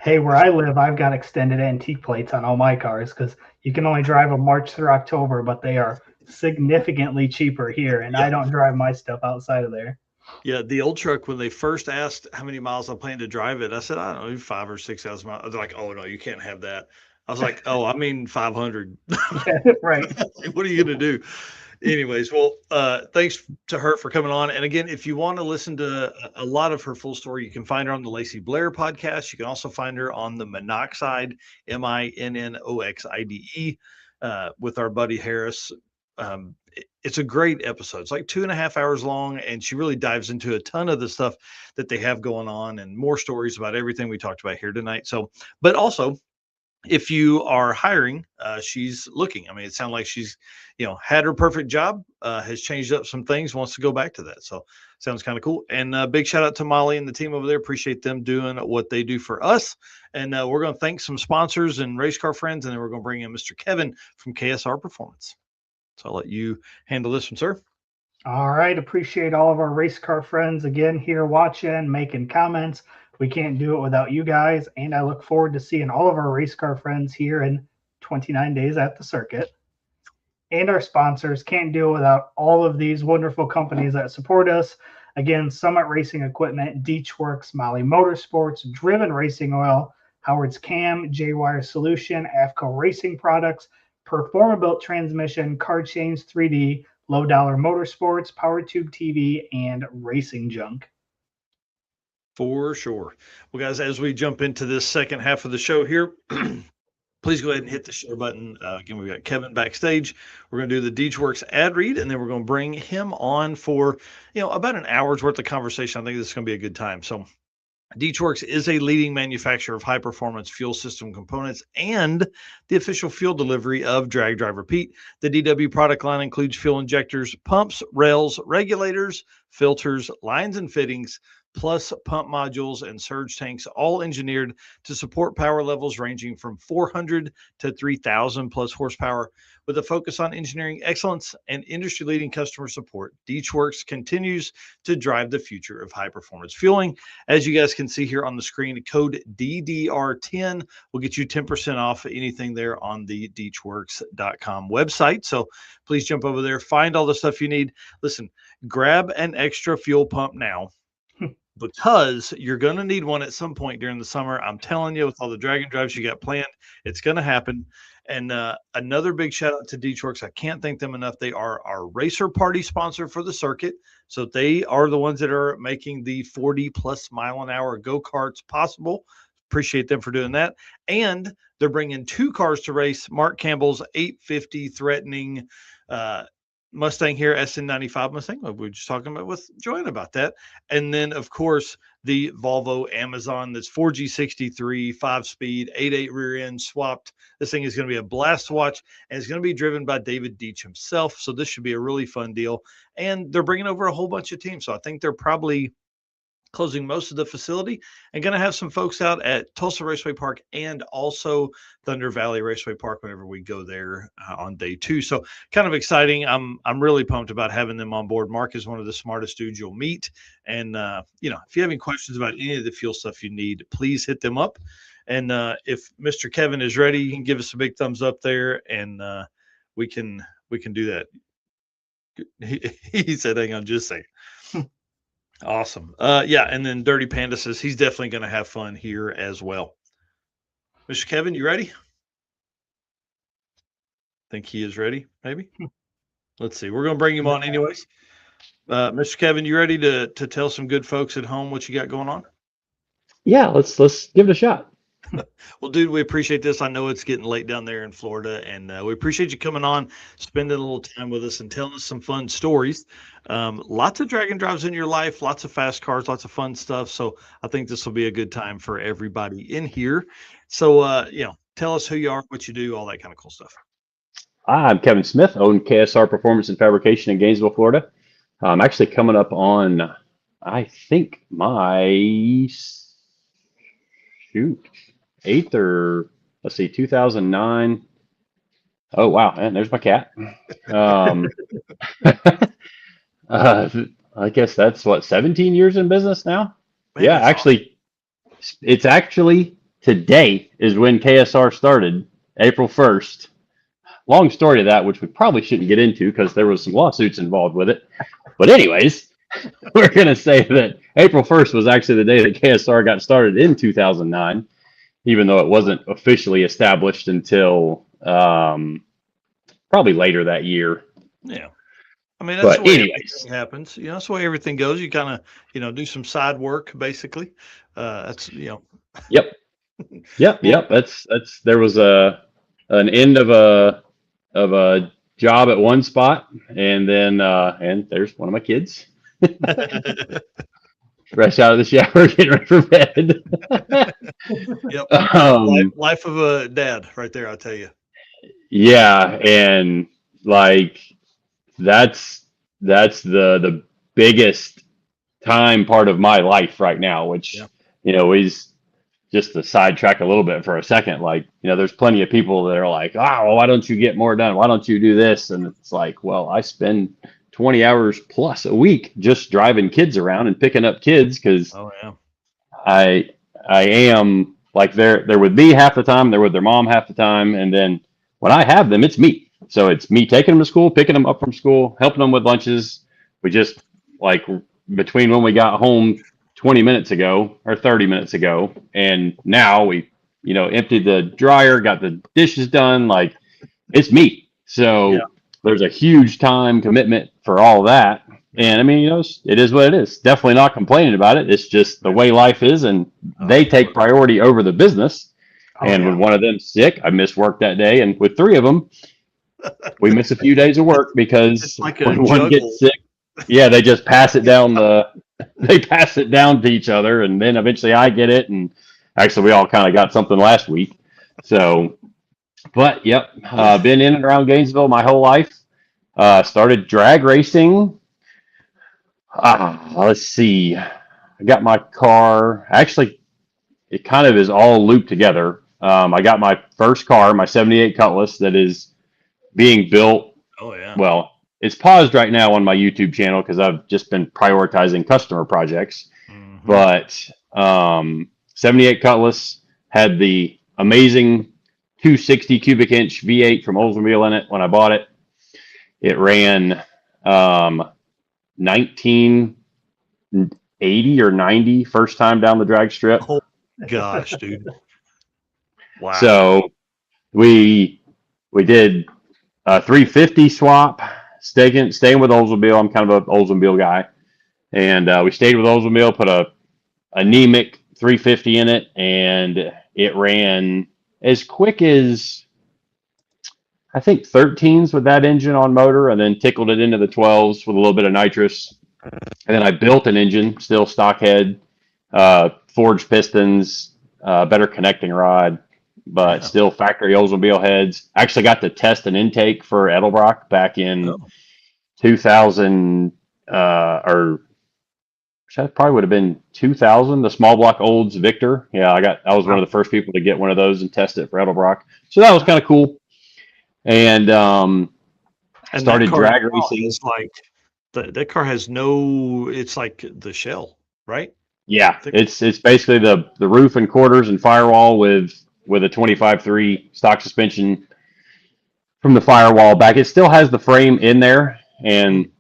Hey, where I live, I've got extended antique plates on all my cars because you can only drive them March through October, but they are significantly cheaper here, and Yeah. I don't drive my stuff outside of there. Yeah, the old truck, when they first asked how many miles I plan to drive it, I said, I don't know, 5 or 6,000 miles. They're like, oh, no, you can't have that. I was like, oh, I mean 500. Right. What are you going to do? Anyways, well, thanks to her for coming on. And again, if you want to listen to a lot of her full story, you can find her on the Lacey Blair podcast. You can also find her on the Monoxide, Minnoxide, with our buddy Harris. It's a great episode. It's like 2.5 hours long, and she really dives into a ton of the stuff that they have going on and more stories about everything we talked about here tonight. So, but also, if you are hiring, she's looking. I mean, it sounds like she's, had her perfect job, has changed up some things, wants to go back to that. So sounds kind of cool. And big shout out to Molly and the team over there. Appreciate them doing what they do for us. And we're going to thank some sponsors and race car friends, and then we're going to bring in Mr. Kevin from KSR Performance. So I'll let you handle this one, sir. All right. Appreciate all of our race car friends again here watching, making comments. We can't do it without you guys. And I look forward to seeing all of our race car friends here in 29 days at the circuit. And our sponsors, can't do it without all of these wonderful companies that support us. Again, Summit Racing Equipment, Deechworks, Molly Motorsports, Driven Racing Oil, Howard's Cam, J-Wire Solution, AFCO Racing Products, Performabuilt Transmission, Car Change 3D, Low Dollar Motorsports, PowerTube TV, and Racing Junk. For sure. Well, guys, as we jump into this second half of the show here, please go ahead and hit the share button. Again, we've got Kevin backstage. We're going to do the Deechworks ad read, and then we're going to bring him on for, about an hour's worth of conversation. I think this is going to be a good time. So Deechworks is a leading manufacturer of high-performance fuel system components and the official fuel delivery of Drag Drive Repeat. The DW product line includes fuel injectors, pumps, rails, regulators, filters, lines and fittings, plus pump modules and surge tanks, all engineered to support power levels ranging from 400 to 3,000 plus horsepower. With a focus on engineering excellence and industry-leading customer support, Deechworks continues to drive the future of high-performance fueling. As you guys can see here on the screen, code DDR10 will get you 10% off anything there on the Deechworks.com website. So please jump over there, find all the stuff you need. Listen, grab an extra fuel pump now, because you're going to need one at some point during the summer. I'm telling you, with all the drag and drives you got planned, it's going to happen. And another big shout out to Deechworks. I can't thank them enough. They are our racer party sponsor for the circuit. So they are the ones that are making the 40 plus mile an hour go-karts possible. Appreciate them for doing that. And they're bringing 2 cars to race. Mark Campbell's 850 threatening Mustang here, SN95 Mustang. We were just talking about with Joanna about that. And then, of course, the Volvo Amazon that's 4G63, 5-speed, 8.8 rear end swapped. This thing is going to be a blast to watch, and it's going to be driven by David Deach himself. So this should be a really fun deal. And they're bringing over a whole bunch of teams. So I think they're probably closing most of the facility and going to have some folks out at Tulsa Raceway Park and also Thunder Valley Raceway Park whenever we go there on day 2. So kind of exciting. I'm really pumped about having them on board. Mark is one of the smartest dudes you'll meet. And, if you have any questions about any of the fuel stuff you need, please hit them up. And if Mr. Kevin is ready, you can give us a big thumbs up there, and we can do that. He said, hang on, just saying. Awesome. And then Dirty Panda says he's definitely going to have fun here as well. Mr. Kevin, you ready? Think he is ready, maybe? Let's see. We're going to bring him on anyways. Mr. Kevin, you ready to tell some good folks at home what you got going on? Yeah, let's give it a shot. Well, dude, we appreciate this. I know it's getting late down there in Florida, and we appreciate you coming on, spending a little time with us, and telling us some fun stories. Lots of drag and drives in your life, lots of fast cars, lots of fun stuff. So I think this will be a good time for everybody in here. So, tell us who you are, what you do, all that kind of cool stuff. I'm Kevin Smith, own KSR Performance and Fabrication in Gainesville, Florida. I'm actually coming up on, I think, my 2009. Oh, wow. And there's my cat. I guess that's 17 years in business now. Man, yeah, actually, it's actually today is when KSR started, April 1st. Long story to that, which we probably shouldn't get into because there was some lawsuits involved with it. But anyways, we're going to say that April 1st was actually the day that KSR got started in 2009, even though it wasn't officially established until probably later that year. Yeah. I mean, that's But the way anyways. everything happens. That's the way everything goes. You kind of, do some side work, basically. That's. Yep. That's there was an end of a job at one spot, and then and there's one of my kids. Fresh out of the shower, getting ready for bed. Yep. Life of a dad right there, I'll tell you. Yeah, and like that's the biggest time part of my life right now, which is just to sidetrack a little bit for a second. Like, there's plenty of people that are like, well, why don't you get more done? Why don't you do this? And it's like, well, I spend 20 hours plus a week just driving kids around and picking up kids because I am like they're with me half the time, they're with their mom half the time, and then when I have them, it's me. So it's me taking them to school, picking them up from school, helping them with lunches. We just like between when we got home 20 minutes ago or 30 minutes ago, and now we, emptied the dryer, got the dishes done. Like it's me. So there's a huge time commitment for all that. And I mean, it is what it is. Definitely not complaining about it. It's just the way life is, and they take priority over the business. And when one of them's sick, I miss work that day. And with three of them, we miss a few days of work because when one gets sick, they just pass it down to each other, and then eventually I get it. And actually, we all kind of got something last week. So, but been in and around Gainesville my whole life. Started drag racing. Let's see. I got my car. Actually, it kind of is all looped together. I got my first car, my 78 Cutlass, that is being built. Oh, yeah. Well, it's paused right now on my YouTube channel because I've just been prioritizing customer projects. Mm-hmm. But 78 Cutlass had the amazing 260 cubic inch V8 from Oldsmobile in it when I bought it. It ran 1980 or 90 first time down the drag strip. Oh gosh, dude. Wow. So we did a 350 swap, staying with Oldsmobile. I'm kind of an Oldsmobile guy. And we stayed with Oldsmobile, put a anemic 350 in it, and it ran as quick as I think 13s with that engine on motor, and then tickled it into the 12s with a little bit of nitrous. And then I built an engine, still stock head, forged pistons, better connecting rod, but still factory Oldsmobile heads. Actually got to test an intake for Edelbrock back in 2000, or that probably would have been 2000, the small block Olds Victor. Yeah, I was one of the first people to get one of those and test it for Edelbrock. So that was kind of cool. And started drag racing. It's like that car has it's like the shell, right? Yeah, it's basically the roof and quarters and firewall with a 25.3 stock suspension from the firewall back. It still has the frame in there and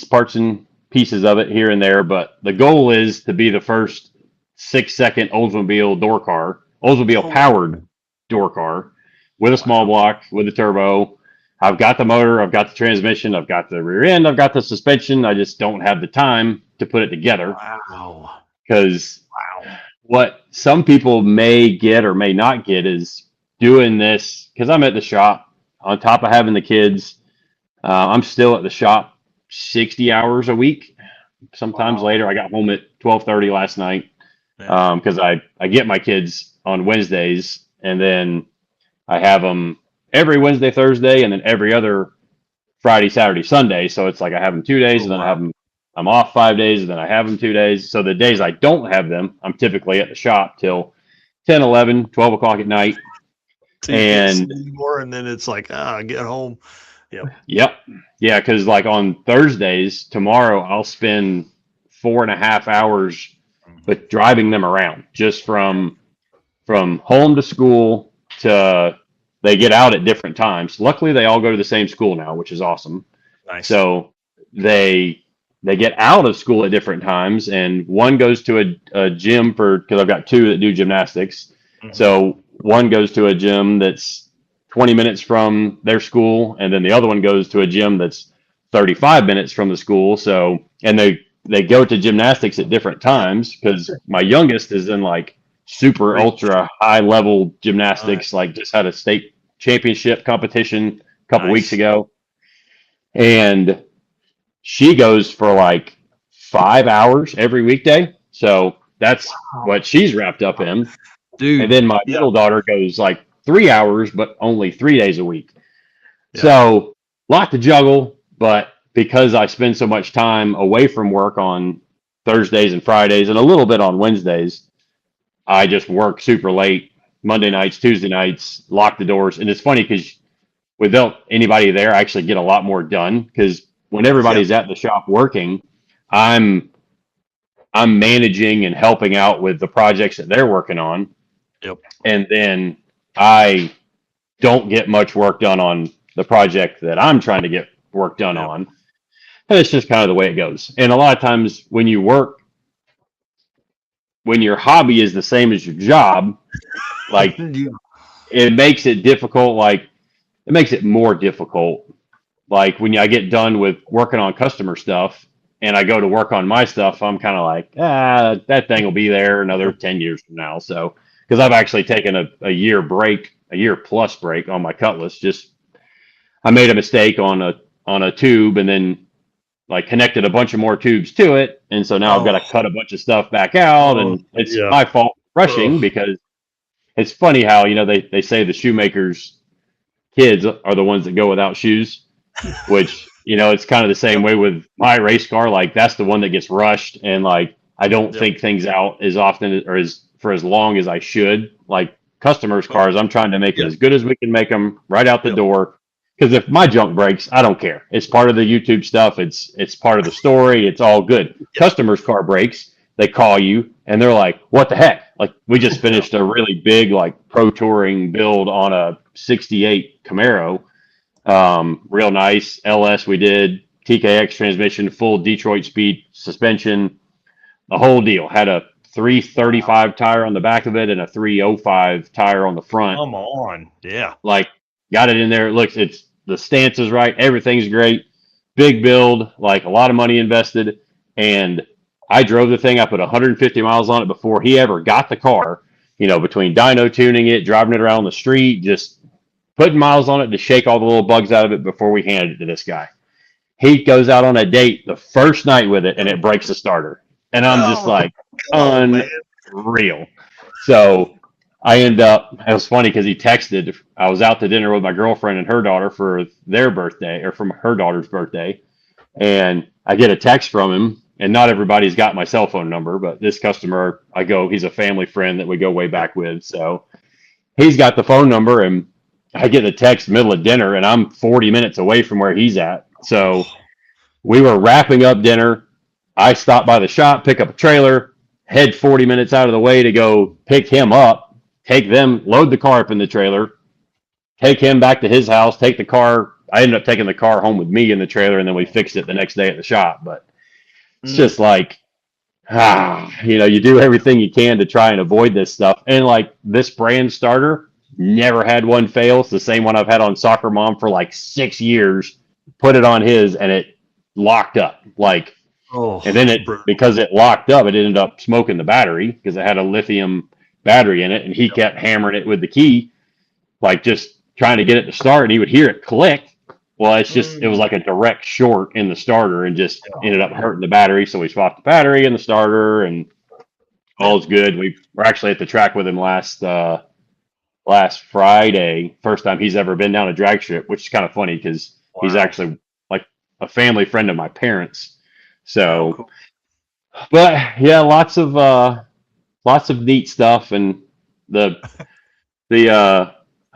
parts and pieces of it here and there, but the goal is to be the first 6-second Oldsmobile powered door car with a small block, with a turbo. I've got the motor, I've got the transmission, I've got the rear end, I've got the suspension. I just don't have the time to put it together. Wow. Because what some people may get or may not get is doing this, because I'm at the shop on top of having the kids. I'm still at the shop 60 hours a week, sometimes later. I got home at 12:30 last night because I get my kids on Wednesdays, and then I have them every Wednesday, Thursday, and then every other Friday, Saturday, Sunday. So it's like I have them 2 days, and then I'm off 5 days, and then I have them 2 days. So the days I don't have them, I'm typically at the shop till 10, 11, 12 o'clock at night. And then it's like, get home. Yep. Yeah, because like on Thursdays, tomorrow, I'll spend 4.5 hours but driving them around just from home to school to they get out at different times. Luckily, they all go to the same school now, which is awesome. Nice. So they get out of school at different times, and one goes to a gym because I've got two that do gymnastics. Mhm. So one goes to a gym that's 20 minutes from their school, and then the other one goes to a gym that's 35 minutes from the school. So, and they go to gymnastics at different times because my youngest is in like super ultra high level gymnastics, like just had a state championship competition a couple weeks ago. And she goes for like 5 hours every weekday. So that's what she's wrapped up in. Dude. And then my middle daughter goes like 3 hours, but only 3 days a week. Yeah. So lot to juggle, but because I spend so much time away from work on Thursdays and Fridays and a little bit on Wednesdays, I just work super late Monday nights, Tuesday nights, lock the doors. And it's funny because without anybody there, I actually get a lot more done because when everybody's at the shop working, I'm managing and helping out with the projects that they're working on. Yep. And then I don't get much work done on the project that I'm trying to get work done on. And it's just kind of the way it goes. And a lot of times when you work, when your hobby is the same as your job, like it makes it difficult. Like it makes it more difficult. Like when I get done with working on customer stuff and I go to work on my stuff, I'm kind of like, that thing will be there another 10 years from now. So, because I've actually taken a year plus break on my Cutlass. Just I made a mistake on a tube and then like connected a bunch of more tubes to it, and so now I've got to cut a bunch of stuff back out, and it's my fault rushing because it's funny how they say the shoemakers' kids are the ones that go without shoes, which it's kind of the same way with my race car. Like that's the one that gets rushed, and like I don't think things out as often or for as long as I should. Like customers' cars, I'm trying to make it as good as we can make them right out the door. Because if my junk breaks, I don't care. It's part of the YouTube stuff. It's part of the story. It's all good. Customer's car breaks, they call you and they're like, "What the heck?" Like we just finished a really big like pro touring build on a '68 Camaro. Real nice LS. We did TKX transmission, full Detroit speed suspension, the whole deal. Had a 335 tire on the back of it and a 305 tire on the front. Come on, yeah. Like. Got it in there. It looks, the stance is right. Everything's great. Big build, like a lot of money invested. And I drove the thing. I put 150 miles on it before he ever got the car, between dyno tuning it, driving it around the street, just putting miles on it to shake all the little bugs out of it before we handed it to this guy. He goes out on a date the first night with it and it breaks the starter. And I'm just like, unreal. So I end up, it was funny because he texted, I was out to dinner with my girlfriend and her daughter for their birthday, or from her daughter's birthday. And I get a text from him, and not everybody's got my cell phone number, but this customer, he's a family friend that we go way back with. So he's got the phone number, and I get a text middle of dinner, and I'm 40 minutes away from where he's at. So we were wrapping up dinner. I stopped by the shop, pick up a trailer, head 40 minutes out of the way to go pick him up. Take them, load the car up in the trailer, take him back to his house, take the car. I ended up taking the car home with me in the trailer, and then we fixed it the next day at the shop. But it's just like, you do everything you can to try and avoid this stuff. And like this brand starter, never had one fail. It's the same one I've had on Soccer Mom for like 6 years. Put it on his, and it locked up. Like, and then because it locked up, it ended up smoking the battery because it had a lithium battery in it, and he kept hammering it with the key, like just trying to get it to start, and he would hear it click. Well, it was like a direct short in the starter and just ended up hurting the battery. So we swapped the battery in the starter, and all's good. We're actually at the track with him last Friday, first time he's ever been down a drag strip, which is kind of funny because he's actually like a family friend of my parents. So, but yeah, lots of neat stuff. And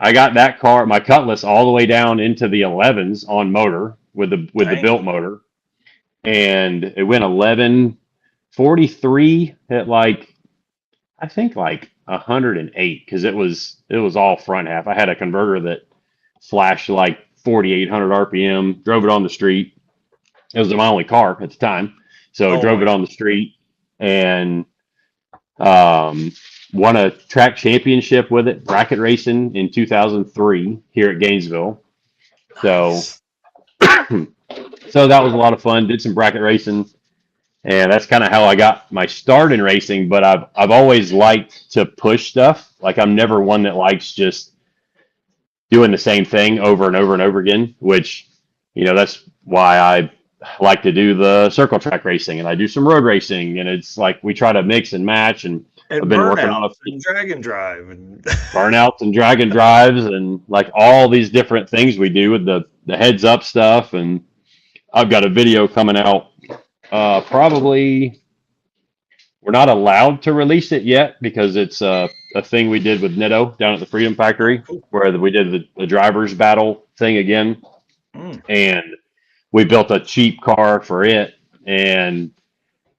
I got that car, my Cutlass, all the way down into the 11s on motor with the built motor, and it went 11 43 at like, I think like 108, because it was all front half. I had a converter that flashed like 4,800 RPM, drove it on the street. It was my only car at the time, so Oh drove my it on the street and won a track championship with it, bracket racing in 2003 here at Gainesville. So so that was a lot of fun. Did some bracket racing, and that's kind of how I got my start in racing. But I've always liked to push stuff. Like, I'm never one that likes just doing the same thing over and over and over again, which, that's why I like to do the circle track racing, and I do some road racing, and it's like we try to mix and match. And I've been working on and drag and drive and burnouts and drag and drives and like all these different things we do with the heads up stuff. And I've got a video coming out. Probably we're not allowed to release it yet because it's a thing we did with Nitto down at the Freedom Factory, where we did the drivers battle thing again. And we built a cheap car for it and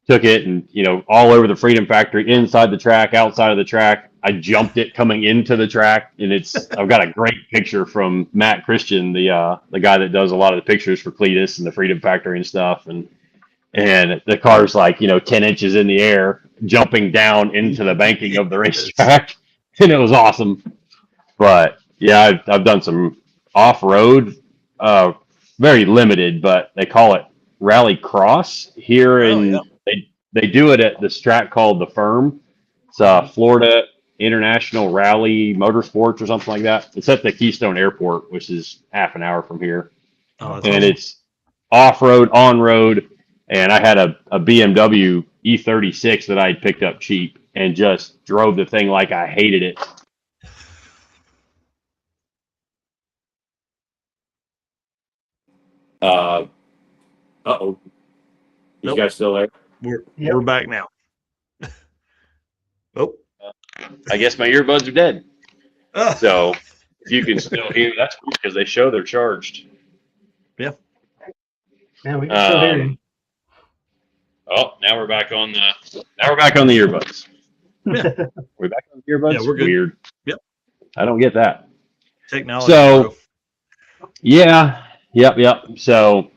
took it and, all over the Freedom Factory, inside the track, outside of the track. I jumped it coming into the track, and I've got a great picture from Matt Christian, the guy that does a lot of the pictures for Cletus and the Freedom Factory and stuff. And the car's like, 10 inches in the air, jumping down into the banking of the racetrack. And it was awesome. But yeah, I've done some off-road, very limited, but they call it Rally Cross here they do it at this track called the Firm. It's Florida International Rally Motorsports or something like that. It's at the Keystone Airport, which is half an hour from here. And awesome. It's off-road, on-road, and I had a BMW E36 that I picked up cheap and just drove the thing like I hated it. Uh-oh. You guys still there? We're back now. Oh. I guess my earbuds are dead. So if you can still hear, that's cool because they show they're charged. Yeah. Yeah, we can still hear you. Oh, now we're back on the earbuds. Yeah. We're back on the earbuds? Yeah, we're good. Weird. Yep. I don't get that. Technology. So, yeah. Yep. So,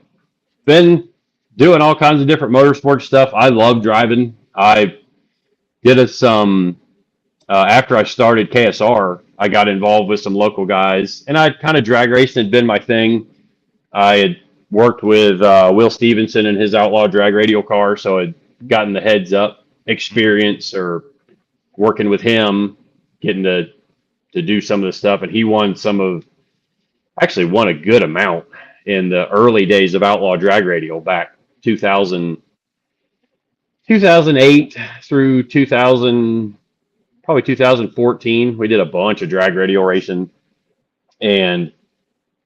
been doing all kinds of different motorsport stuff. I love driving. I did some, after I started KSR, I got involved with some local guys, and I kind of drag racing had been my thing. I had worked with Will Stevenson and his Outlaw drag radial car, so I'd gotten the heads up experience or working with him, getting to do some of the stuff. And he won actually won a good amount in the early days of Outlaw drag radial back 2008 through 2014. We did a bunch of drag radial racing and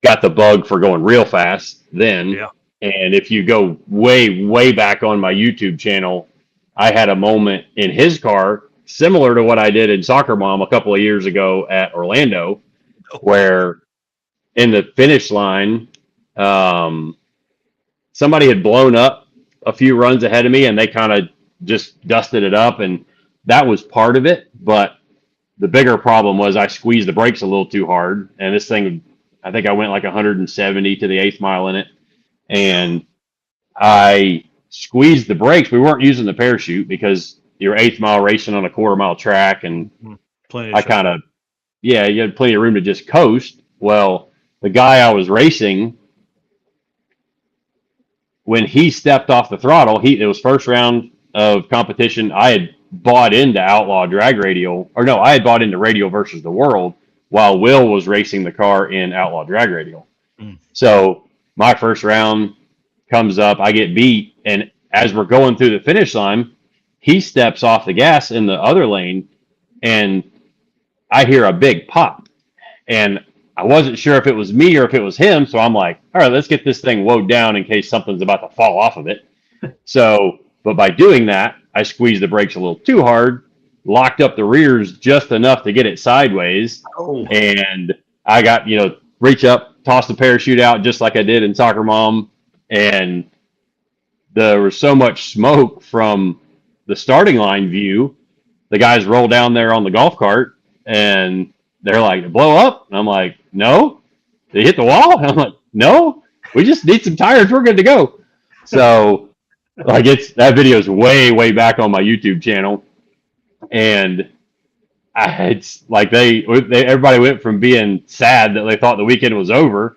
got the bug for going real fast then. Yeah. And if you go way back on my YouTube channel, I had a moment in his car similar to what I did in Soccer Mom a couple of years ago at Orlando, where in the finish line, somebody had blown up a few runs ahead of me and they kind of just dusted it up, and that was part of it. But the bigger problem was I squeezed the brakes a little too hard, and this thing, I think I went like 170 to the 8th mile in it, and I squeezed the brakes. We weren't using the parachute because you're 8th mile racing on a quarter-mile track, and you had plenty of room to just coast. Well, the guy I was racing, when he stepped off the throttle, it was first round of competition. I had bought into Outlaw drag radial, or no, I had bought into Radial versus the World while Will was racing the car in Outlaw drag radial. So my first round comes up, I get beat, and as we're going through the finish line, he steps off the gas in the other lane, and I hear a big pop. And I wasn't sure if it was me or if it was him, so I'm like, all right, let's get this thing woed down in case something's about to fall off of it. But by doing that, I squeezed the brakes a little too hard, locked up the rears just enough to get it sideways, and I got, reach up, toss the parachute out just like I did in Soccer Mom, and there was so much smoke from the starting line view, the guys roll down there on the golf cart and they're like, blow up? And I'm like, no. They hit the wall? And I'm like, no. We just need some tires. We're good to go. So like that video is way back on my YouTube channel. And it's like everybody went from being sad that they thought the weekend was over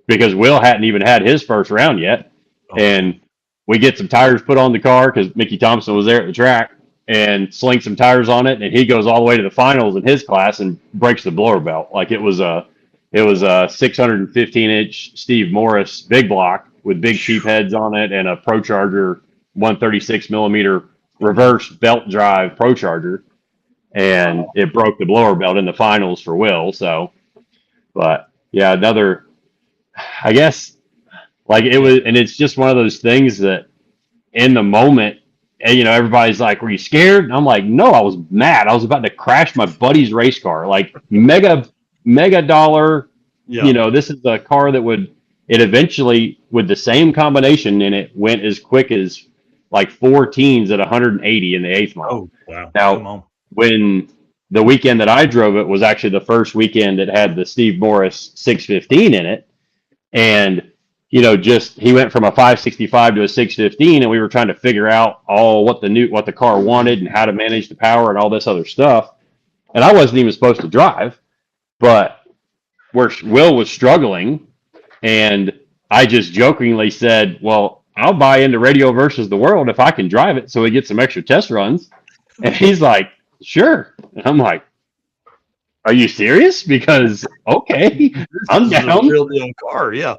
because Will hadn't even had his first round yet. And we get some tires put on the car because Mickey Thompson was there at the track and sling some tires on it. And he goes all the way to the finals in his class and breaks the blower belt. Like it was a 615-inch Steve Morris big block with big cheap heads on it and a Pro Charger 136 millimeter reverse belt drive Pro Charger. And it broke the blower belt in the finals for Will. So, but yeah, I guess like it was, and it's just one of those things that in the moment, and, everybody's like, were you scared? And I'm like, no, I was mad. I was about to crash my buddy's race car, like mega dollar. Yeah. This is the car that it eventually with the same combination in it went as quick as like 4 teens at 180 in the 8th mile. Oh, wow. Now, when the weekend that I drove it was actually the first weekend that had the Steve Morris 615 in it. And, he went from a 565 to a 615 and we were trying to figure out what the car wanted and how to manage the power and all this other stuff. And I wasn't even supposed to drive, but Will was struggling. And I just jokingly said, well, I'll buy into Radio versus the World if I can drive it so we get some extra test runs. And he's like, sure. And I'm like, are you serious? Because okay, I'm down. A real deal car, yeah.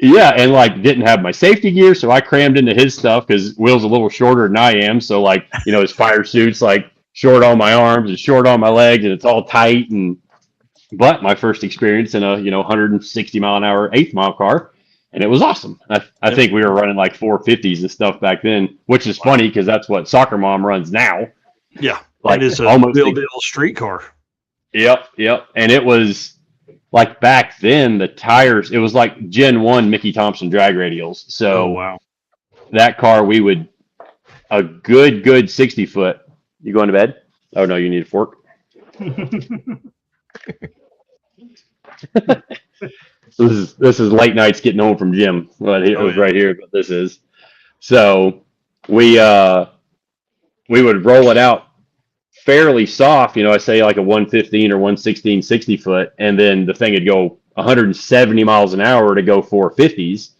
Yeah, and like didn't have my safety gear, so I crammed into his stuff because Will's a little shorter than I am. So like, his fire suit's like short on my arms and short on my legs, and it's all tight. But my first experience in a 160 mile an hour 8th mile car, and it was awesome. I think we were running like 450s and stuff back then, which is funny because that's what Soccer Mom runs now. Yeah, like it's a almost real deal street car. Yep. And it was like back then the tires, it was like Gen 1 Mickey Thompson drag radials. So wow. That car a good 60 foot. You going to bed? Oh no, you need a fork. This is late nights getting home from gym. But it was right here, but this is. So we would roll it out fairly soft, I say like a 115 or 116 60 foot, and then the thing would go 170 miles an hour to go 450s.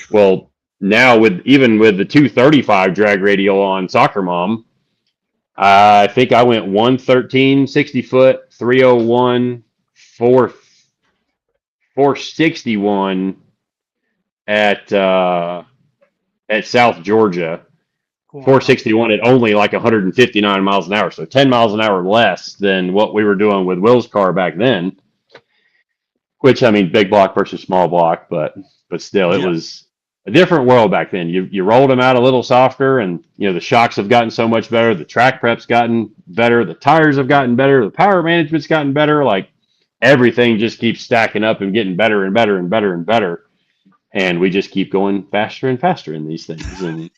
Well, now even with the 235 drag radial on Soccer Mom, I think I went 113 60 foot, 301, 461 at South Georgia. 461 at only like 159 miles an hour, so 10 miles an hour less than what we were doing with Will's car back then. Which, I mean, big block versus small block, but still, it was a different world back then. You rolled them out a little softer, and the shocks have gotten so much better. The track prep's gotten better. The tires have gotten better. The power management's gotten better. Like everything just keeps stacking up and getting better and better and better and better. And we just keep going faster and faster in these things. And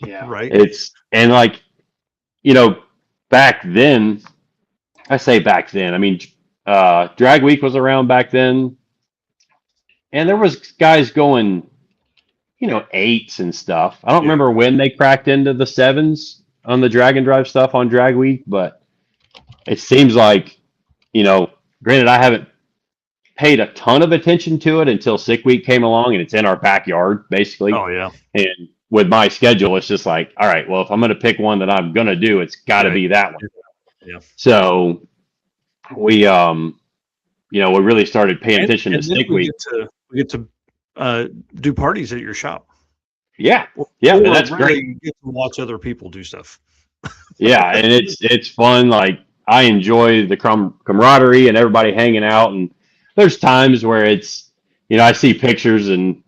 yeah, right. Back then, I say back then, I mean, Drag Week was around back then, and there was guys going, 8s and stuff. I don't remember when they cracked into the 7s on the drag and drive stuff on Drag Week, but it seems like, granted, I haven't paid a ton of attention to it until Sick Week came along, and it's in our backyard, basically. Oh, yeah. And with my schedule, it's just like, all right, well, if I'm going to pick one that I'm going to do, it's got to be that one. Yeah. So we, we really started paying attention to Sick Week. We get to do parties at your shop. Yeah. Yeah. Or And that's really great. You get to watch other people do stuff. Yeah. And it's fun. Like I enjoy the camaraderie and everybody hanging out. And there's times where it's, I see pictures and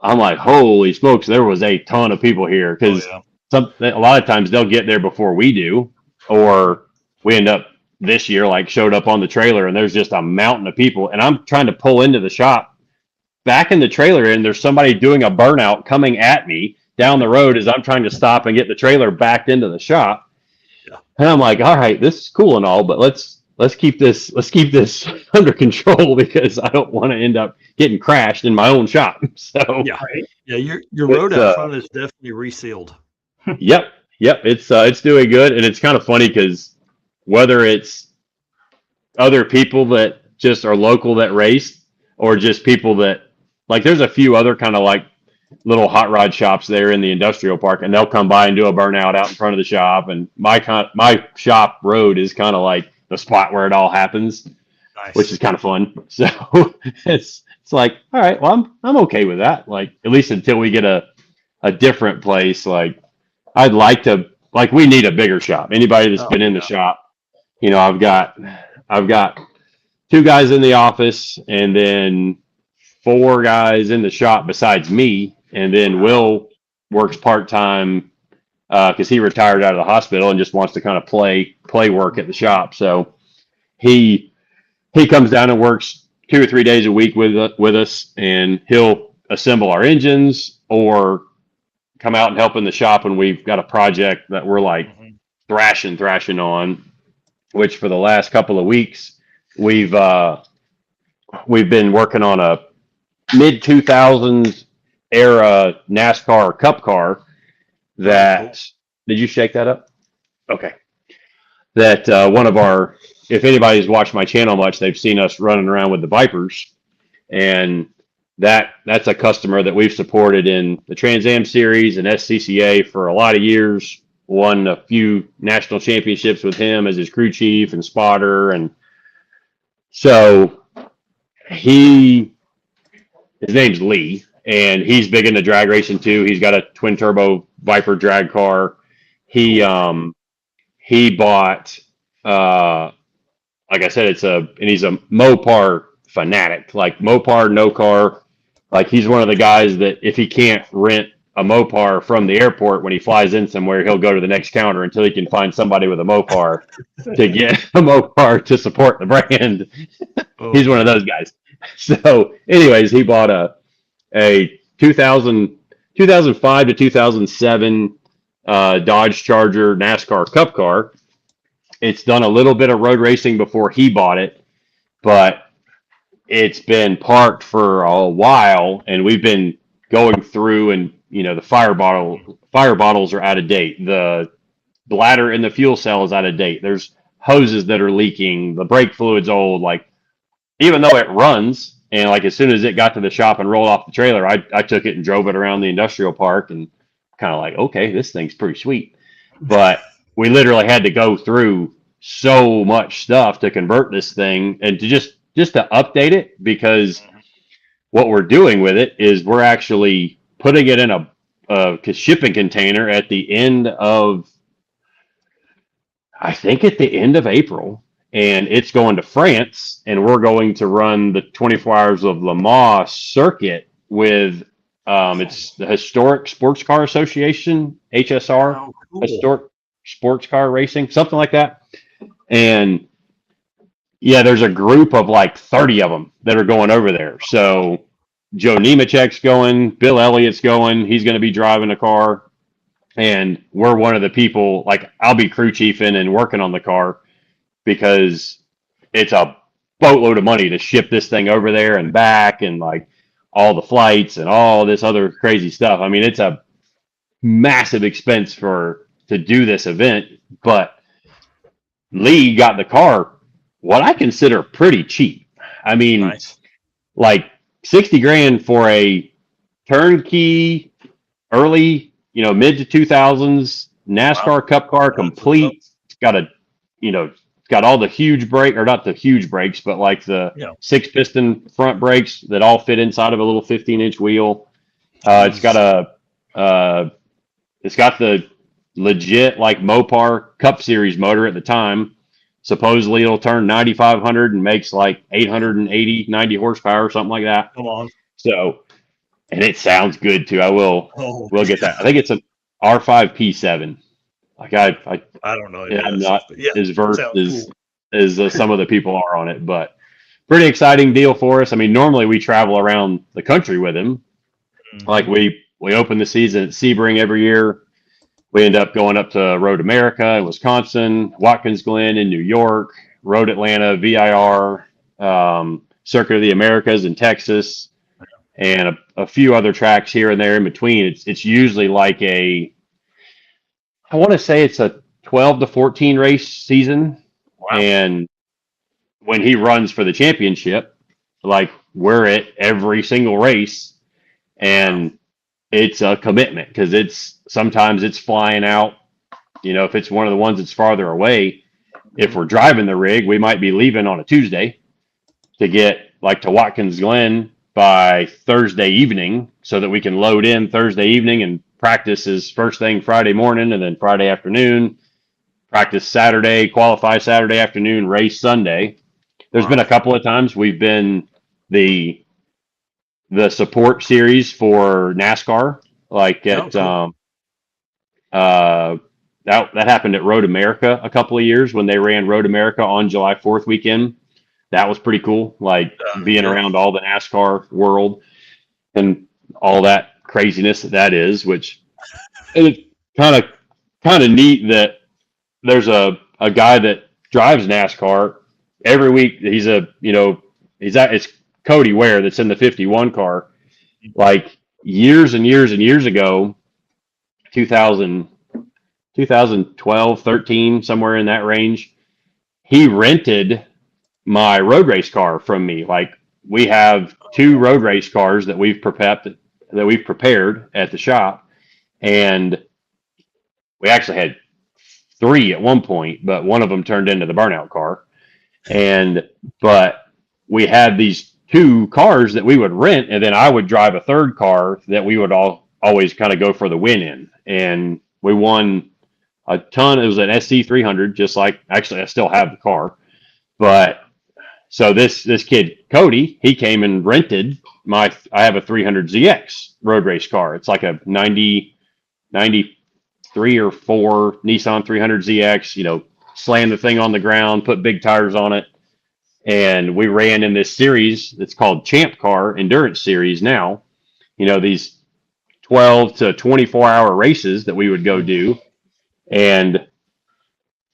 I'm like, holy smokes, there was a ton of people here. Because a lot of times they'll get there before we do, or we end up this year, showed up on the trailer and there's just a mountain of people. And I'm trying to pull into the shop back in the trailer and there's somebody doing a burnout coming at me down the road as I'm trying to stop and get the trailer backed into the shop. Yeah. And I'm like, all right, this is cool and all, but let's keep this under control because I don't want to end up getting crashed in my own shop. So Yeah. Yeah. Your road out front is definitely resealed. Yep. It's doing good. And it's kind of funny because whether it's other people that just are local that race or just people that like, there's a few other kind of like little hot rod shops there in the industrial park, and they'll come by and do a burnout out in front of the shop. And my shop road is kind of like the spot where it all happens, Nice. which is kind of fun. So it's like, all right, well, I'm okay with that. Like, at least until we get a different place. Like, I'd like to, like, we need a bigger shop. Anybody that's been in the shop, you know, I've got 2 guys in the office and then 4 guys in the shop besides me. And then Will works part-time because he retired out of the hospital and just wants to kind of play work at the shop. So he comes down and works 2 or 3 days a week with us, and he'll assemble our engines or come out and help in the shop when we've got a project that we're like thrashing on, which for the last couple of weeks we've been working on a mid 2000s era NASCAR Cup car that did you shake that up? Okay. That one of our, if anybody's watched my channel much, they've seen us running around with the Vipers, and that's a customer that we've supported in the Trans Am Series and SCCA for a lot of years. Won a few national championships with him as his crew chief and spotter, and so his name's Lee, and he's big into drag racing too. He's got a twin turbo Viper drag car. He bought like I said, he's a Mopar fanatic, like Mopar, no car. Like, he's one of the guys that if he can't rent a Mopar from the airport when he flies in somewhere, he'll go to the next counter until he can find somebody with a Mopar to get a Mopar to support the brand. He's one of those guys. So anyways, he bought a 2005 to 2007 Dodge Charger NASCAR Cup car. It's done a little bit of road racing before he bought it, but it's been parked for a while, and we've been going through, and you know, the fire bottles are out of date. The bladder in the fuel cell is out of date. There's hoses that are leaking. The brake fluid's old. Like, even though it runs, and like as soon as it got to the shop and rolled off the trailer, I took it and drove it around the industrial park and kind of like, okay, this thing's pretty sweet. But we literally had to go through so much stuff to convert this thing and to just to update it, because what we're doing with it is we're actually putting it in a shipping container at the end of, I think at the end of April, and it's going to France, and we're going to run the 24 Hours of Le Mans circuit with it's the Historic Sports Car Association, HSR. Oh, cool. Historic Sports Car Racing, something like that. And yeah, there's a group of like 30 of them that are going over there. So Joe Nemechek's going, Bill Elliott's going, he's going to be driving a car, and we're one of the people, like, I'll be crew chiefing and working on the car because it's a boatload of money to ship this thing over there and back, and like all the flights and all this other crazy stuff. I mean, it's a massive expense to do this event, but Lee got the car what I consider pretty cheap. I mean, Nice. like 60 grand for a turnkey, early, mid to 2000s NASCAR Cup car, complete. It's got got all the huge brake, or not the huge brakes, but like the 6-piston front brakes that all fit inside of a little 15-inch wheel. It's got the legit like Mopar Cup Series motor at the time. Supposedly it'll turn 9,500 and makes like 880, 90 horsepower, something like that. Come on. So, and it sounds good too. We'll get that. I think it's an R5 P7. Like I don't know. I'm not as versed cool. as some of the people are on it, but pretty exciting deal for us. I mean, normally we travel around the country with him. Like we we open the season at Sebring every year. We end up going up to Road America in Wisconsin, Watkins Glen in New York, Road Atlanta, VIR, Circuit of the Americas in Texas, and a few other tracks here and there in between. It's usually like I want to say it's a 12 to 14 race season. Wow. And when he runs for the championship, like we're at every single race, and it's a commitment because sometimes it's flying out. If it's one of the ones that's farther away, if we're driving the rig, we might be leaving on a Tuesday to get like to Watkins Glen by Thursday evening so that we can load in Thursday evening and practice is first thing Friday morning, and then Friday afternoon, practice Saturday, qualify Saturday afternoon, race Sunday. There's been a couple of times we've been the support series for NASCAR, like at that happened at Road America a couple of years when they ran Road America on July 4th weekend. That was pretty cool, like being around all the NASCAR world and all that craziness that is, which it's kind of neat that there's a guy that drives NASCAR every week. It's Cody Ware that's in the 51 car. Like years and years and years ago, 2012, 13, somewhere in that range, he rented my road race car from me. Like we have 2 road race cars that we've prepared at the shop, and we actually had 3 at one point, but one of them turned into the burnout car. But we had these 2 cars that we would rent, and then I would drive a third car that we would always kind of go for the win in. And we won a ton. It was an SC300, just like, actually I still have the car. But so this kid, Cody, he came and rented I have a 300ZX road race car. It's like a 93 or 4 Nissan 300ZX, slammed the thing on the ground, put big tires on it. And we ran in this series that's called Champ Car Endurance Series now. These 12 to 24-hour races that we would go do. And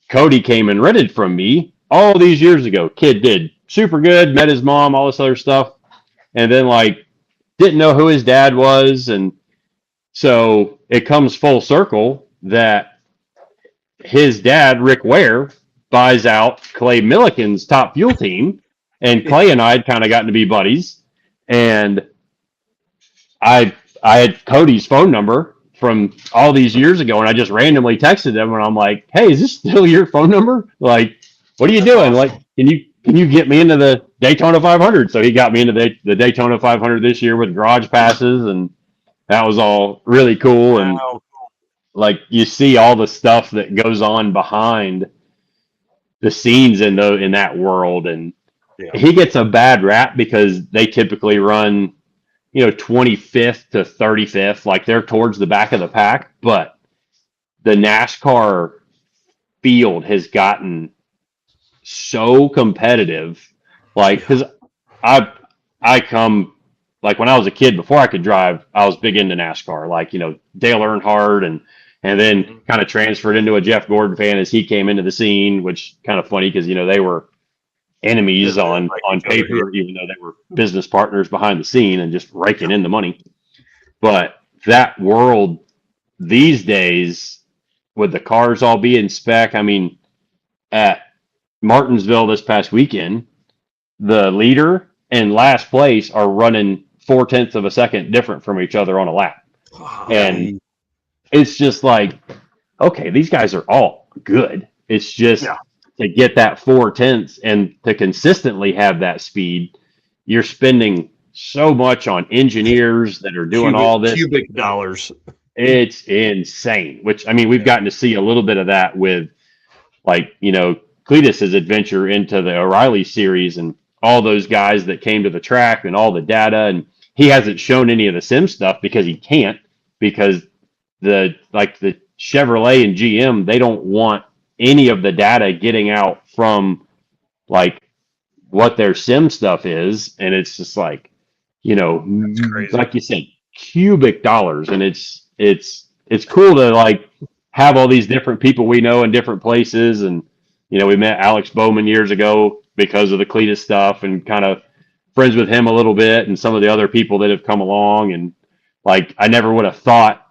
Cody came and rented from me all these years ago. Kid did super good, met his mom, all this other stuff. And then didn't know who his dad was. And so it comes full circle that his dad, Rick Ware, buys out Clay Milliken's Top Fuel team, and Clay and I had kind of gotten to be buddies. And I had Cody's phone number from all these years ago, and I just randomly texted him, and I'm like, "Hey, is this still your phone number? Like, what are you doing? Like, can you get me into the Daytona 500?" So he got me into the Daytona 500 this year with garage passes, and that was all really cool. And like you see all the stuff that goes on behind the scenes in that world, and he gets a bad rap because they typically run 25th to 35th, like they're towards the back of the pack. But the NASCAR field has gotten so competitive, like because I come, like when I was a kid, before I could drive, I was big into NASCAR, like Dale Earnhardt, and then kind of transferred into a Jeff Gordon fan as he came into the scene, which kind of funny because they were enemies on paper, even though they were business partners behind the scene and just raking in the money. But that world these days, with the cars all being spec, I mean, at Martinsville this past weekend, the leader and last place are running 0.4 of a second different from each other on a lap. And it's just like, okay, these guys are all good. It's just to get that 0.4 and to consistently have that speed, you're spending so much on engineers that are doing all this. Cubic dollars. It's insane, which, I mean, we've gotten to see a little bit of that with, Cletus's adventure into the O'Reilly series and all those guys that came to the track and all the data. And he hasn't shown any of the sim stuff because he can't, because the Chevrolet and GM, they don't want any of the data getting out from what their sim stuff is. And it's just like, like you said, cubic dollars, and it's cool to like have all these different people we know in different places. And we met Alex Bowman years ago because of the Cletus stuff, and kind of friends with him a little bit, and some of the other people that have come along. And like, I never would have thought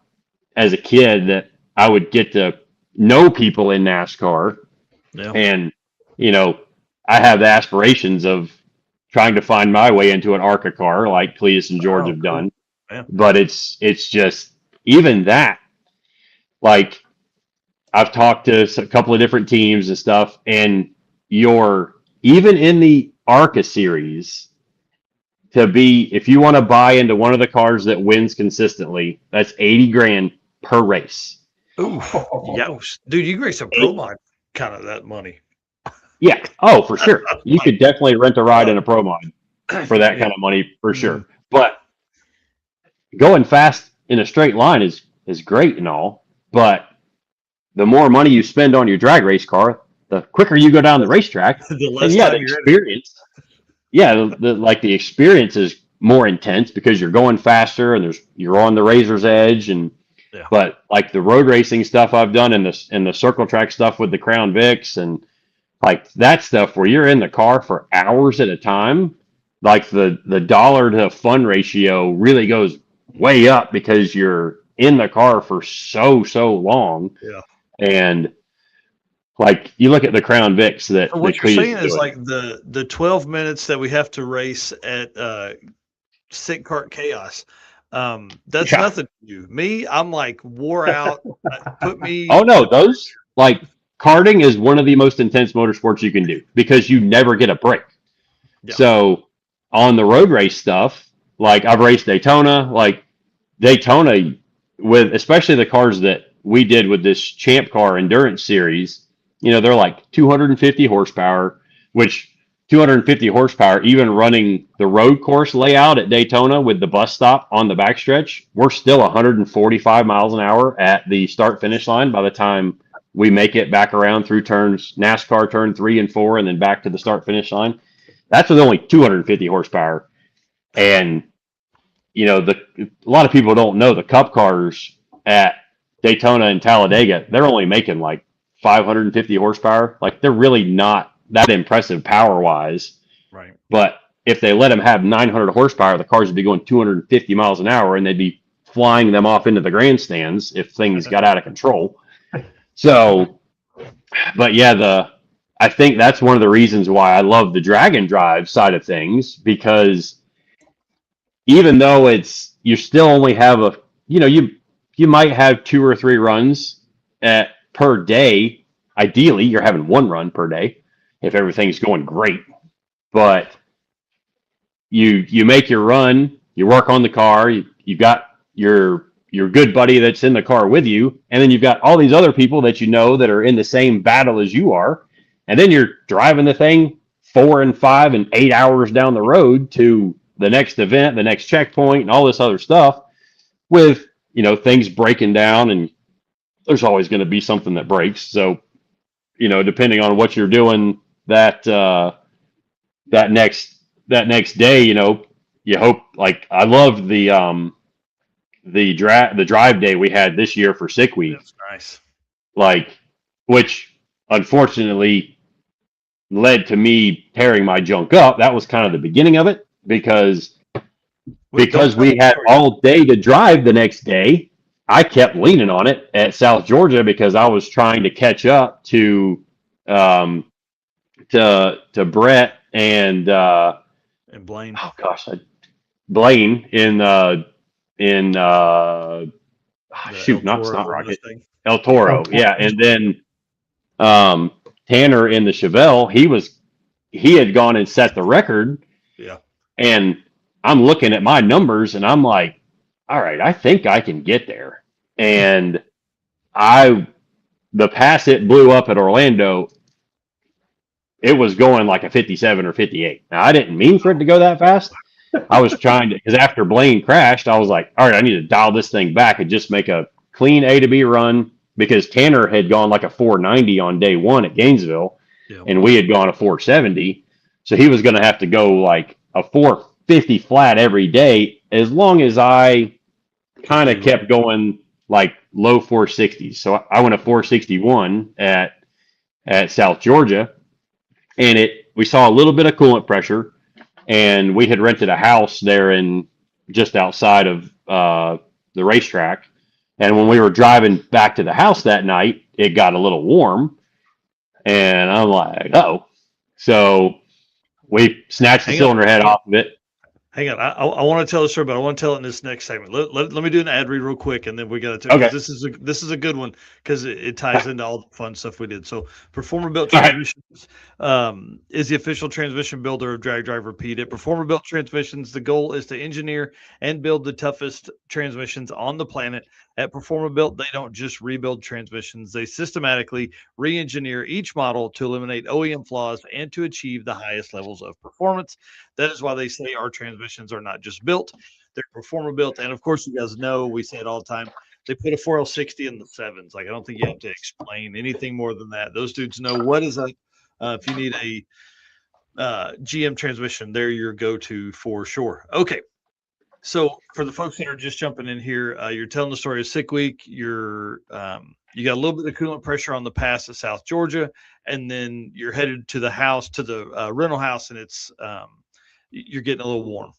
as a kid that I would get to know people in NASCAR. Yeah. And I have the aspirations of trying to find my way into an ARCA car like Cletus and George have done. Yeah. But it's just, even that, like, I've talked to a couple of different teams and stuff, and even in the ARCA series, if you want to buy into one of the cars that wins consistently, that's 80 grand per race. Ooh, yeah, dude, you can race a pro mod kind of that money. Yeah. Oh, for sure. You could definitely rent a ride in a pro mod for that kind of money, for sure. But going fast in a straight line is great and all, but the more money you spend on your drag race car, the quicker you go down the racetrack. The less the time experience. The experience is more intense because you're going faster and you're on the razor's edge. And but like the road racing stuff I've done and the circle track stuff with the Crown Vics and like that stuff where you're in the car for hours at a time, like the dollar to fun ratio really goes way up because you're in the car for so long. Yeah. And like you look at the Crown Vics that so what you're saying is like the 12 minutes that we have to race at Sick Cart Chaos. That's nothing to you. Me, I'm like wore out. Put me. Oh no, those like karting is one of the most intense motorsports you can do because you never get a break. Yeah. So on the road race stuff, like I've raced Daytona, with especially the cars that we did with this Champ Car Endurance Series, they're like 250 horsepower, which 250 horsepower, even running the road course layout at Daytona with the bus stop on the backstretch, we're still 145 miles an hour at the start finish line by the time we make it back around through turns, NASCAR turn 3 and 4, and then back to the start finish line. That's with only 250 horsepower. And, a lot of people don't know the Cup cars at Daytona and Talladega, they're only making like 550 horsepower. Like they're really not that impressive power wise. Right. But if they let them have 900 horsepower, the cars would be going 250 miles an hour and they'd be flying them off into the grandstands if things got out of control. So, but yeah, I think that's one of the reasons why I love the drag and drive side of things, because even though you still only have you might have 2 or 3 runs per day. Ideally, you're having 1 run per day if everything's going great. But you make your run, you work on the car, you've got your good buddy that's in the car with you, and then you've got all these other people that that are in the same battle as you are, and then you're driving the thing 4 and 5 and 8 hours down the road to the next event, the next checkpoint, and all this other stuff with things breaking down, and there's always going to be something that breaks. So, depending on what you're doing that next day, you hope, like I love the drive day we had this year for Sick Week. That's nice. Like, which unfortunately led to me tearing my junk up. That was kind of the beginning of it because we had all day to drive the next day. I kept leaning on it at South Georgia because I was trying to catch up to Brett and Blaine. Oh gosh, Blaine in shoot, not Rocket, El Toro, yeah, and then Tanner in the Chevelle. He had gone and set the record. Yeah, and I'm looking at my numbers and I'm like, all right, I think I can get there. And the pass it blew up at Orlando, it was going like a 57 or 58. Now, I didn't mean for it to go that fast. I was trying to, because after Blaine crashed, I was like, all right, I need to dial this thing back and just make a clean A to B run, because Tanner had gone like a 490 on day 1 at Gainesville, and we had gone a 470. So he was going to have to go like a 450 flat every day, as long as I kind of kept going like low 460s. So I went a 461 at South Georgia, and we saw a little bit of coolant pressure, and we had rented a house there in just outside of the racetrack. And when we were driving back to the house that night, it got a little warm, and I'm like, oh. So we snatched the cylinder head off of it. Hang on, I want to tell the story, but I want to tell it in this next segment. Let me do an ad read real quick, and then we got to. Okay. This is a good one because it ties into all the fun stuff we did. So, Performer Built Transmissions is the official transmission builder of Drag Drive Repeat It. Performer Built Transmissions. The goal is to engineer and build the toughest transmissions on the planet. At Performer Built, they don't just rebuild transmissions; they systematically re-engineer each model to eliminate OEM flaws and to achieve the highest levels of performance. That is why they say our transmissions are not just built, they're Performer Built. And of course, you guys know, we say it all the time, they put a 4L60 in the sevens. Like, I don't think you have to explain anything more than that. Those dudes know what is a, if you need a GM transmission, they're your go-to for sure. Okay. So for the folks that are just jumping in here, you're telling the story of Sick Week. You got a little bit of coolant pressure on the pass at South Georgia, and then you're headed to the house, to the rental house, and it's you're getting a little warm.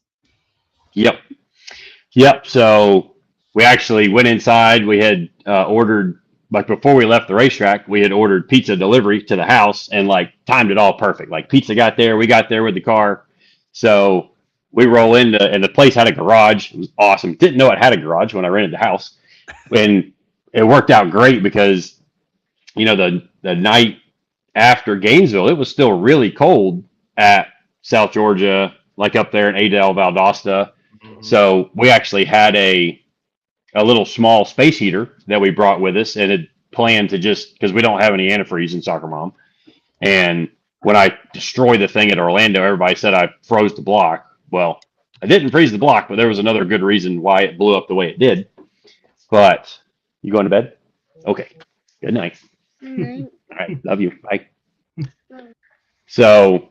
Yep. So we actually went inside. We had ordered, like before we left the racetrack, we had ordered pizza delivery to the house and like timed it all perfect. Like pizza got there, we got there with the car. So we roll into, and the place had a garage. It was awesome. Didn't know it had a garage when I rented the house. And it worked out great because, you know, the night after Gainesville, it was still really cold at South Georgia, like up there in Adel, Valdosta. Mm-hmm. So we actually had a little small space heater that we brought with us, and it planned to just, because we don't have any antifreeze in Soccer Mom. And when I destroyed the thing at Orlando, everybody said I froze the block. Well, I didn't freeze the block, but there was another good reason why it blew up the way it did. But you going to bed? Okay. Good night. Mm-hmm. All right. Love you. Bye. So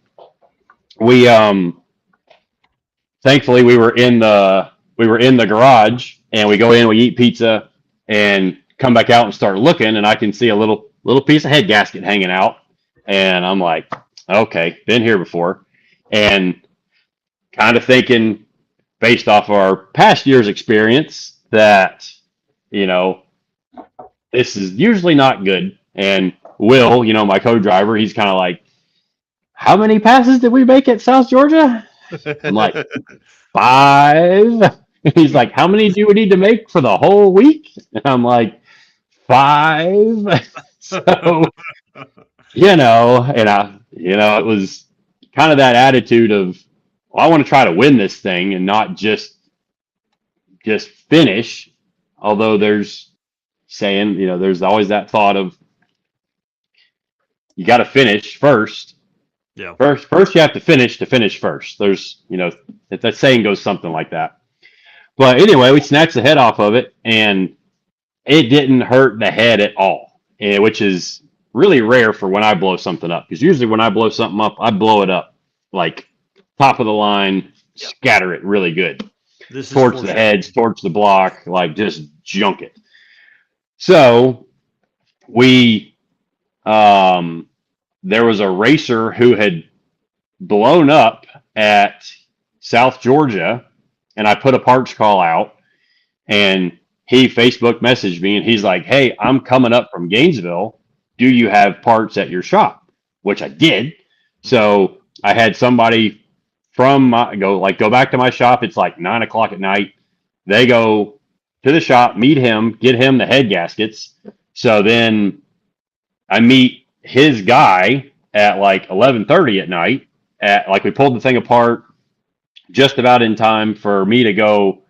we thankfully we were in the garage, and we go in, we eat pizza, and come back out and start looking, and I can see a little piece of head gasket hanging out, and I'm like, okay, been here before. And kind of thinking, based off our past year's experience, that, you know, this is usually not good. And Will, you know, my co-driver, he's kind of like, how many passes did we make at South Georgia? I'm like, 5. And he's like, how many do we need to make for the whole week? And I'm like, 5. So, you know, and it was kind of that attitude of, well, I want to try to win this thing and not just finish. Although there's saying, you know, there's always that thought of you got to finish first. Yeah. First you have to finish first. There's, you know, that saying goes something like that. But anyway, we snatched the head off of it, and it didn't hurt the head at all, which is really rare for when I blow something up. Because usually when I blow something up, I blow it up like top of the line, scatter it really good. Torch the heads, torch the block, like just junk it. So we, there was a racer who had blown up at South Georgia, and I put a parts call out, and he Facebook messaged me, and he's like, hey, I'm coming up from Gainesville. Do you have parts at your shop? Which I did. So I had somebody from go back to my shop. It's like 9:00 at night. They go to the shop, meet him, get him the head gaskets. So then I meet his guy at like 11:30 at night. We pulled the thing apart just about in time for me to go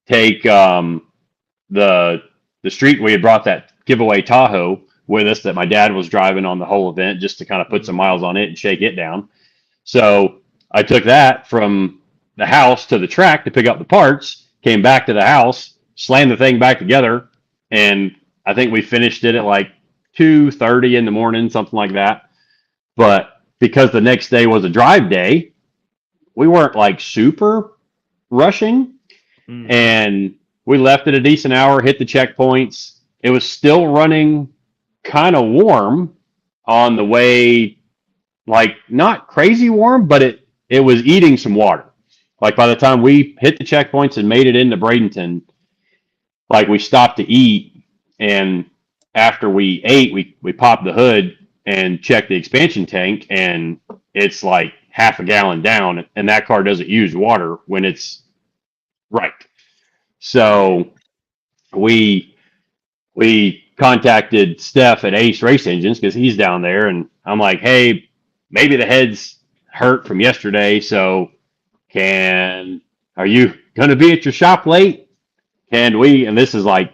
take the street. We had brought that giveaway Tahoe with us that my dad was driving on the whole event, just to kind of put some miles on it and shake it down. So I took that from the house to the track to pick up the parts, came back to the house, slammed the thing back together, and I think we finished it at like 2:30 in the morning, something like that. But because the next day was a drive day, we weren't like super rushing. And we left at a decent hour, hit the checkpoints. It was still running kind of warm on the way, like not crazy warm, but it was eating some water. Like by the time we hit the checkpoints and made it into Bradenton, like we stopped to eat, and after we ate, we popped the hood and checked the expansion tank, and it's like half a gallon down, and that car doesn't use water when it's right. So we contacted Steph at Ace Race Engines because he's down there, and I'm like, hey, maybe the head's hurt from yesterday, so are you going to be at your shop late? Can we? And this is like,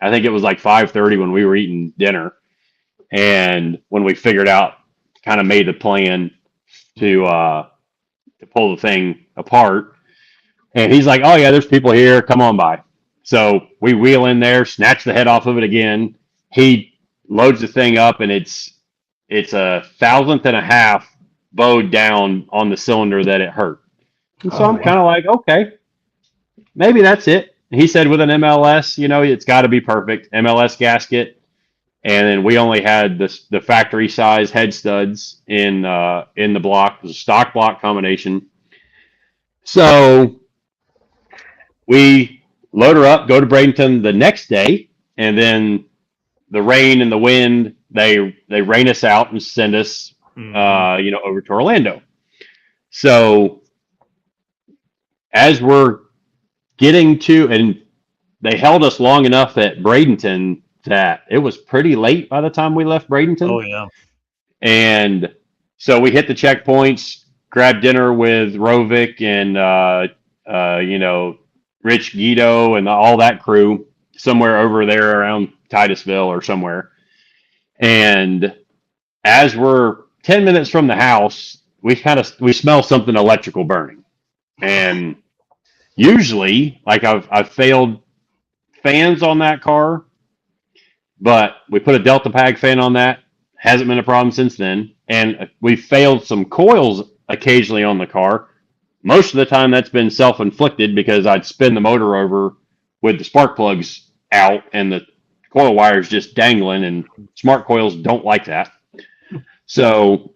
I think it was like 5:30 when we were eating dinner, and when we figured out, kind of made the plan to pull the thing apart. And he's like, oh yeah, there's people here, come on by. So we wheel in there, snatch the head off of it again. He loads the thing up, and it's a thousandth and a half bowed down on the cylinder that it hurt. And so I'm kind of like, okay, maybe that's it. He said with an MLS, it's got to be perfect. MLS gasket. And then we only had the factory size head studs in the block. It was a stock block combination. So we load her up, go to Bradenton the next day, and then the rain and the wind, they rain us out and send us over to Orlando. So as we're getting to, and they held us long enough at Bradenton that it was pretty late by the time we left Bradenton. Oh yeah. And so we hit the checkpoints, grabbed dinner with Rovic and Rich Guido and all that crew somewhere over there around Titusville or somewhere. And as we're 10 minutes from the house, we smell something electrical burning. And usually, like I've failed fans on that car, but we put a Delta Pag fan on that. Hasn't been a problem since then. And we failed some coils occasionally on the car. Most of the time that's been self-inflicted because I'd spin the motor over with the spark plugs out and the coil wires just dangling, and smart coils don't like that. So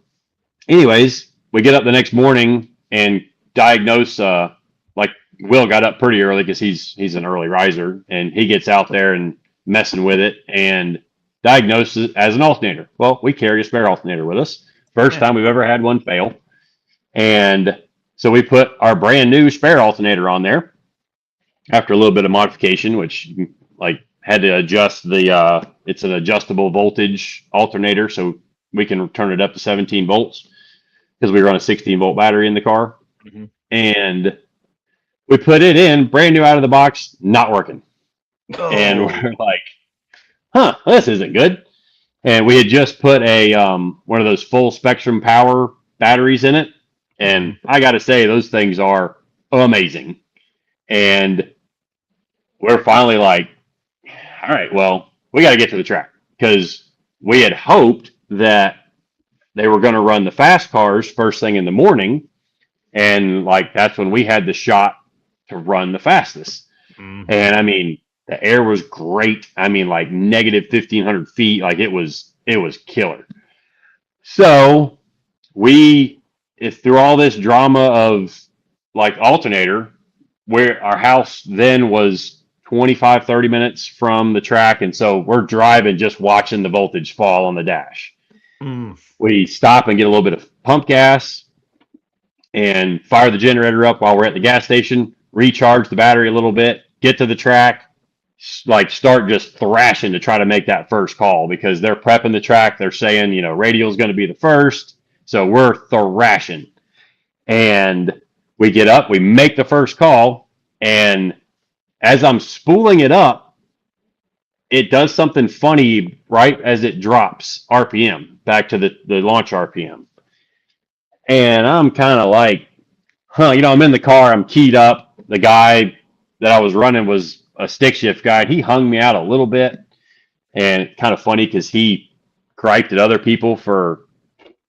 anyways, we get up the next morning and diagnose, like Will got up pretty early because he's an early riser, and he gets out there and messing with it and diagnoses it as an alternator. Well, we carry a spare alternator with us. First time we've ever had one fail. And so we put our brand new spare alternator on there after a little bit of modification, which had to adjust it's an adjustable voltage alternator, so we can turn it up to 17 volts because we run a 16 volt battery in the car. Mm-hmm. And we put it in brand new out of the box, not working. Oh. And we're like, this isn't good. And we had just put a one of those full spectrum power batteries in it. And I got to say, those things are amazing. And we're finally like, all right, well, we got to get to the track, because we had hoped that they were going to run the fast cars first thing in the morning. And that's when we had the shot to run the fastest. Mm-hmm. And I mean, the air was great. I mean, negative 1,500 feet. It was killer. So through all this drama of alternator, where our house then was 25, 30 minutes from the track. And so we're driving, just watching the voltage fall on the dash. Mm. We stop and get a little bit of pump gas and fire the generator up while we're at the gas station, recharge the battery a little bit, get to the track, start just thrashing to try to make that first call, because they're prepping the track. They're saying, radial is going to be the first. So we're thrashing. And we get up, we make the first call, and as I'm spooling it up, it does something funny right as it drops RPM back to the launch RPM. And I'm kind of like, I'm in the car, I'm keyed up. The guy that I was running was a stick shift guy. He hung me out a little bit, and kind of funny because he griped at other people for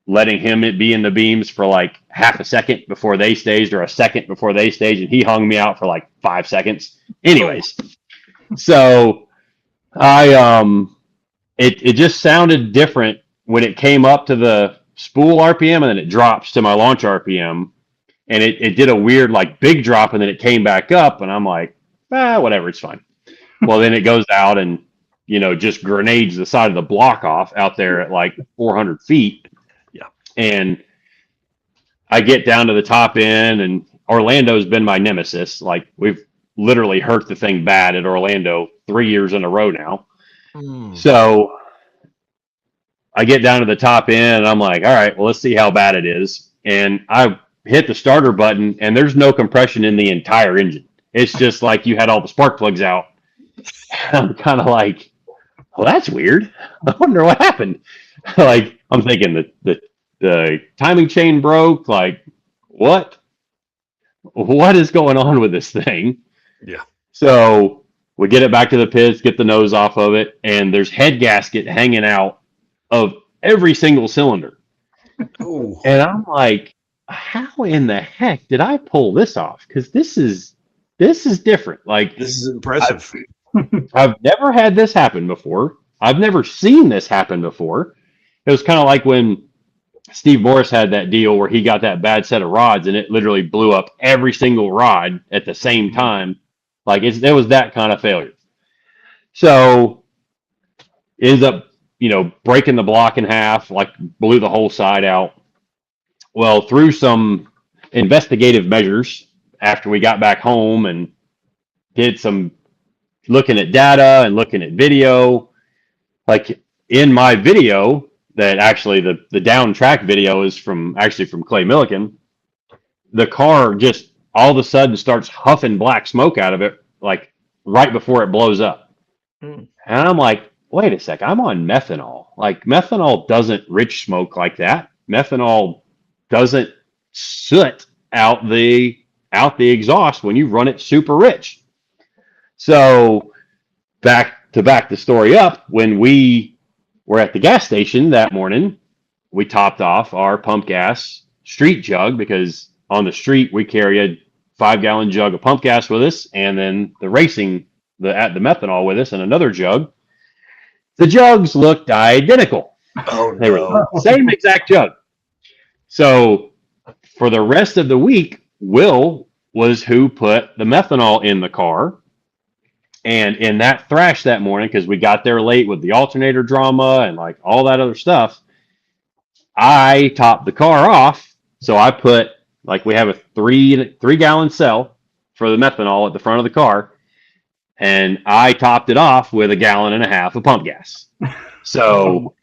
letting him be in the beams for like half a second before they staged or a second before they staged, and he hung me out for like 5 seconds. Anyways, so it just sounded different when it came up to the spool RPM, and then it drops to my launch RPM, and it did a weird like big drop, and then it came back up, and I'm like, whatever, it's fine. Well, then it goes out and, just grenades the side of the block off out there at like 400 feet. Yeah. And I get down to the top end, and Orlando's been my nemesis. Like, we've literally hurt the thing bad at Orlando 3 years in a row now. So I get down to the top end, and I'm like, all right, well, let's see how bad it is. And I hit the starter button, and there's no compression in the entire engine. It's just like you had all the spark plugs out. I'm kind of like, well, that's weird. I wonder what happened. Like, I'm thinking the timing chain broke. Like, what is going on with this thing? Yeah. So we get it back to the pits, get the nose off of it, and there's head gasket hanging out of every single cylinder. Ooh. And I'm like, how in the heck did I pull this off? Because this is different. Like, This is impressive. I've never had this happen before. I've never seen this happen before. It was kind of like when Steve Morris had that deal where he got that bad set of rods, and it literally blew up every single rod at the same time. Like, it was that kind of failure. So ends up, breaking the block in half, like blew the whole side out. Well, through some investigative measures after we got back home and did some looking at data and looking at video, like in my video that actually the down track video is from Clay Milliken, the car just all of a sudden starts huffing black smoke out of it, like right before it blows up. And I'm like, wait a sec, I'm on methanol. Like, methanol doesn't rich smoke like that. Methanol doesn't soot out the exhaust when you run it super rich. So back the story up, when we were at the gas station that morning, we topped off our pump gas street jug, because on the street we carry a 5-gallon jug of pump gas with us, and then the methanol with us, and another jug. The jugs looked identical. Oh, they were the same exact jug. So for the rest of the week, Will was who put the methanol in the car. And in that thrash that morning, because we got there late with the alternator drama and like all that other stuff, I topped the car off. So I put, like, we have a 3-gallon cell for the methanol at the front of the car, and I topped it off with 1.5 gallons of pump gas. So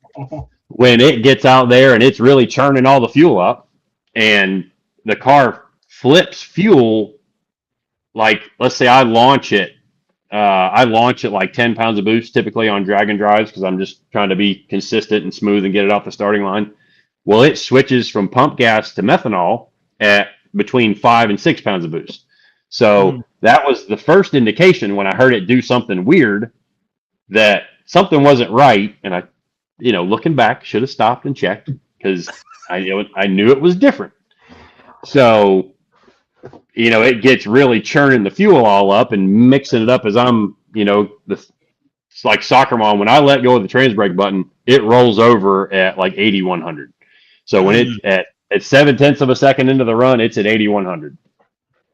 when it gets out there and it's really churning all the fuel up, and the car flips fuel, like, let's say I launch it like 10 pounds of boost typically on drag and drives, because I'm just trying to be consistent and smooth and get it off the starting line. Well, it switches from pump gas to methanol at between 5 and 6 pounds of boost. So that was the first indication when I heard it do something weird, that something wasn't right. And I, looking back, should have stopped and checked, because I knew it was different. So, it gets really churning the fuel all up and mixing it up as I'm, it's like soccer mom. When I let go of the trans brake button, it rolls over at like 8,100. So when it's at 0.7 of a second into the run, it's at 8,100.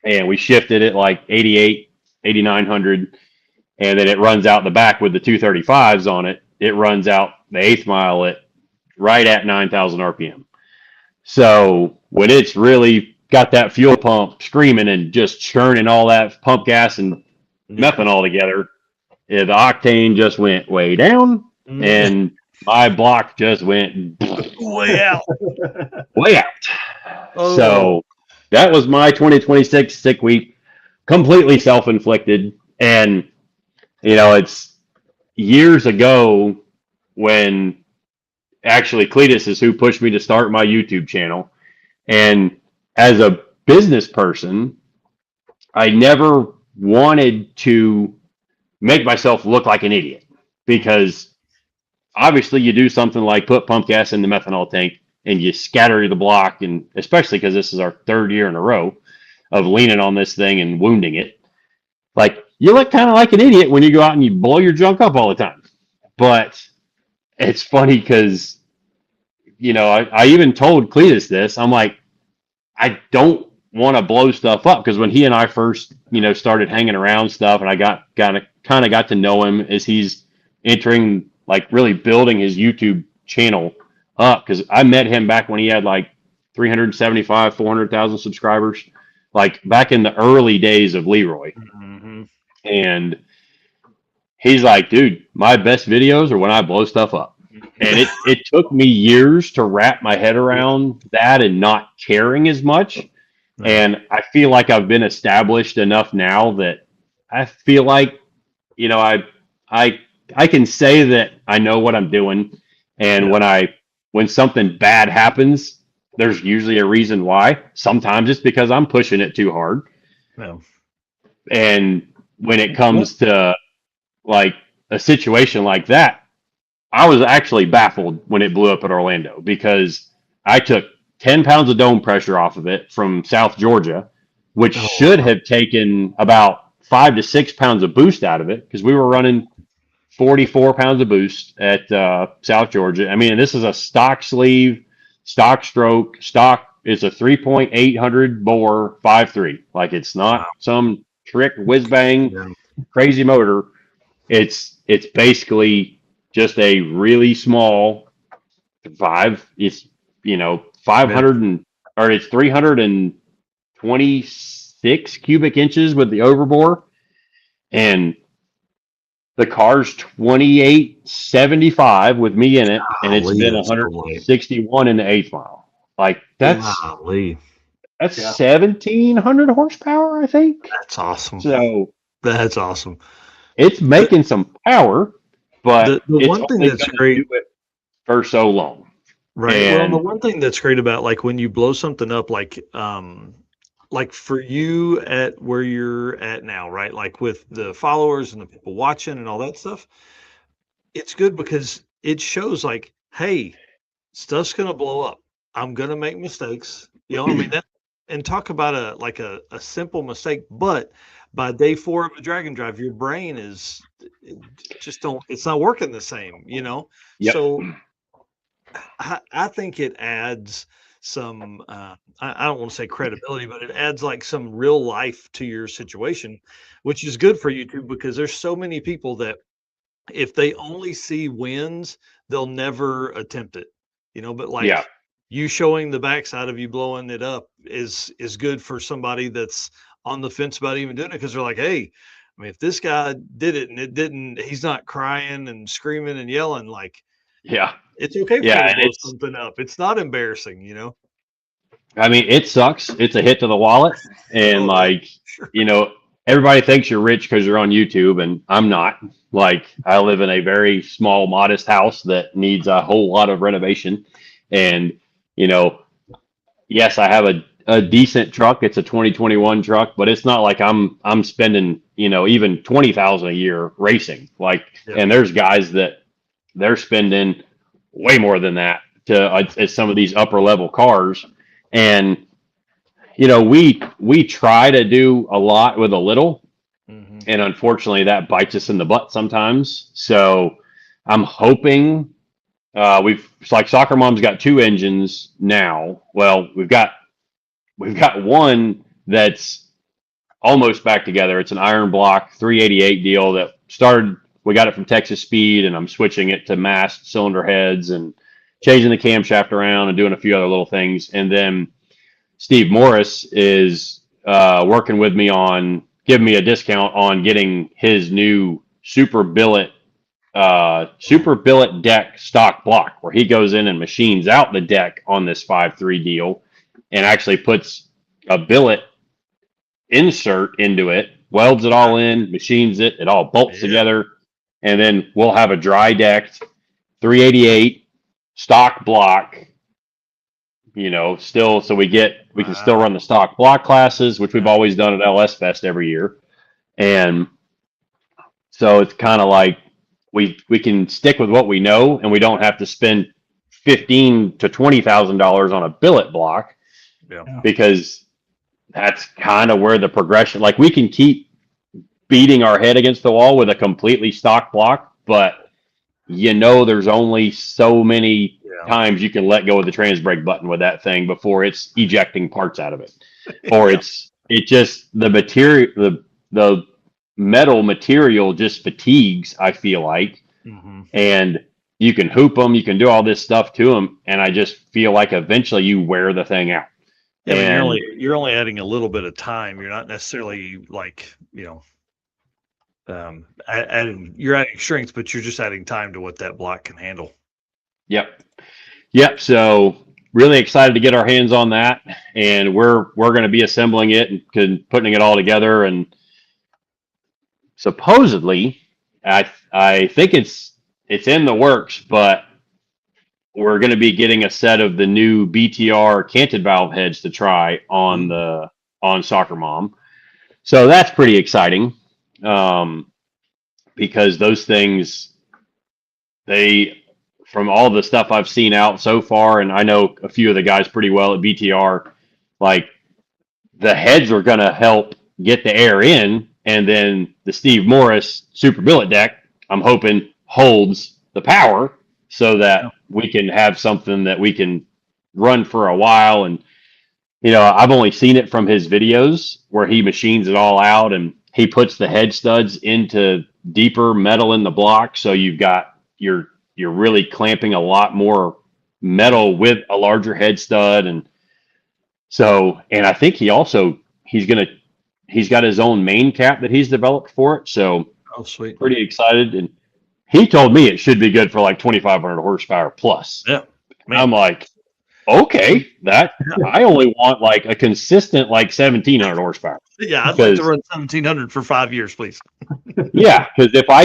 And we shifted it like 88, 8,900. And then it runs out the back with the 235s on it. It runs out the 8th mile right at 9,000 RPM. So when it's really got that fuel pump screaming and just churning all that pump gas and methanol together, the octane just went way down, and my block just went way out. Way out. Oh. So that was my 2026 sick week, completely self-inflicted. And, it's years ago when actually Cletus is who pushed me to start my YouTube channel. And as a business person, I never wanted to make myself look like an idiot, because obviously you do something like put pump gas in the methanol tank and you scatter the block, and especially because this is our third year in a row of leaning on this thing and wounding it, like you look kind of like an idiot when you go out and you blow your junk up all the time. But it's funny because, I even told Cletus this. I'm like, I don't want to blow stuff up, because when he and I first, started hanging around stuff, and I kind of got to know him as he's entering, like, really building his YouTube channel up, because I met him back when he had like 375, 400,000 subscribers, like back in the early days of Leroy. Mm-hmm. And he's like, dude, my best videos are when I blow stuff up. And it took me years to wrap my head around that and not caring as much. And I feel like I've been established enough now that I feel like, I can say that I know what I'm doing. And when something bad happens, there's usually a reason why. Sometimes it's because I'm pushing it too hard. No. And when it comes to like a situation like that, I was actually baffled when it blew up at Orlando, because I took 10 pounds of dome pressure off of it from South Georgia, which should have taken about 5 to 6 pounds of boost out of it, because we were running 44 pounds of boost at South Georgia. I mean, this is a stock sleeve, stock stroke, it's a 3.800 bore 5.3. Like, it's not some trick whiz bang crazy motor. It's basically just a really small 326 cubic inches with the overbore, and the car's 2875 with me in it, and it's been 161 in the 8th mile. Like, that's 1,700 horsepower, I think. That's awesome. So that's awesome. It's making some power, but the one thing that's great for so long. Right. And well, the one thing that's great about, like, when you blow something up, like for you at where you're at now, right? Like with the followers and the people watching and all that stuff, it's good because it shows, like, hey, stuff's gonna blow up. I'm gonna make mistakes. I mean, that, and talk about a simple mistake, but by day 4 of a Dragon Drive, your brain it's not working the same, Yep. So I think it adds some, I don't want to say credibility, but it adds like some real life to your situation, which is good for YouTube, because there's so many people that if they only see wins, they'll never attempt it, but like you showing the backside of you blowing it up is good for somebody that's on the fence about even doing it, because they're like, hey, I mean, if this guy did it and it didn't, he's not crying and screaming and yelling, like, it's okay for you to blow something up. It's not embarrassing, I mean, it sucks. It's a hit to the wallet. And everybody thinks you're rich because you're on YouTube, and I'm not. Like, I live in a very small, modest house that needs a whole lot of renovation. And, yes, I have a decent truck. It's a 2021 truck, but it's not like I'm spending, even $20,000 a year racing. Like, and there's guys that they're spending way more than that at some of these upper level cars. And, we try to do a lot with a little, and unfortunately that bites us in the butt sometimes. So I'm hoping, like Soccer Mom's got 2 engines now. Well, we've got one that's almost back together. It's an iron block 388 deal that started. We got it from Texas Speed, and I'm switching it to mast cylinder heads and changing the camshaft around and doing a few other little things. And then Steve Morris is working with me on giving me a discount on getting his new super billet deck stock block, where he goes in and machines out the deck on this 5.3 deal and actually puts a billet insert into it, welds it all in, machines it, it all bolts together, and then we'll have a dry decked 388 stock block, still, so we can still run the stock block classes, which we've always done at LS Fest every year. And so it's kind of like we can stick with what we know, and we don't have to spend $15,000 to $20,000 on a billet block, because that's kind of where the progression. Like, we can keep beating our head against the wall with a completely stock block, but there's only so many times you can let go of the trans brake button with that thing before it's ejecting parts out of it, or it just, the material, the metal material just fatigues, I feel like. And you can hoop them, you can do all this stuff to them, and I just feel like eventually you wear the thing out. Yeah, and you're only adding a little bit of time. You're not necessarily like, you're adding strength, but you're just adding time to what that block can handle. Yep. So really excited to get our hands on that, and we're going to be assembling it and putting it all together. And supposedly, I think it's in the works, but we're going to be getting a set of the new BTR canted valve heads to try on Soccer Mom. So that's pretty exciting, because those things, from all the stuff I've seen out so far, and I know a few of the guys pretty well at BTR, like, the heads are going to help get the air in, and then the Steve Morris super billet deck, I'm hoping, holds the power so that we can have something that we can run for a while. And I've only seen it from his videos where he machines it all out, and he puts the head studs into deeper metal in the block, so you're really clamping a lot more metal with a larger head stud. And I think he's got his own main cap that he's developed for it, so sweet, pretty excited. And he told me it should be good for like 2,500 horsepower plus. I'm like, okay, I only want like a consistent like 1,700 horsepower. Yeah, I'd like to run 1,700 for 5 years, please. Yeah, because I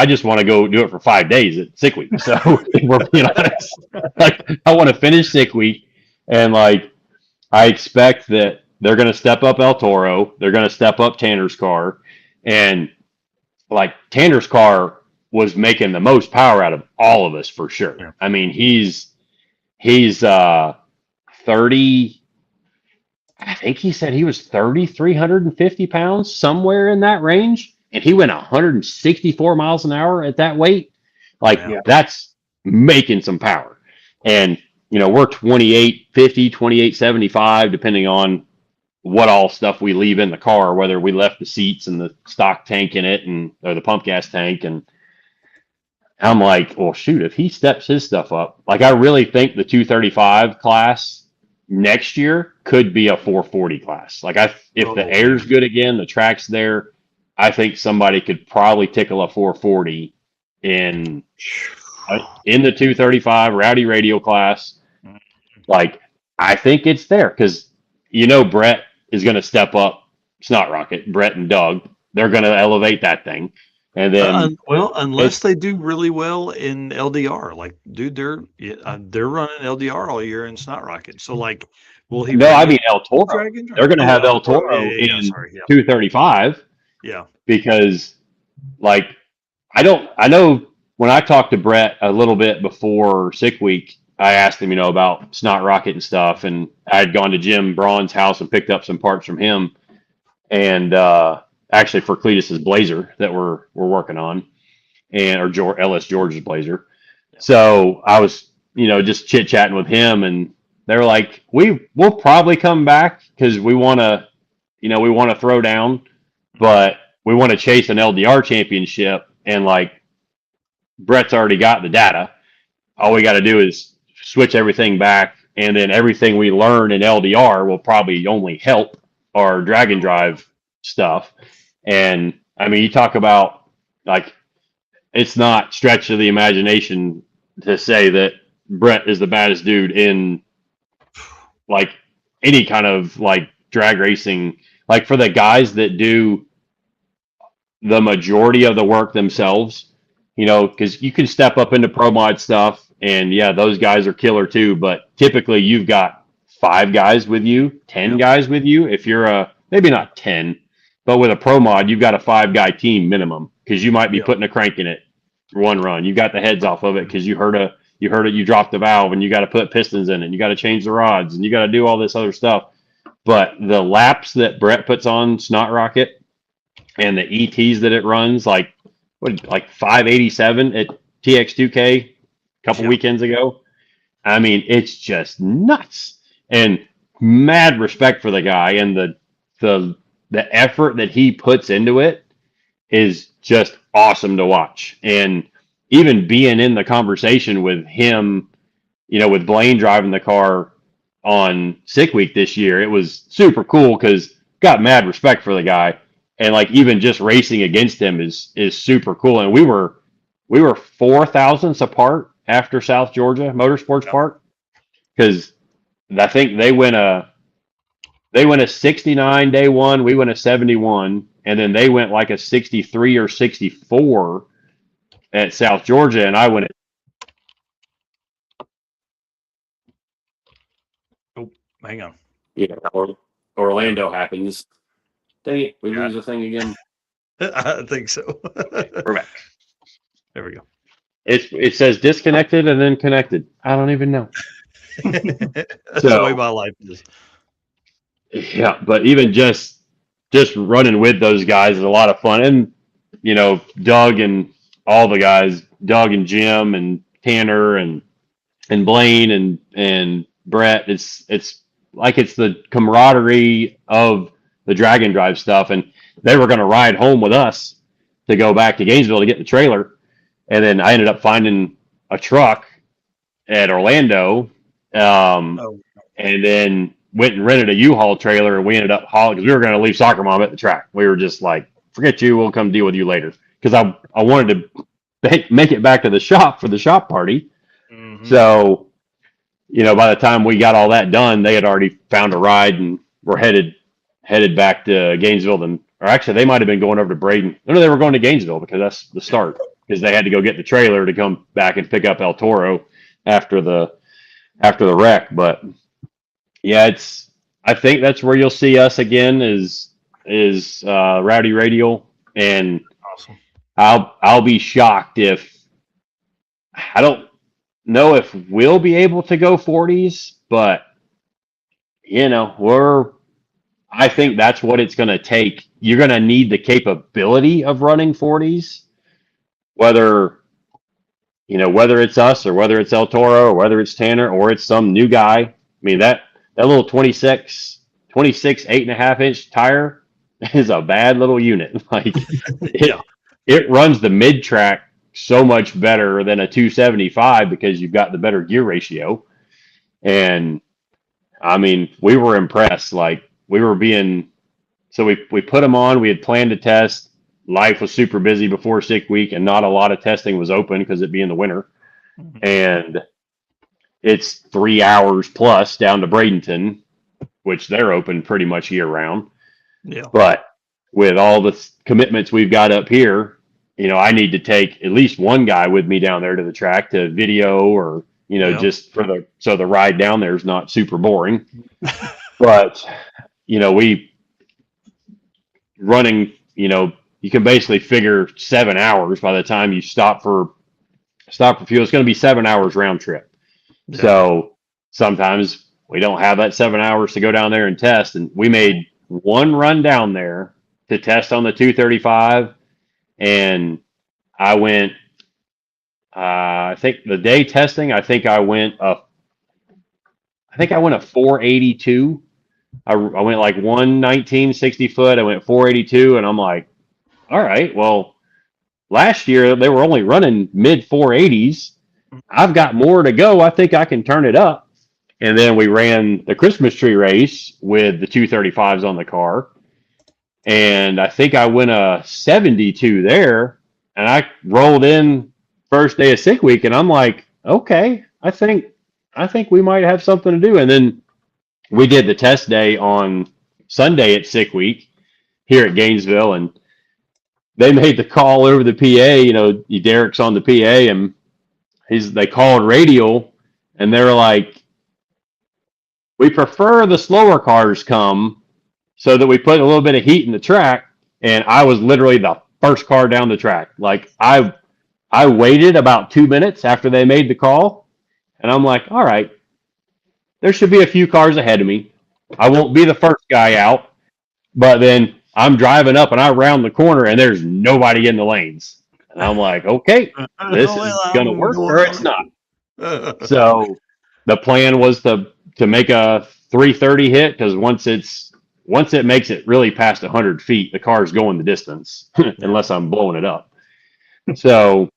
just want to go do it for 5 days at sick week. So if we're being honest, like, I want to finish sick week, and like, I expect that they're going to step up El Toro, they're going to step up Tanner's car, and like, Tanner's car was making the most power out of all of us for sure. Yeah. I mean, he's 30. I think he said he was 350 pounds, somewhere in that range. And he went 164 miles an hour at that weight. Like, that's making some power. And, we're 2850, 2875, depending on what all stuff we leave in the car, whether we left the seats and the stock tank in it, or the pump gas tank. And I'm like, well, shoot, if he steps his stuff up, like, I really think the 235 class next year could be a 440 class. Like, if the air's good again, the track's there, I think somebody could probably tickle a 440 in the 235 rowdy radio class. Like, I think it's there, because Brett is going to step up Snot Rocket. Brett and Doug, they're going to elevate that thing. And then, unless they do really well in LDR, like, dude, they're running LDR all year in Snot Rocket. So, like, will he? No, I mean El Toro. They're going to have El Toro in 235. Yeah, because, like, I know when I talked to Brett a little bit before sick week, I asked him, about Snot Rocket and stuff, and I had gone to Jim Braun's house and picked up some parts from him, and actually for Cletus's Blazer that we're working on, or LS George's Blazer. So I was, just chit chatting with him, and they're like, we'll probably come back because we want to throw down, but we want to chase an LDR championship, and like, Brett's already got the data. All we got to do is switch everything back, and then everything we learn in LDR will probably only help our drag and drive stuff. And I mean, you talk about, like, it's not stretch of the imagination to say that Brett is the baddest dude in, like, any kind of like drag racing. Like, for the guys that do the majority of the work themselves, because you can step up into pro mod stuff, and those guys are killer too, but typically you've got 5 guys with you, 10 guys with you. If you're maybe not 10, but with a pro mod, you've got a 5-guy team minimum, because you might be putting a crank in it for one run. You got the heads off of it because you heard you heard it, you dropped the valve and you got to put pistons in it, and you got to change the rods, and you got to do all this other stuff. But the laps that Brett puts on Snot Rocket and the ETs that it runs, like 587 at TX2K a couple weekends ago. I mean, it's just nuts. And mad respect for the guy, and the effort that he puts into it is just awesome to watch. And even being in the conversation with him, with Blaine driving the car on Sick Week this year, it was super cool because got mad respect for the guy. And like even just racing against him is super cool. And we were 4 thousandths apart after South Georgia Motorsports Park, because I think they went a 69 day one, we went a 71, and then they went like a 63 or 64 at South Georgia, and I went. Oh, hang on. Yeah, Orlando happens. Dang it, we lose the thing again. I think so. We're back. There we go. It says disconnected and then connected. I don't even know. That's the way my life is. Yeah, but even just running with those guys is a lot of fun. And Doug and all the guys, Doug and Jim and Tanner and Blaine and Brett, it's like it's the camaraderie of the Dragon Drive stuff. And they were going to ride home with us to go back to Gainesville to get the trailer. And then I ended up finding a truck at Orlando, and then went and rented a U-Haul trailer, and we ended up hauling because we were going to leave Soccer Mom at the track. We were just like, forget you, we'll come deal with you later. Because I wanted to make it back to the shop for the shop party. Mm-hmm. So, by the time we got all that done, they had already found a ride and were headed back to Gainesville. Or actually, they might have been going over to Braden. No, they were going to Gainesville because that's the start. Because they had to go get the trailer to come back and pick up El Toro after the wreck. But yeah, I think that's where you'll see us again is Rowdy Radial, and awesome. I'll be shocked if I don't know if we'll be able to go 40s, but I think that's what it's going to take. You're going to need the capability of running 40s. Whether it's us or whether it's El Toro or whether it's Tanner or it's some new guy. I mean, that little 26 8.5 inch tire is a bad little unit. Like it runs the mid track so much better than a 275 because you've got the better gear ratio. And I mean, we were impressed. Like we put them on, we had planned to test. Life was super busy before Sick Week, and not a lot of testing was open because it being the winter. Mm-hmm. And it's 3 hours plus down to Bradenton, which they're open pretty much year round. Yeah. But with all the commitments we've got up here, I need to take at least one guy with me down there to the track to video or, just so the ride down there is not super boring. But, we running, you can basically figure 7 hours by the time you stop for fuel. It's going to be 7 hours round trip. Yeah. So sometimes we don't have that 7 hours to go down there and test. And we made one run down there to test on the 235. And I went, I think the day testing, I went a 482. I went like 119, 60 foot. I went 482, and I'm like, all right, well, last year they were only running mid 480s. I've got more to go. I think I can turn it up. And then we ran the Christmas tree race with the 235s on the car. And I think I went a 72 there. And I rolled in first day of Sick Week, and I'm like, okay, I think we might have something to do. And then we did the test day on Sunday at Sick Week here at Gainesville, and they made the call over the PA. Derek's on the PA, and they called Radial, and they were like, we prefer the slower cars come so that we put a little bit of heat in the track. And I was literally the first car down the track. Like I waited about 2 minutes after they made the call, And I'm like, all right, there should be a few cars ahead of me. I won't be the first guy out, but then I'm driving up and I round the corner and there's nobody in the lanes. And I'm like, okay, this is going to work or it's not. So the plan was to make a 330 hit, because once it makes it really past 100 feet, the car's going the distance unless I'm blowing it up. So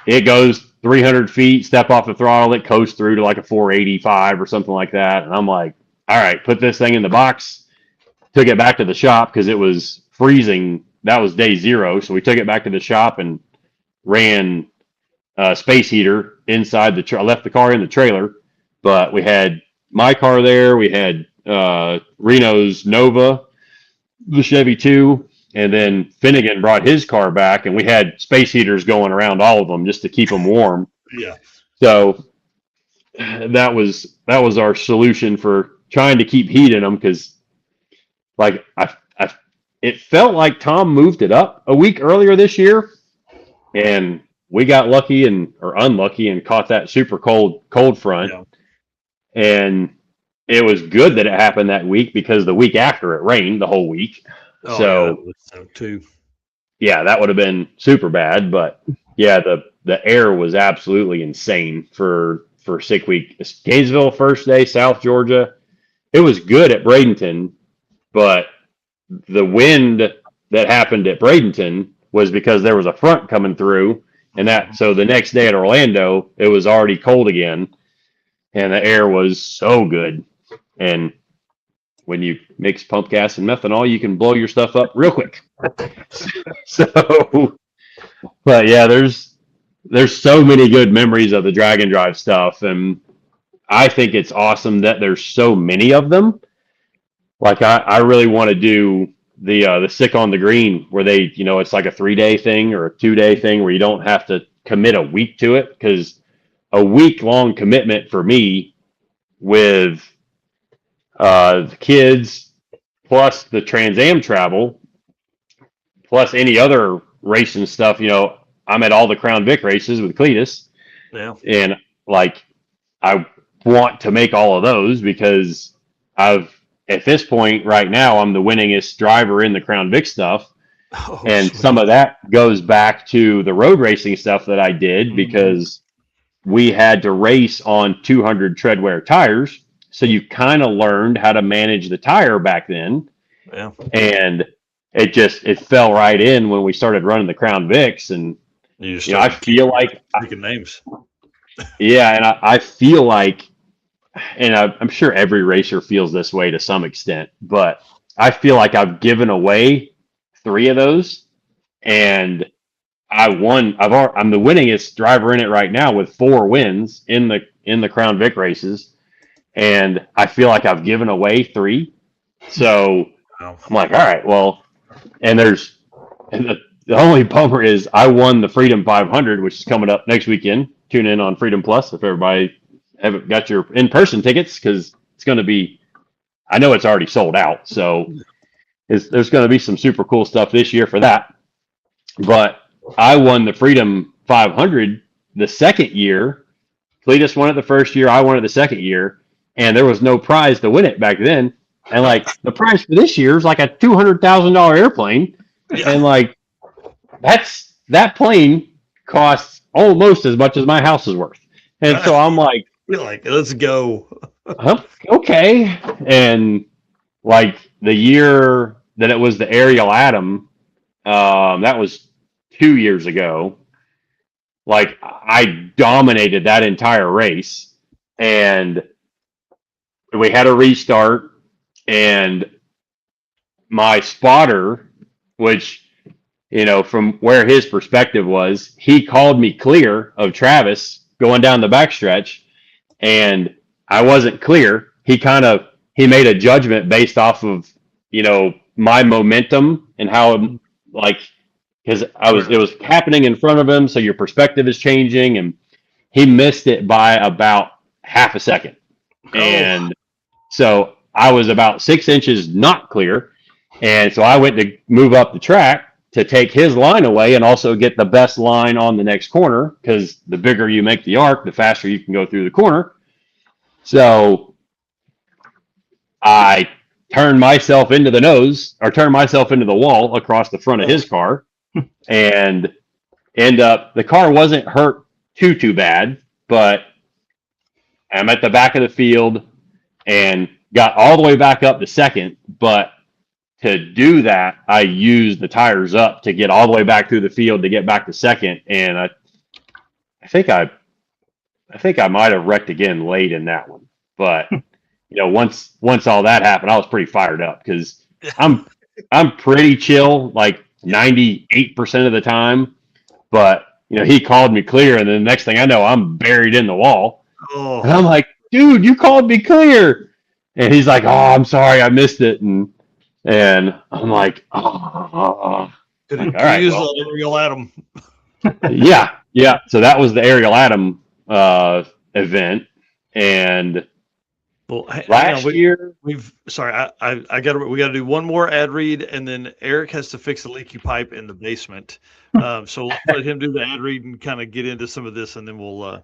it goes 300 feet, step off the throttle, it coasts through to like a 485 or something like that. And I'm like, all right, put this thing in the box. Took it back to the shop because it was freezing. That was day 0. So we took it back to the shop and ran a space heater inside I left the car in the trailer, but we had my car there. We had Reno's Nova, the Chevy 2, and then Finnegan brought his car back, and we had space heaters going around all of them just to keep them warm. Yeah. So that was our solution for trying to keep heat in them, because like it felt like Tom moved it up a week earlier this year, and we got lucky or unlucky and caught that super cold front. Yeah. And it was good that it happened that week, because the week after it rained the whole week. Oh, So too. yeah, that would have been super bad. But yeah, the air was absolutely insane for sick week. Gainesville first day, South Georgia. It was good at Bradenton, but the wind that happened at Bradenton was because there was a front coming through, so the next day at Orlando, it was already cold again, and the air was so good. And when you mix pump gas and methanol, you can blow your stuff up real quick. So, but yeah, there's so many good memories of the drag and drive stuff, and I think it's awesome that there's so many of them. Like I really want to do the Sick on the Green, where they, it's like a 3-day thing or a 2-day thing where you don't have to commit a week to it, because a week-long commitment for me with the kids plus the Trans Am travel plus any other racing stuff, I'm at all the Crown Vic races with Cletus. Yeah. And like, I want to make all of those, because at this point right now, I'm the winningest driver in the Crown Vic stuff. Oh, And sweet. some of that goes back to the road racing stuff that I did, because we had to race on 200 treadwear tires. So you kind of learned how to manage the tire back then. Yeah. And it fell right in when we started running the Crown Vics. And I feel like freaking names. Yeah, and I feel like, and I'm sure every racer feels this way to some extent, but I feel like I've given away 3 of those, and I'm the winningest driver in it right now with 4 wins in the Crown Vic races, and I feel like I've given away 3. So I'm like, all right, well, and the only bummer is I won the Freedom 500, which is coming up next weekend. Tune in on Freedom Plus if everybody haven't got your in-person tickets, because it's going to be, I know it's already sold out, so there's going to be some super cool stuff this year for that. But I won the Freedom 500 the second year. Cletus won it the first year, I won it the second year, and there was no prize to win it back then. And like, the prize for this year is like a $200,000 airplane. Yeah. And like, that plane costs almost as much as my house is worth. And so I'm like, You're like, let's go. Okay. And like, the year that it was the Ariel Atom, that was 2 years ago. Like, I dominated that entire race, and we had a restart, and my spotter, which, from where his perspective was, he called me clear of Travis going down the backstretch, and I wasn't clear. He made a judgment based off of, my momentum and how, like, because it was happening in front of him, so your perspective is changing, and he missed it by about half a second. And so I was about 6 inches not clear, and so I went to move up the track, to take his line away and also get the best line on the next corner, because the bigger you make the arc, the faster you can go through the corner. So I turned myself into the wall across the front of his car, and the car wasn't hurt too bad, but I'm at the back of the field and got all the way back up to second. But to do that, I used the tires up to get all the way back through the field to get back to second. And I think I might have wrecked again late in that one. But once all that happened, I was pretty fired up, because I'm pretty chill like 98% of the time. But he called me clear, and then the next thing I know, I'm buried in the wall. Oh. And I'm like, dude, you called me clear. And he's like, oh, I'm sorry, I missed it. And I'm like, oh. Could all right, use the Ariel Atom. Yeah. So that was the Ariel Atom event. And last year, we got to do one more ad read, and then Eric has to fix a leaky pipe in the basement. So let's let him do the ad read and kind of get into some of this, and then we'll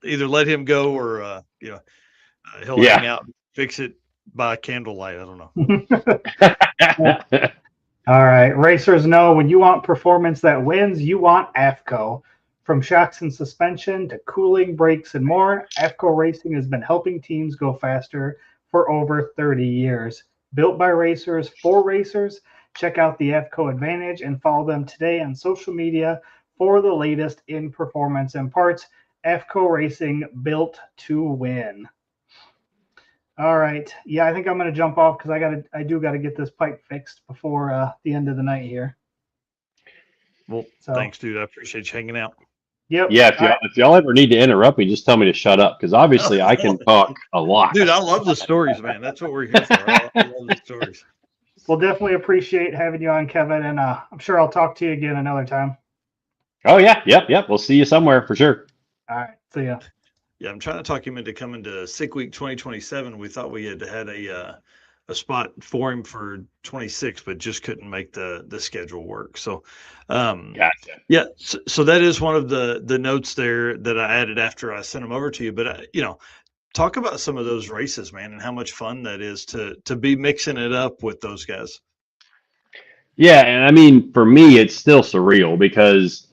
either let him go, or he'll hang out and fix it by candlelight. I don't know. All right, racers know when you want performance that wins, you want AFCO. From shocks and suspension to cooling, brakes, and more, AFCO Racing has been helping teams go faster for over 30 years. Built by racers for racers, check out the AFCO Advantage and follow them today on social media for the latest in performance and parts. AFCO Racing, built to win. All right. Yeah, I think I'm going to jump off, because I do got to get this pipe fixed before the end of the night here. Well, thanks, dude. I appreciate you hanging out. Yep. Yeah, if y'all ever need to interrupt me, just tell me to shut up, because obviously I can talk a lot. Dude, I love the stories, man. That's what we're here for. I love the stories. We'll definitely appreciate having you on, Kevin, and I'm sure I'll talk to you again another time. Oh, yeah. Yep. We'll see you somewhere for sure. All right. See ya. Yeah, I'm trying to talk him into coming to Sick Week 2027. We thought we had a spot for him for 26, but just couldn't make the schedule work. So, gotcha. Yeah. So that is one of the notes there that I added after I sent them over to you. But talk about some of those races, man, and how much fun that is to be mixing it up with those guys. Yeah, and I mean, for me, it's still surreal, because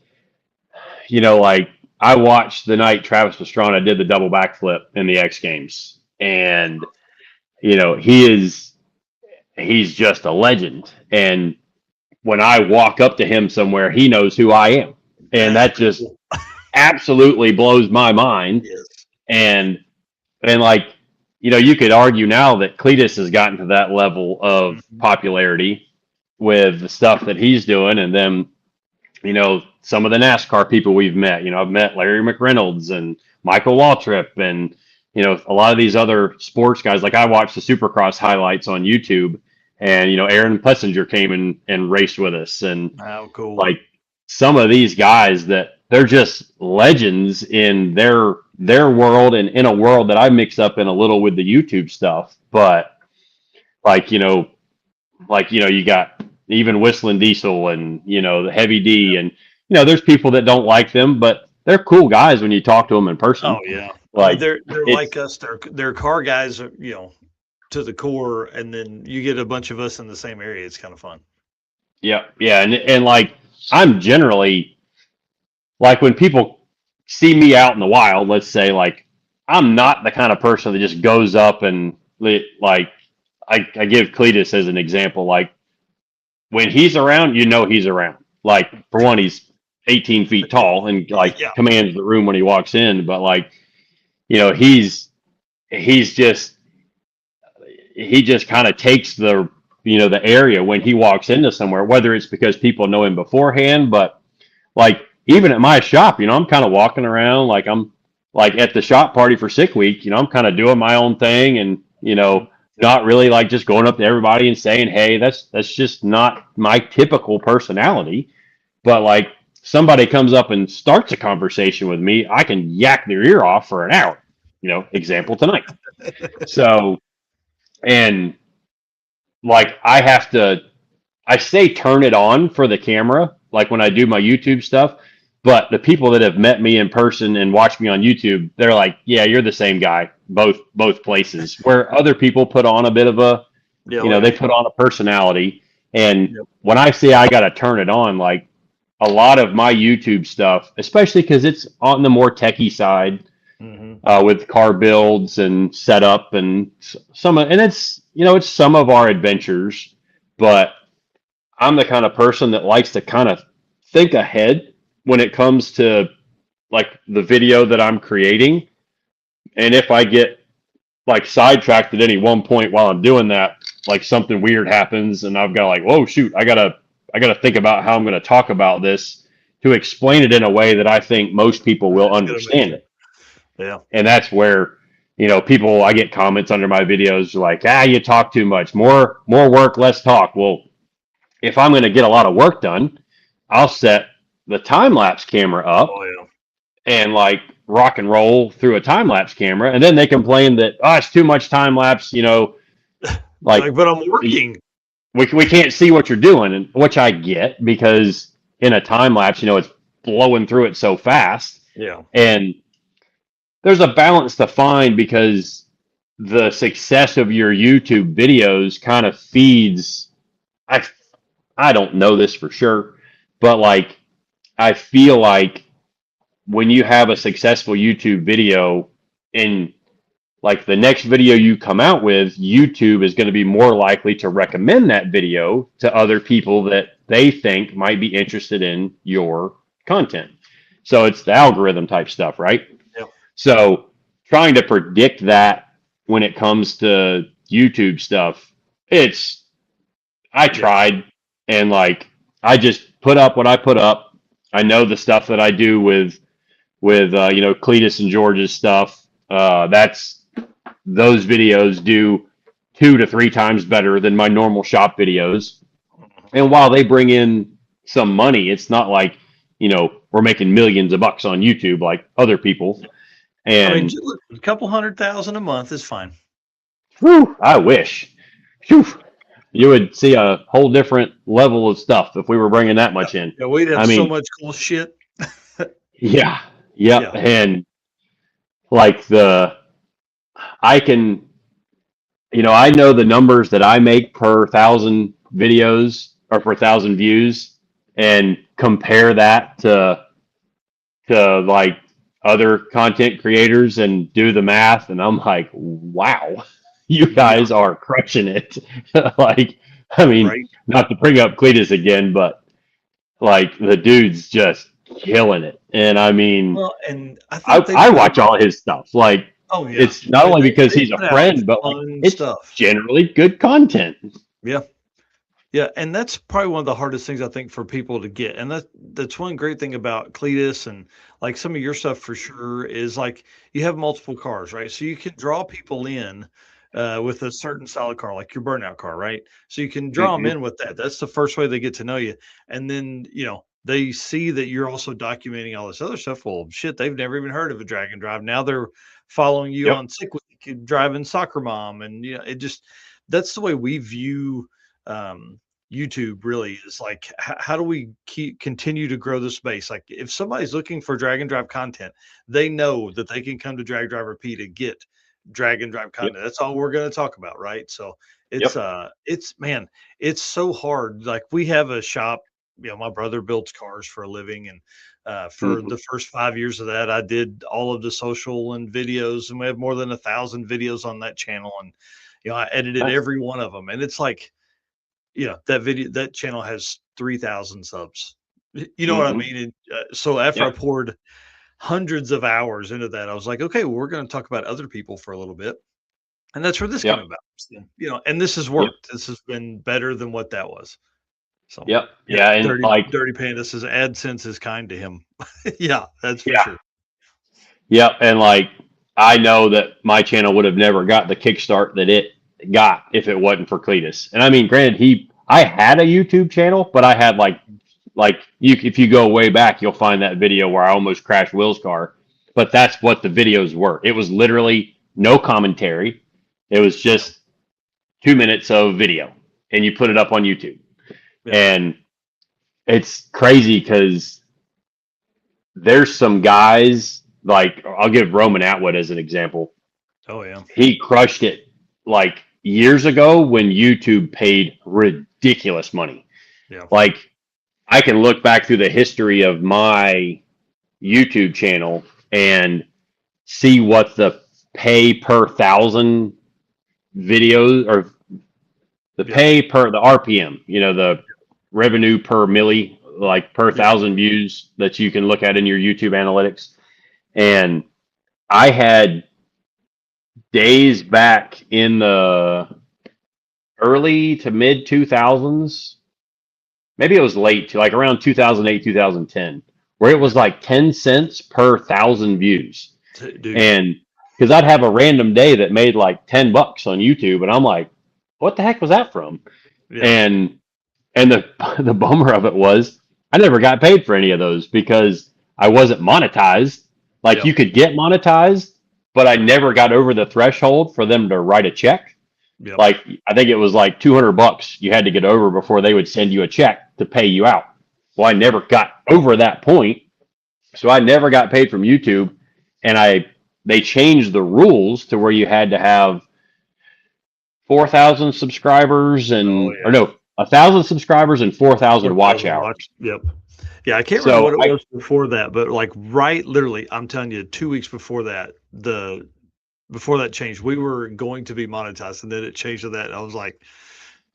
like, I watched the night Travis Pastrana did the double backflip in the X Games, and he's just a legend. And when I walk up to him somewhere, he knows who I am, and that just absolutely blows my mind. Yes. And like, you could argue now that Cletus has gotten to that level of popularity with the stuff that he's doing, and then some of the NASCAR people we've met. I've met Larry McReynolds and Michael Waltrip, and a lot of these other sports guys. Like, I watched the Supercross highlights on YouTube, and Aaron Plessinger came and raced with us, and cool. Like, some of these guys, that they're just legends in their world, and in a world that I mix up in a little with the YouTube stuff. But you got even Whistling Diesel, and the Heavy D, and there's people that don't like them, but they're cool guys when you talk to them in person. Oh yeah, like they're like us. They're car guys, to the core, and then you get a bunch of us in the same area. It's kind of fun. Yeah, and like, I'm generally, like, when people see me out in the wild, let's say, like, I'm not the kind of person that just goes up and, like, I give Cletus as an example. Like, when he's around, he's around. Like, for one, he's 18 feet tall and commands the room when he walks in. But like, he just kind of takes the area when he walks into somewhere, whether it's because people know him beforehand. But like, even at my shop, I'm kind of walking around, like, I'm like at the shop party for Sick Week, I'm kind of doing my own thing, and not really like just going up to everybody and saying, hey. That's just not my typical personality. But like, somebody comes up and starts a conversation with me, I can yak their ear off for an hour. Example tonight. So, and like, I have to I say turn it on for the camera, like when I do my YouTube stuff. But the people that have met me in person and watched me on YouTube, they're like, "Yeah, you're the same guy, both places." Where other people put on a bit of a, they put on a personality. And when I say I got to turn it on, like a lot of my YouTube stuff, especially because it's on the more techie side, with car builds and setup and and it's some of our adventures, but I'm the kind of person that likes to kind of think ahead when it comes to like the video that I'm creating. And if I get like sidetracked at any one point while I'm doing that, like something weird happens and I've got like, whoa, shoot, I gotta think about how I'm going to talk about this to explain it in a way that I think most people will understand it. Yeah. And that's where, I get comments under my videos like, you talk too much, more work, less talk. Well, if I'm going to get a lot of work done, I'll set the time lapse camera up and like rock and roll through a time lapse camera. And then they complain that, it's too much time lapse, like, but I'm working. We can't see what you're doing, and which I get because in a time lapse, it's blowing through it so fast. Yeah. And there's a balance to find because the success of your YouTube videos kind of feeds. I don't know this for sure, but like I feel like when you have a successful YouTube video and like the next video you come out with, YouTube is going to be more likely to recommend that video to other people that they think might be interested in your content. So it's the algorithm type stuff, right? Yeah. So trying to predict that when it comes to YouTube stuff, I tried and like, I just put up what I put up. I know the stuff that I do with Cletus and George's stuff. Those videos do 2 to 3 times better than my normal shop videos. And while they bring in some money, it's not like, we're making millions of bucks on YouTube like other people. And I mean, look, a couple $100,000 a month is fine. Whew, I wish. Whew, you would see a whole different level of stuff if we were bringing that much in. Yeah, we'd have so much cool shit. Yeah. And like I can, I know the numbers that I make per 1,000 videos or per 1,000 views and compare that to like other content creators and do the math. And I'm like, wow, you guys are crushing it. Like, I mean, not to bring up Cletus again, but like the dude's just killing it. And I mean, and I watch all his stuff. Like, it's not only because he's a friend, but like, it's generally good content. Yeah. Yeah, and that's probably one of the hardest things I think for people to get. And that's one great thing about Cletus and like some of your stuff for sure is like you have multiple cars, right? So you can draw people in with a certain style of car, like your burnout car, right? So you can draw them in with that. That's the first way they get to know you. And then, they see that you're also documenting all this other stuff. Well, shit, they've never even heard of a drag and drive. Now they're following you on Sick Week, driving Soccer Mom. And, that's the way we view YouTube really is like, how do we continue to grow the space? Like if somebody's looking for drag and drive content, they know that they can come to Drag Driver P to get drag and drive content. That's all we're going to talk about. Right. So it's so hard. Like we have a shop, my brother builds cars for a living. And for the first 5 years of that, I did all of the social and videos, and we have more than 1,000 videos on that channel. And, I edited every one of them. And it's like, that channel has 3,000 subs. You know what I mean? And, so after I poured hundreds of hours into that, I was like, okay, well, we're going to talk about other people for a little bit. And that's where this came about. And this has worked. This has been better than what that was. So, and Dirty Panda says AdSense is kind to him. Yeah, that's for sure. Yep. And like, I know that my channel would have never got the kickstart that it got if it wasn't for Cletus. And I mean, granted, I had a YouTube channel, but I had if you go way back, you'll find that video where I almost crashed Will's car. But that's what the videos were. It was literally no commentary. It was just 2 minutes of video, and you put it up on YouTube. Yeah. And it's crazy because there's some guys, like I'll give Roman Atwood as an example. Oh yeah. He crushed it like years ago when YouTube paid ridiculous money. Yeah. Like I can look back through the history of my YouTube channel and see what the pay per thousand videos or the pay per the RPM, the revenue per milli, like per thousand views that you can look at in your YouTube analytics. And I had days back in the early to mid 2000s, maybe it was late to like around 2008, 2010, where it was like 10 cents per thousand views. Dude. And because I'd have a random day that made like $10 on YouTube, and I'm like, what the heck was that from? Yeah. And the bummer of it was I never got paid for any of those because I wasn't monetized. Like you could get monetized, but I never got over the threshold for them to write a check. Yep. Like I think it was like $200 you had to get over before they would send you a check to pay you out. Well, I never got over that point, so I never got paid from YouTube. And they changed the rules to where you had to have 4,000 subscribers or no, 1,000 subscribers and 4,000 watch hours. Yep. Yeah, I can't remember what it was before that, but like literally, I'm telling you, 2 weeks before that, before that changed, we were going to be monetized, and then it changed to that. And I was like,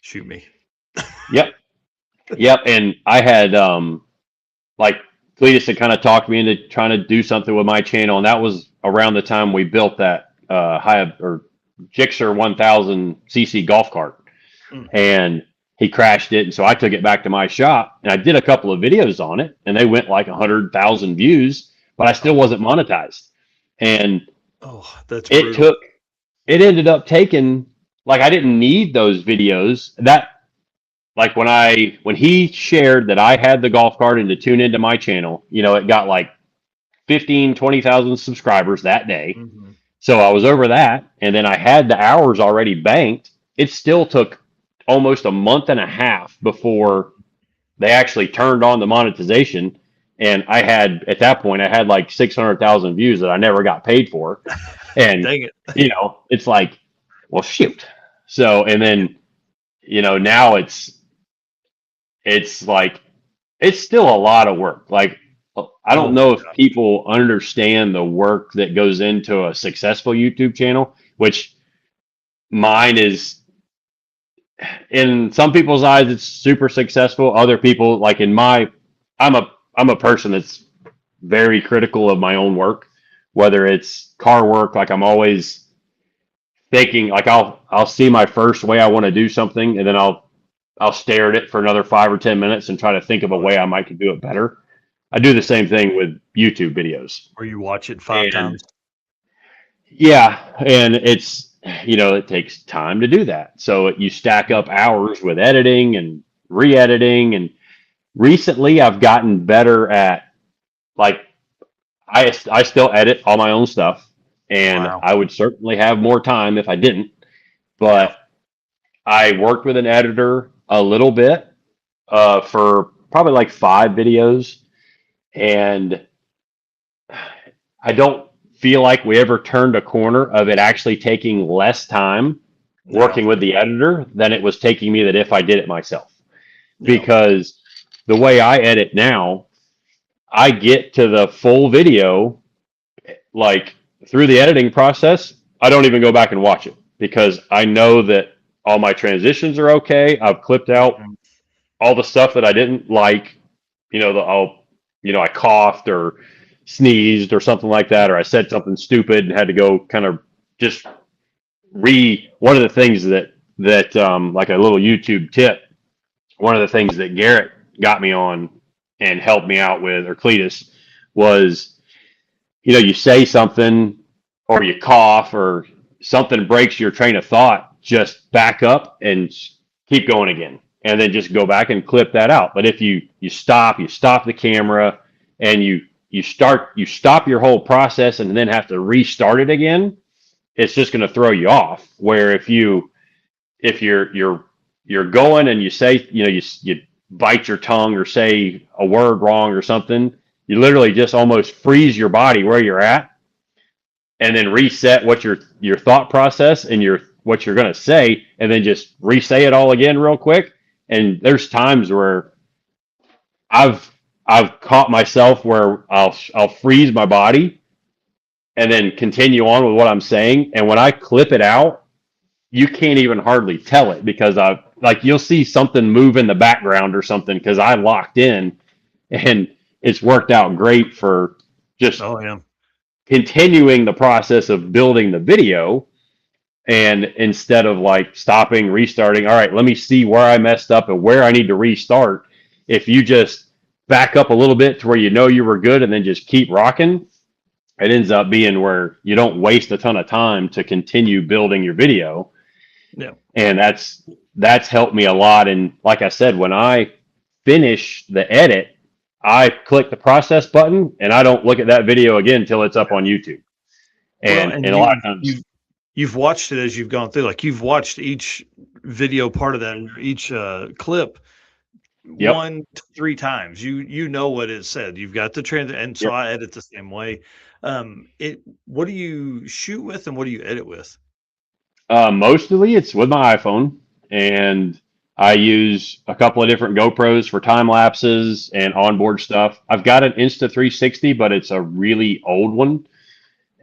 shoot me. Yep. And I had like Cletus had kind of talked me into trying to do something with my channel, and that was around the time we built that Gixxer 1000 cc golf cart. And he crashed it, and so I took it back to my shop and I did a couple of videos on it, and they went like 100,000 views, but I still wasn't monetized. And that's it ended up taking, like, I didn't need those videos. That, like, when he shared that I had the golf cart and to tune into my channel, it got like 20,000 subscribers that day. Mm-hmm. So I was over that, and then I had the hours already banked. It still took almost a month and a half before they actually turned on the monetization. And at that point, I had like 600,000 views that I never got paid for. And, dang it. It's like, well, shoot. So, and then, now it's like, it's still a lot of work. Like, I don't know if people understand the work that goes into a successful YouTube channel, which mine is. In some people's eyes, it's super successful. Other people, like I'm a person that's very critical of my own work, whether it's car work. Like I'm always thinking, like I'll see my first way I want to do something, and then I'll stare at it for another 5 or 10 minutes and try to think of a way I might could do it better. I do the same thing with YouTube videos. Or you watch it 5 times. Yeah, and it's. It takes time to do that. So you stack up hours with editing and re-editing. And recently I've gotten better at, like, I still edit all my own stuff, and I would certainly have more time if I didn't. But I worked with an editor a little bit for probably like 5 videos. And I don't feel like we ever turned a corner of it actually taking less time working with the editor than it was taking me that if I did it myself. Because the way I edit now, I get to the full video, like through the editing process, I don't even go back and watch it because I know that all my transitions are okay. I've clipped out all the stuff that I didn't like, I coughed or sneezed or something like that, or I said something stupid and had to go kind of just one of the things that like a little YouTube tip, one of the things that Garrett got me on and helped me out with, or Cletus, was, you say something or you cough or something breaks your train of thought, just back up and keep going again. And then just go back and clip that out. But if you stop the camera and you stop your whole process and then have to restart it again, it's just going to throw you off. Where if you're going and you say, you bite your tongue or say a word wrong or something, you literally just almost freeze your body where you're at, and then reset what your thought process and what you're going to say, and then just re-say it all again real quick. And there's times where I've caught myself where I'll freeze my body and then continue on with what I'm saying. And when I clip it out, you can't even hardly tell it, because you'll see something move in the background or something, because I locked in, and it's worked out great for just continuing the process of building the video. And instead of like stopping, restarting, all right, let me see where I messed up and where I need to restart. If you just back up a little bit to where you know you were good and then just keep rocking, it ends up being where you don't waste a ton of time to continue building your video. Yeah. And that's helped me a lot. And like I said, when I finish the edit, I click the process button and I don't look at that video again until it's up on YouTube. And a lot of times you've watched it as you've gone through, like you've watched each video part of that, each clip 1 to 3 times. You know what it said. You've got the trend, and so I edit the same way. What do you shoot with and what do you edit with? Mostly it's with my iPhone, and I use a couple of different GoPros for time lapses and onboard stuff. I've got an Insta360, but it's a really old one,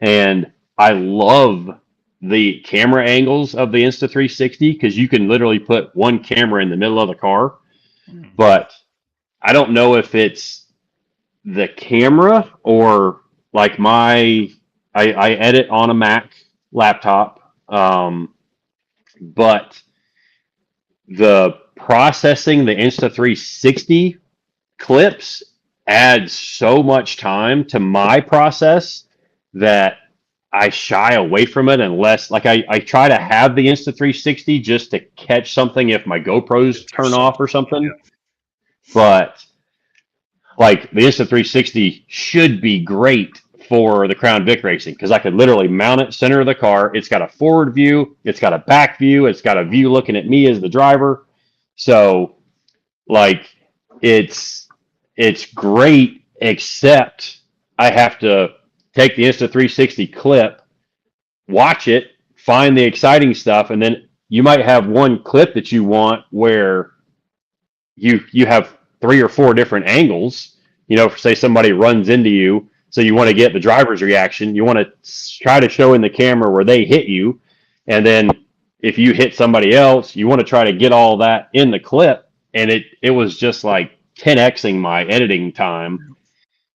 and I love the camera angles of the Insta360 because you can literally put one camera in the middle of the car. But I don't know if it's the camera or like I edit on a Mac laptop, but the processing the Insta360 clips adds so much time to my process that I shy away from it unless, like, I try to have the Insta360 just to catch something if my GoPros turn off or something. But like the Insta360 should be great for the Crown Vic racing, because I could literally mount it center of the car. It's got a forward view, it's got a back view, it's got a view looking at me as the driver. So like it's great, except I have to take the Insta360 clip, watch it, find the exciting stuff, and then you might have one clip that you want where you have 3 or 4 different angles. You know, say somebody runs into you, so you want to get the driver's reaction. You want to try to show in the camera where they hit you, and then if you hit somebody else, you want to try to get all that in the clip. And it was just like 10xing my editing time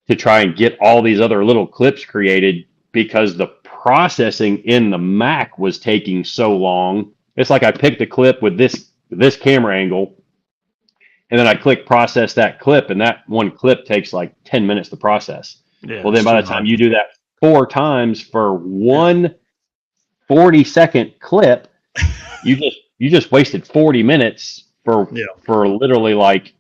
to try and get all these other little clips created, because the processing in the Mac was taking so long. It's like I picked a clip with this camera angle, and then I click process that clip, and that one clip takes like 10 minutes to process. Yeah, well, then by the time you do that 4 times for one 40-second clip, you just wasted 40 minutes for literally like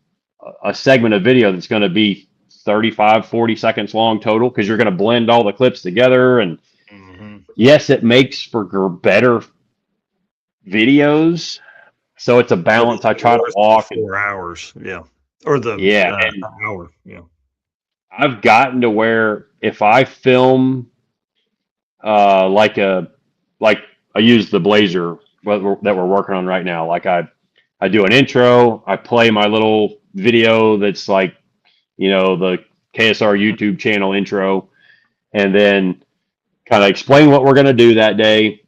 a segment of video that's going to be 35, 40 seconds long total, because you're going to blend all the clips together. And yes, it makes for better videos. So it's a balance. I try to walk 4 hours. Yeah. Or the hour. Yeah. I've gotten to where if I film like I use the Blazer that we're working on right now. Like I do an intro, I play my little video that's like, you know, the KSR YouTube channel intro, and then kind of explain what we're going to do that day,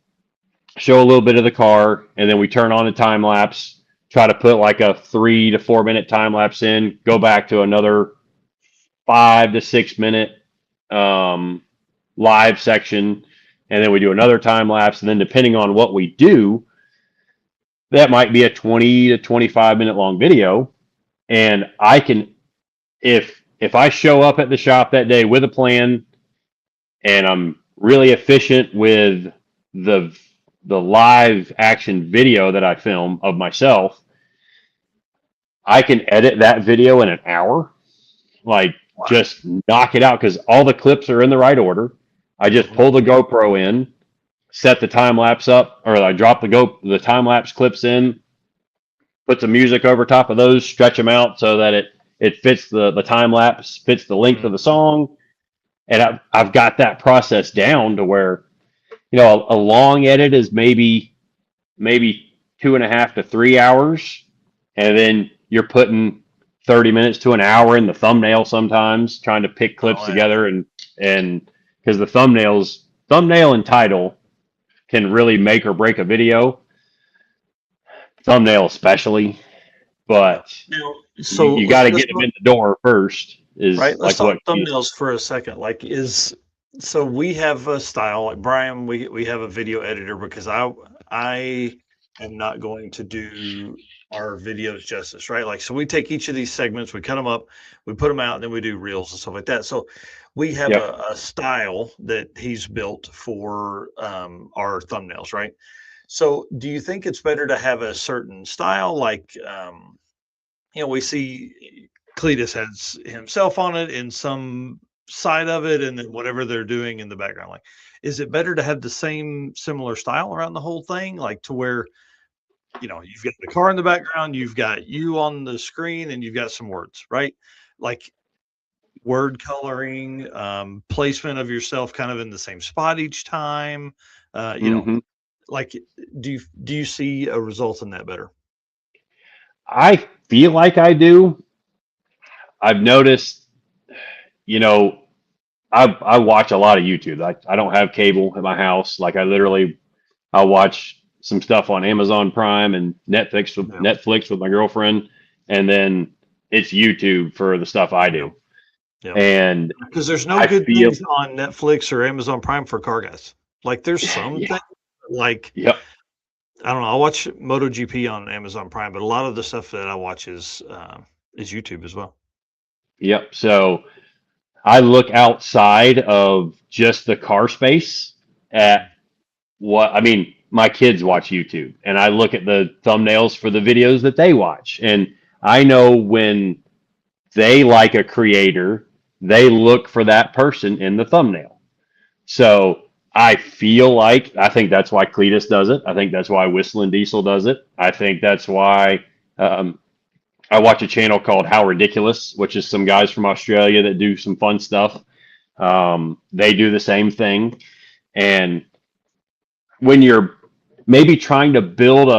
show a little bit of the car, and then we turn on the time lapse, try to put like a 3 to 4 minute time lapse in, go back to another 5 to 6 minute live section, and then we do another time lapse. And then depending on what we do, that might be a 20 to 25 minute long video. And I can, if I show up at the shop that day with a plan and I'm really efficient with the live action video that I film of myself, I can edit that video in an hour, like just knock it out, because all the clips are in the right order. I just pull the GoPro in, set the time lapse up, or I drop the time lapse clips in, put some music over top of those, stretch them out so that it fits the time lapse, fits the length of the song. And I've got that process down to where, a long edit is maybe 2.5 to 3 hours. And then you're putting 30 minutes to an hour in the thumbnail sometimes, trying to pick clips together. And because the thumbnail and title can really make or break a video, thumbnail especially. But so you got to get them in the door first. Is right. Let's like talk thumbnails for a second. So we have a style like Brian. We have a video editor because I am not going to do our videos justice, right? Like, so we take each of these segments, we cut them up, we put them out, and then we do reels and stuff like that. So we have a style that he's built for our thumbnails, right? So do you think it's better to have a certain style? Like, we see Cletus has himself on it in some side of it, and then whatever they're doing in the background. Like, is it better to have the same similar style around the whole thing? Like to where, you've got the car in the background, you've got you on the screen, and you've got some words, right? Like word coloring, placement of yourself kind of in the same spot each time. Like, do you see a result in that better? I feel like I do. I've noticed, I watch a lot of YouTube. I don't have cable at my house. Like I watch some stuff on Amazon Prime and Netflix with my girlfriend, and then it's YouTube for the stuff I do. Yeah. And because there's no good things on Netflix or Amazon Prime for car guys. Like there's some things like I don't know. I watch MotoGP on Amazon Prime, but a lot of the stuff that I watch is YouTube as well. Yep. So I look outside of just the car space at my kids watch YouTube, and I look at the thumbnails for the videos that they watch. And I know when they like a creator, they look for that person in the thumbnail. So I think that's why Cletus does it. I think that's why Whistling Diesel does it. I think that's why I watch a channel called How Ridiculous, which is some guys from Australia that do some fun stuff. They do the same thing. And when you're maybe trying to build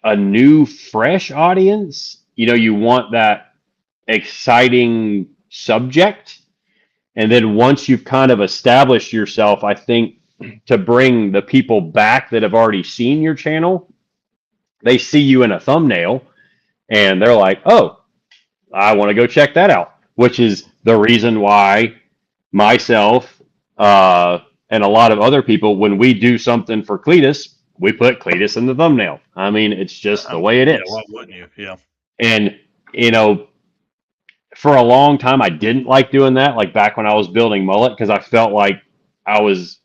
a new, fresh audience, you want that exciting subject. And then once you've kind of established yourself, I think to bring the people back that have already seen your channel, they see you in a thumbnail and they're like, oh, I want to go check that out, which is the reason why myself and a lot of other people, when we do something for Cletus, we put Cletus in the thumbnail. I mean, it's just the way it is. Why wouldn't you? Yeah. And, for a long time, I didn't like doing that. Like back when I was building Mullet, because I felt like I was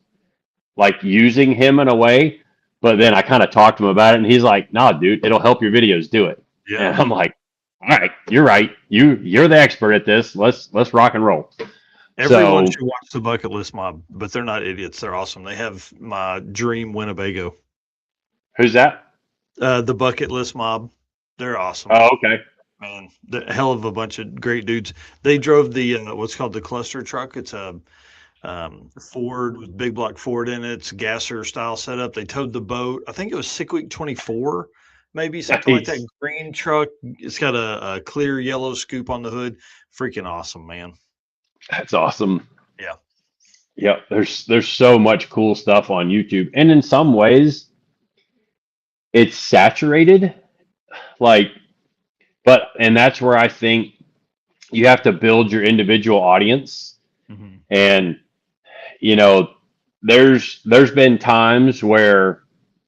like using him in a way. But then I kind of talked to him about it, and he's like, "Nah, dude, it'll help your videos. Do it." Yeah. And I'm like, "All right, you're right. You're the expert at this. Let's rock and roll." Everyone should watch the Bucket List Mob, but they're not idiots. They're awesome. They have my dream Winnebago. Who's that? The Bucket List Mob. They're awesome. Oh, okay. Man, the hell of a bunch of great dudes. They drove the what's called the cluster truck. It's a Ford with big block Ford in it. It's gasser style setup. They towed the boat. I think it was Sick Week 24, maybe something like that. Green truck. It's got a clear yellow scoop on the hood. Freaking awesome, man. That's awesome. Yeah. Yeah. There's so much cool stuff on YouTube, and in some ways, it's saturated. And that's where I think you have to build your individual audience. Mm-hmm. And, there's been times where,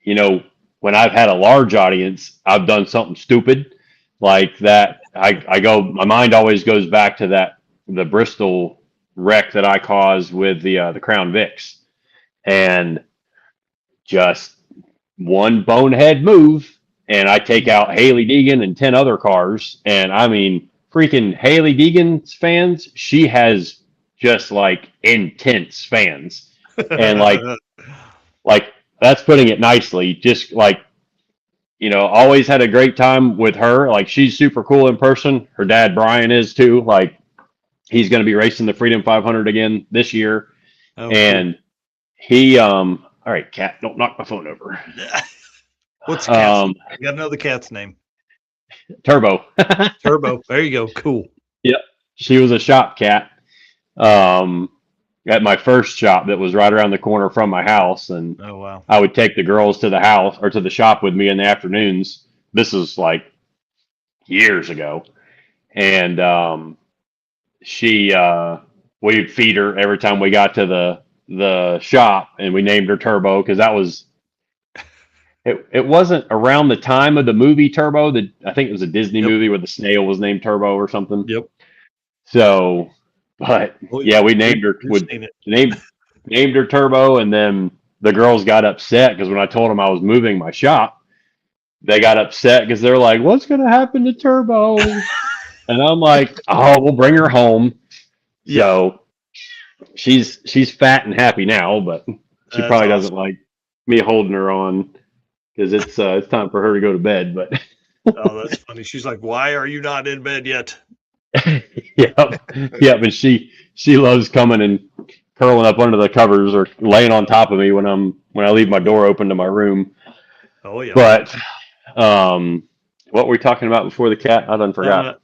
when I've had a large audience, I've done something stupid like that. My mind always goes back to the Bristol wreck that I caused with the Crown Vics, and just one bonehead move. And I take out Haley Deegan and 10 other cars. And I mean, freaking Haley Deegan's fans, she has just like intense fans. And like that's putting it nicely. Just like, always had a great time with her. Like, she's super cool in person. Her dad, Brian, is too. Like, he's going to be racing the Freedom 500 again this year. Oh, And he, all right, cat, don't knock my phone over. cool. What's the cat's Um, name? I got to know the cat's name. Turbo. Turbo. There you go. Cool. Yep. She was a shop cat. At my first shop that was right around the corner from my house. And Oh, wow. I would take the girls to the house or to the shop with me in the afternoons. This is like years ago. And we'd feed her every time we got to the shop, and we named her Turbo because that was it wasn't around the time of the movie Turbo. I think it was a Disney Yep. movie where the snail was named Turbo or something. Yep. So, but yeah, we named her We've seen it. named her Turbo, and then the girls got upset because when I told them I was moving my shop, they got upset because they're like, "What's going to happen to Turbo?" And I'm like, "Oh, we'll bring her home." Yeah. So she's fat and happy now, but she That's probably awesome. doesn't like me holding her on because it's time for her to go to bed. But Oh, that's funny. She's like, "Why are you not in bed yet?" yeah, but she loves coming and curling up under the covers or laying on top of me when I leave my door open to my room. Oh, yeah. But what were we talking about before the cat? I done forgot.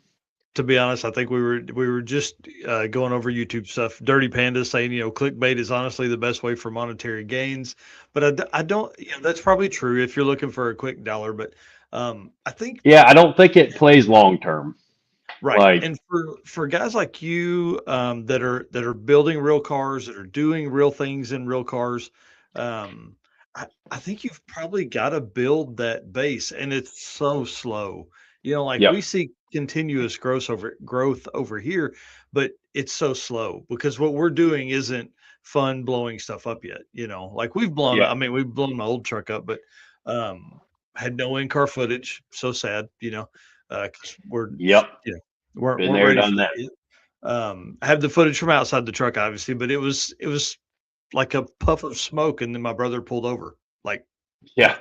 To be honest, I think we were just going over YouTube stuff. Dirty Panda saying, clickbait is honestly the best way for monetary gains. But I don't, that's probably true if you're looking for a quick dollar. But I think, Yeah, I don't think it plays long term. right. Like, And for guys like you that are building real cars, that are doing real things in real cars, I think you've probably got to build that base, and it's so slow. Like Yep. we see continuous growth over here, but it's so slow because what we're doing isn't fun blowing stuff up yet. Like we've blown, Yeah. I mean, we've blown my old truck up, but had no in-car footage. So sad, 'cause we're, Yep. weren't Been there, ready done for that. it. I have the footage from outside the truck, obviously, but it was like a puff of smoke, and then my brother pulled over. Like, Yeah.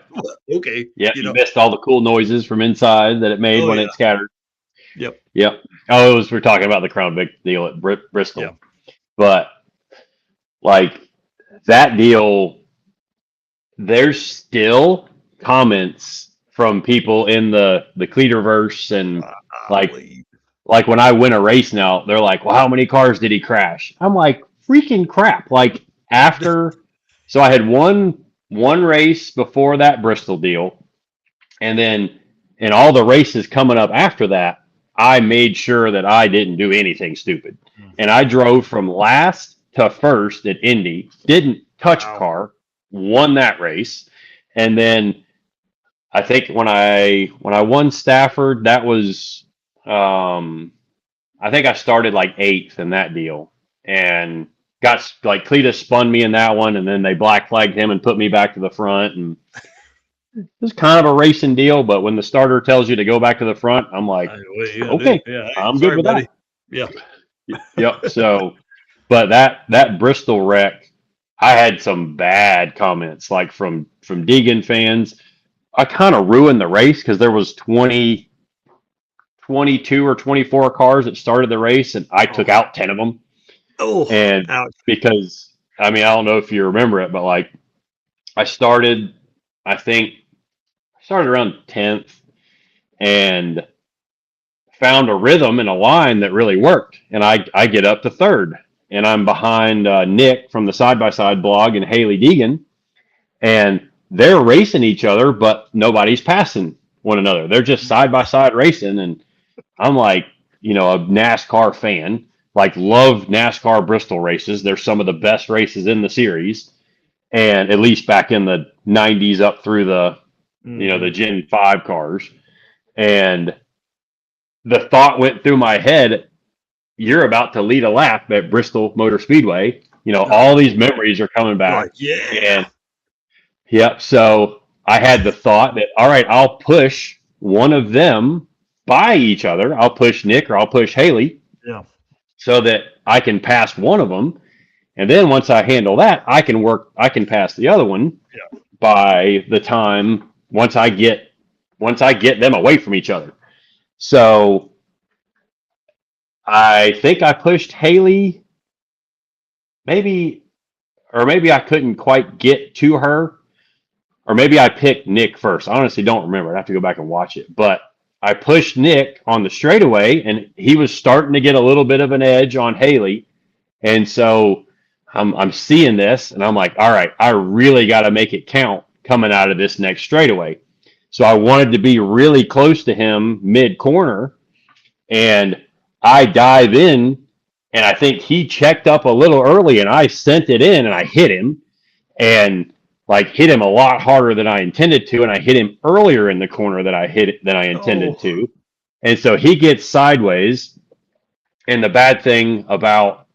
okay, Yeah. You missed all the cool noises from inside that it made Oh, when yeah. it scattered. Yep. Yep. Oh, we're talking about the Crown Vic deal at Bristol. Yeah. But like that deal, there's still comments from people in the Cleaterverse and like when I win a race now, they're like, "Well, how many cars did he crash?" I'm like, "Freaking crap!" Like so I had one race before that Bristol deal, and then in all the races coming up after that, I made sure that I didn't do anything stupid, and I drove from last to first at Indy, didn't touch a car, won that race, and then I think when I won Stafford, that was I think I started like 8th in that deal, and got like Cletus spun me in that one, and then they black flagged him and put me back to the front, and it was kind of a racing deal. But when the starter tells you to go back to the front, I'm like, okay, I'm good with buddy. that. Yeah. Yep. So, but that Bristol wreck, I had some bad comments like from Deegan fans. I kind of ruined the race because there was 22 or 24 cars that started the race, and I took out 10 of them. Oh, and ouch. Because I mean, I don't know if you remember it, but like I started around 10th and found a rhythm and a line that really worked, and I get up to 3rd, and I'm behind Nick from the Side by Side blog and Haley Deegan, and they're racing each other, but nobody's passing one another. They're just side by side racing, and I'm like, a NASCAR fan, like love NASCAR Bristol races. They're some of the best races in the series, and at least back in the 90s up through the the Gen 5 cars. And the thought went through my head, you're about to lead a lap at Bristol Motor Speedway. All these memories are coming back. Like, yeah. And yep. So I had the thought that, all right, I'll push one of them by each other. I'll push Nick or I'll push Haley. Yeah. So that I can pass one of them. And then once I handle that, I can pass the other one by the time once I get once I get them away from each other. So I think I pushed Haley, maybe, or maybe I couldn't quite get to her, or maybe I picked Nick first. I honestly don't remember. I'd have to go back and watch it. But I pushed Nick on the straightaway, and he was starting to get a little bit of an edge on Haley. And so I'm seeing this, and I'm like, all right, I really got to make it count coming out of this next straightaway. So I wanted to be really close to him mid-corner, and I dive in, and I think he checked up a little early, and I sent it in, and I hit him, and like hit him a lot harder than I intended to, and I hit him earlier in the corner than I intended to. And so he gets sideways, and the bad thing about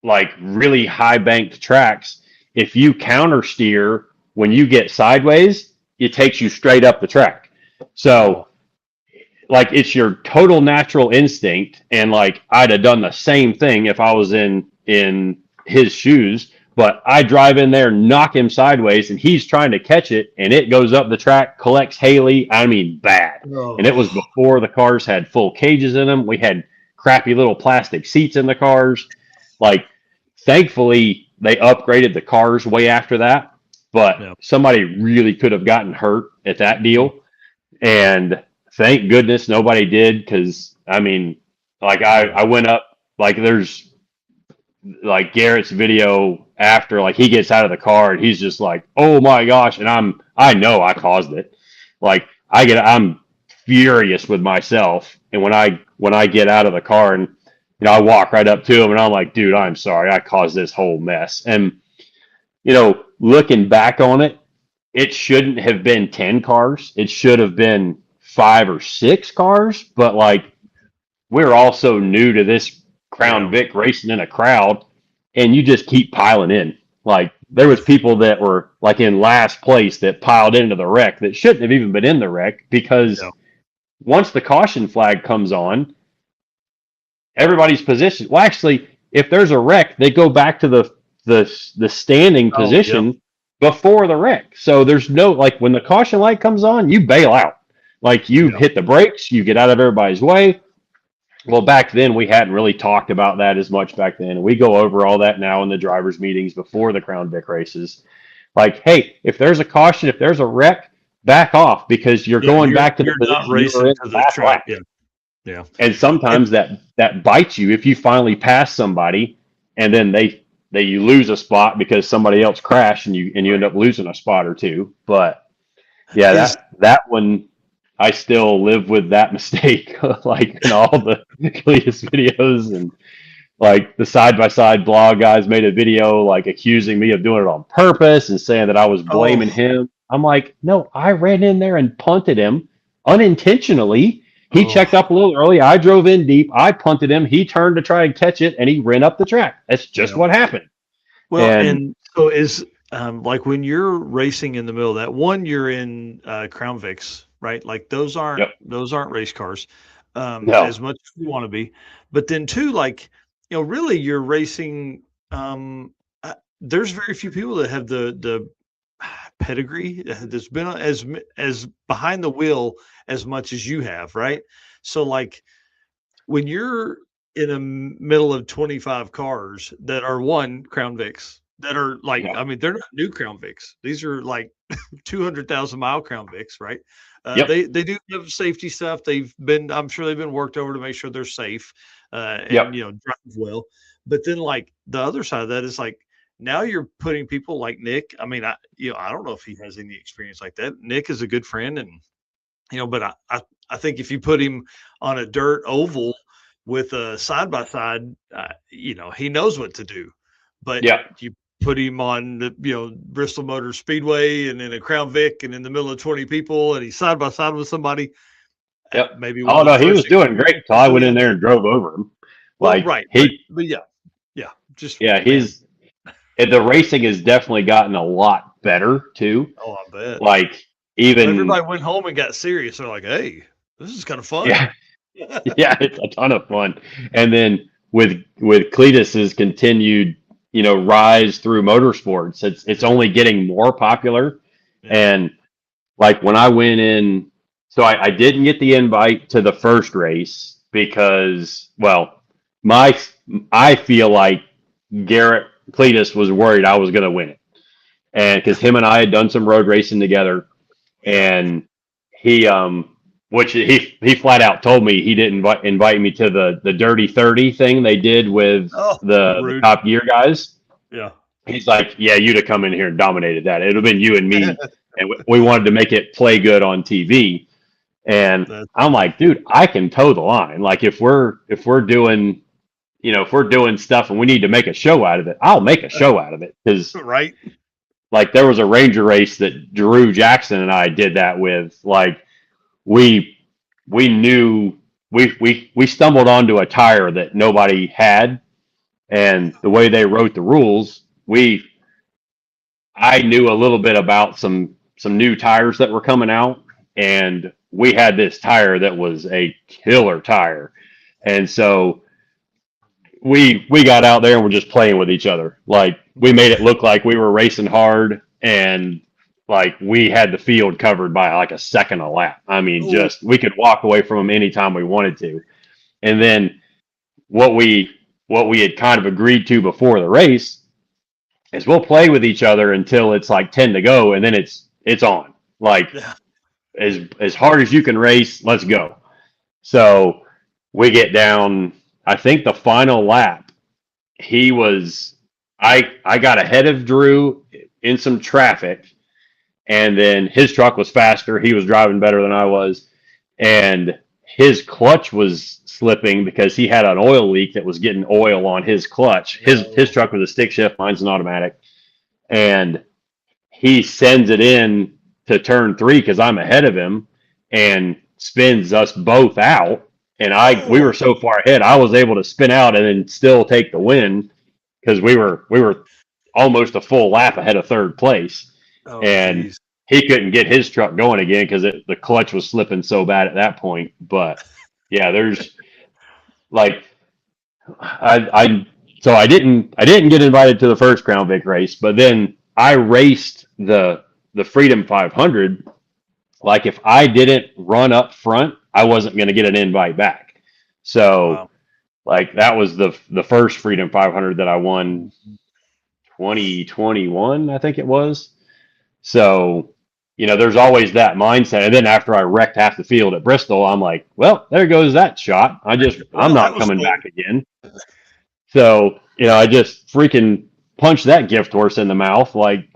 like really high banked tracks, if you counter steer when you get sideways, it takes you straight up the track. So like it's your total natural instinct, and like I'd have done the same thing if I was in his shoes, but I drive in there, knock him sideways, and he's trying to catch it, and it goes up the track, collects Haley. I mean, bad. And it was before the cars had full cages in them. We had crappy little plastic seats in the cars. Like, thankfully, they upgraded the cars way after that, but somebody really could have gotten hurt at that deal. And thank goodness nobody did, because, I mean, like, I went up, like, there's, like, Garrett's video after, like, he gets out of the car, and he's just like, oh, my gosh, and I know I caused it. Like, I'm furious with myself, and when I get out of the car, and, you know, I walk right up to him, and I'm like, dude, I'm sorry, I caused this whole mess. And, you know, looking back on it, it shouldn't have been 10 cars. It should have been 5 or 6 cars, but, like, we're also new to this Crown Vic racing in a crowd, and you just keep piling in. Like, there was people that were, like, in last place that piled into the wreck that shouldn't have even been in the wreck, because once the caution flag comes on, everybody's position. Well, actually, if there's a wreck, they go back to the standing position before the wreck. So there's no, like, when the caution light comes on, you bail out. Like, you hit the brakes, you get out of everybody's way. Well, back then, we hadn't really talked about that as much back then. We go over all that now in the drivers' meetings before the Crown Vic races. Like, hey, if there's a caution, if there's a wreck, back off, because you're going back to the position you were in the last lap. Yeah. And sometimes that bites you if you finally pass somebody, and then you lose a spot because somebody else crashed, and you end up losing a spot or two. But yeah, that one, I still live with that mistake, like in all the Cletus videos, and like the side-by-side blog guys made a video like accusing me of doing it on purpose and saying that I was blaming him. I'm like, no, I ran in there and punted him unintentionally. He checked up a little early. I drove in deep. I punted him. He turned to try and catch it, and he ran up the track. That's just what happened. Well, and so is like when you're racing in the middle of that, one, you're in Crown Vics, right? Like those aren't race cars as much as you want to be. But then two, like, you know, really you're racing. There's very few people that have the pedigree that's been as behind the wheel as much as you have, right? So like when you're in the middle of 25 cars that are Crown Vics, that are like, I mean, they're not new Crown Vics. These are like 200,000 mile Crown Vics, right? They do have safety stuff. I'm sure they've been worked over to make sure they're safe and, you know, drive well. But then like the other side of that is like, now you're putting people like Nick. I mean, I don't know if he has any experience like that. Nick is a good friend, and, you know, but I think if you put him on a dirt oval with a side-by-side, you know, he knows what to do. But you put him on the, you know, Bristol Motor Speedway and in a Crown Vic and in the middle of 20 people, and he's side-by-side with somebody. Maybe. Oh, no, he was doing great until I went in there and drove over him. Like, well, right. But yeah. The racing has definitely gotten a lot better too. Oh, I bet. Like, even everybody went home and got serious. They're like, hey, this is kind of fun. Yeah. Yeah, it's a ton of fun. And then with Cletus's continued, you know, rise through motorsports, it's only getting more popular. And like when I went in So I didn't get the invite to the first race because, well, I feel like Garrett Cletus was worried I was going to win it, and because him and I had done some road racing together, and he which he flat out told me he didn't invite me to the Dirty 30 thing they did with the Top Gear guys. Yeah. He's like, yeah, you'd have come in here and dominated that. It'd have been you and me, and we wanted to make it play good on TV. And I'm like, dude, I can toe the line. Like if we're doing, if we're doing stuff and we need to make a show out of it, I'll make a show out of it. Because right. Like there was a Ranger race that Drew Jackson and I did that with. Like we knew we stumbled onto a tire that nobody had, and the way they wrote the rules, I knew a little bit about some new tires that were coming out, and we had this tire that was a killer tire. And so we got out there and we're just playing with each other. Like we made it look like we were racing hard, and like we had the field covered by like a second a lap. I mean, just we could walk away from them anytime we wanted to. And then what we had kind of agreed to before the race is we'll play with each other until it's like 10 to go, and then it's on. Like as hard as you can race, let's go. So we get down, I think the final lap, I got ahead of Drew in some traffic, and then his truck was faster. He was driving better than I was, and his clutch was slipping because he had an oil leak that was getting oil on his clutch. His truck was a stick shift, mine's an automatic, and he sends it in to turn 3 because I'm ahead of him, and spins us both out. And we were so far ahead, I was able to spin out and then still take the win because we were almost a full lap ahead of third place. Geez. He couldn't get his truck going again because the clutch was slipping so bad at that point. But yeah, there's like so I didn't get invited to the first Crown Vic race, but then I raced the Freedom 500. Like if I didn't run up front, I wasn't going to get an invite back. So like that was the first Freedom 500 that I won 2021, I think it was. So, there's always that mindset. And then after I wrecked half the field at Bristol, I'm like, well, there goes that shot. I'm not coming back again. So, I just freaking punched that gift horse in the mouth, like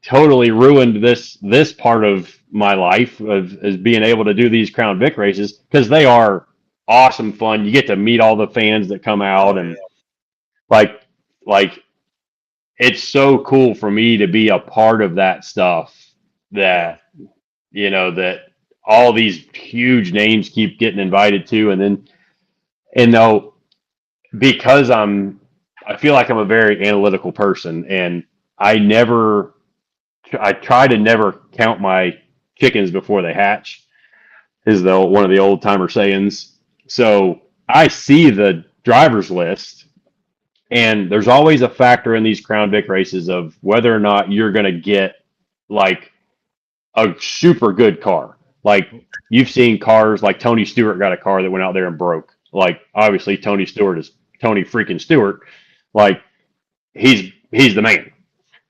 totally ruined this part of my life as being able to do these Crown Vic races, because they are awesome fun. You get to meet all the fans that come out, and like it's so cool for me to be a part of that stuff, that that all these huge names keep getting invited to. And then because I feel like I'm a very analytical person, and I try to never count my chickens before they hatch, is one of the old timer sayings. So I see the driver's list, and there's always a factor in these Crown Vic races of whether or not you're going to get like a super good car. Like you've seen cars like Tony Stewart got a car that went out there and broke. Like obviously Tony Stewart is Tony freaking Stewart. Like he's the man.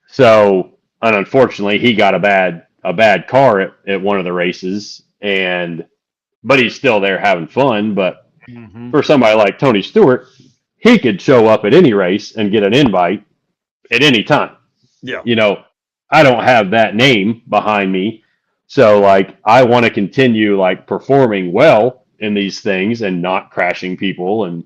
So, and unfortunately, he got a bad car at one of the races, but he's still there having fun. But for somebody like Tony Stewart, he could show up at any race and get an invite at any time. Yeah. I don't have that name behind me, so like I want to continue like performing well in these things and not crashing people. And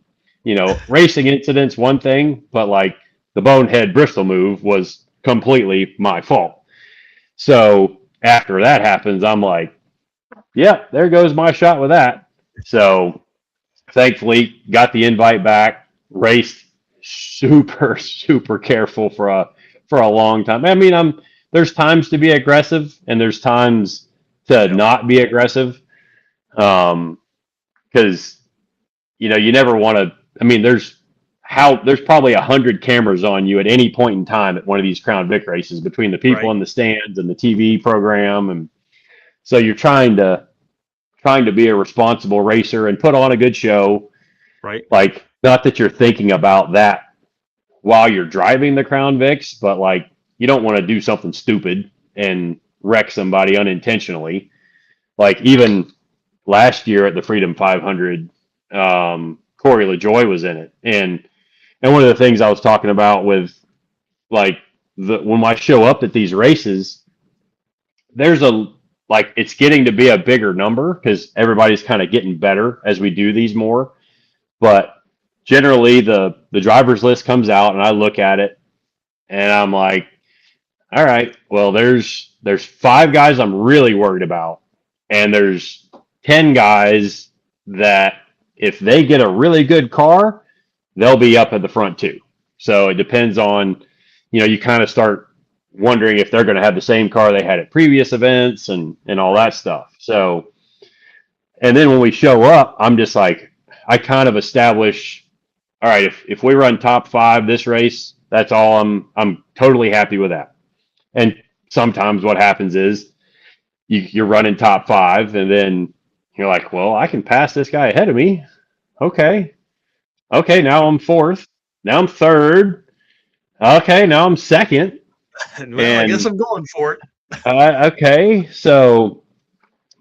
racing incidents one thing, but like the bonehead Bristol move was completely my fault. So after that happens, I'm like, yeah, there goes my shot with that. So thankfully got the invite back, raced super, super careful for a long time. I mean, there's times to be aggressive and there's times to not be aggressive. Cause you never want to, I mean, there's probably 100 cameras on you at any point in time at one of these Crown Vic races, between the people in the stands and the TV program. And so you're trying to trying to be a responsible racer and put on a good show. Right. Like, not that you're thinking about that while you're driving the Crown Vics, but like, you don't want to do something stupid and wreck somebody unintentionally. Like, even last year at the Freedom 500, Corey LaJoy was in it. And one of the things I was talking about with, like, when I show up at these races, there's it's getting to be a bigger number because everybody's kind of getting better as we do these more. But generally, the driver's list comes out, and I look at it, and I'm like, all right, well, there's 5 guys I'm really worried about, and there's 10 guys that if they get a really good car, they'll be up at the front too. So it depends on, you kind of start wondering if they're going to have the same car they had at previous events and all that stuff. So, and then when we show up, I'm just like, I kind of establish, all right, if we run top 5 this race, that's all. I'm totally happy with that. And sometimes what happens is you're running top 5, and then you're like, well, I can pass this guy ahead of me. Okay, now I'm 4th. Now I'm 3rd. Okay, now I'm 2nd. Well, I guess I'm going for it. Okay, so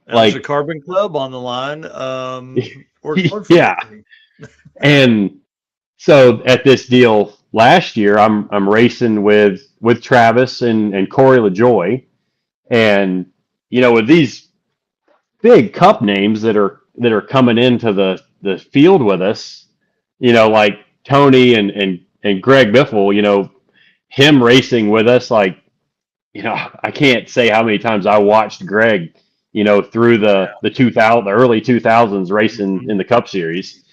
There's a carbon club on the line. We're going for yeah. And so at this deal last year, I'm racing with Travis and Corey LaJoy, and with these big cup names that are coming into the field with us, like Tony and Greg Biffle, him racing with us, like, I can't say how many times I watched Greg, through the early 2000s racing in the Cup Series,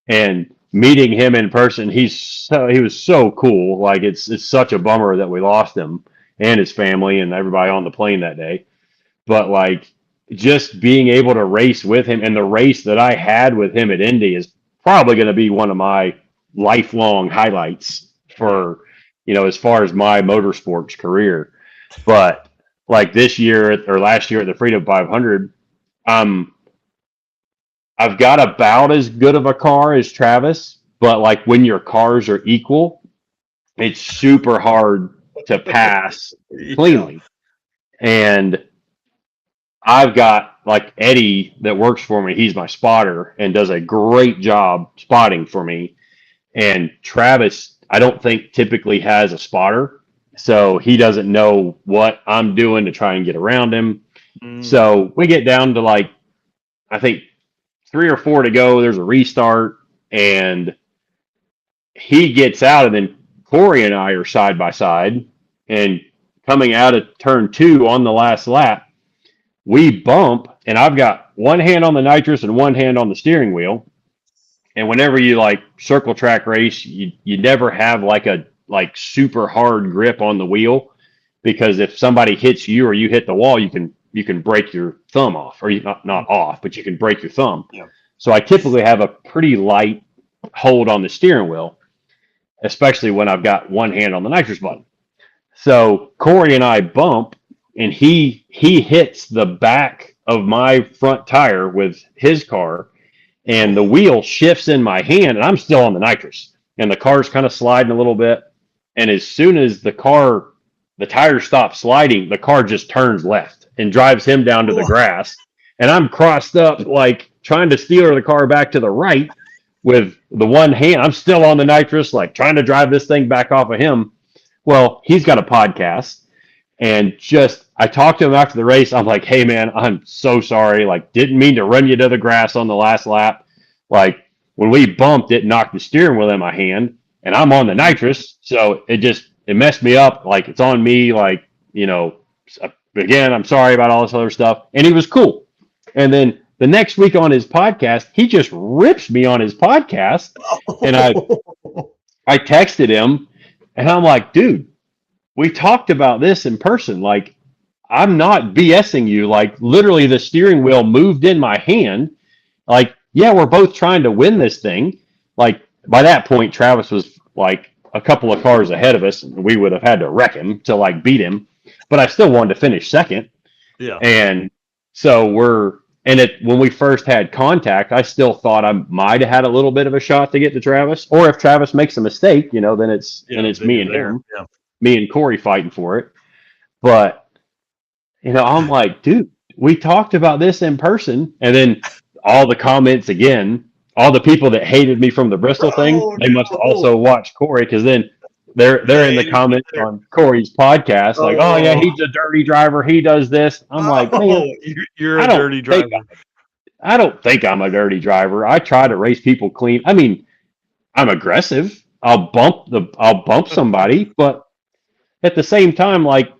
and meeting him in person. He was so cool. Like, it's such a bummer that we lost him and his family and everybody on the plane that day. But like, just being able to race with him, and the race that I had with him at Indy is probably going to be one of my lifelong highlights for, as far as my motorsports career. But like this year or last year at the Freedom 500, I've got about as good of a car as Travis, but like, when your cars are equal, it's super hard to pass cleanly. And I've got like Eddie that works for me. He's my spotter and does a great job spotting for me. And Travis, I don't think typically has a spotter, so he doesn't know what I'm doing to try and get around him. So we get down to like, I think 3 or 4 to go. There's a restart, and he gets out, and then Corey and I are side by side, and coming out of turn 2 on the last lap, we bump, and I've got one hand on the nitrous and one hand on the steering wheel. And whenever you like circle track race, you never have like a super hard grip on the wheel, because if somebody hits you or you hit the wall, you can break your thumb off, or not off, but you can break your thumb. Yeah. So I typically have a pretty light hold on the steering wheel, especially when I've got one hand on the nitrous button. So Corey and I bump, and he hits the back of my front tire with his car, and the wheel shifts in my hand, and I'm still on the nitrous, and the car's kind of sliding a little bit. And as soon as the tire stops sliding, the car just turns left and drives him down to the grass. And I'm crossed up, like trying to steer the car back to the right with the one hand. I'm still on the nitrous, like trying to drive this thing back off of him. Well, he's got a podcast, and I talked to him after the race. I'm like, hey man, I'm so sorry. Like, didn't mean to run you to the grass on the last lap. Like, when we bumped, it knocked the steering wheel in my hand, and I'm on the nitrous. So it messed me up. Like, it's on me. Like, again, I'm sorry about all this other stuff. And he was cool. And then the next week on his podcast, he just rips me on his podcast. And I texted him, and I'm like, dude, we talked about this in person. Like, I'm not BSing you. Like, literally the steering wheel moved in my hand. Like, yeah, we're both trying to win this thing. Like, by that point, Travis was like a couple of cars ahead of us, and we would have had to wreck him to like beat him. But I still wanted to finish second. Yeah. And so we're And when we first had contact, I still thought I might have had a little bit of a shot to get to Travis. Or if Travis makes a mistake, then it's then me you're and there. him, Yeah. me and Corey fighting for it. But I'm like, dude, we talked about this in person, and then all the comments again, all the people that hated me from the Bristol thing, Oh they must no. also watch Corey, because then they're in the They comments there. on Corey's podcast, like, oh yeah, Oh, he's a dirty driver, he does this. I'm like, man, you're I a don't dirty think driver. I don't think I'm a dirty driver. I try to race people clean. I mean, I'm aggressive. I'll bump somebody, but at the same time, like,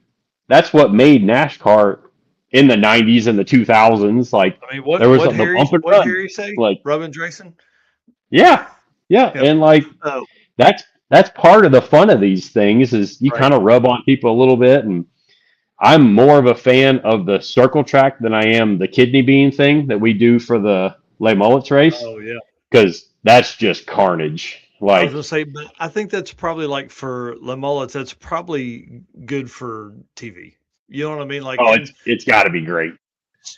that's what made NASCAR in the '90s and the 2000s. Like, I mean, there was what the Harry bump and what run. Harry say? Like, Rubbing Drayson? yeah, Yep. and like Oh, that's part of the fun of these things, is you right. kind of rub on people a little bit. And I'm more of a fan of the circle track than I am the kidney bean thing that we do for the Les Mullets race, Oh yeah. because that's just carnage. I was Like, gonna say, but I think that's probably like for Le Mullets, that's probably good for TV. You know what I mean? Like, oh, and it's got to be great.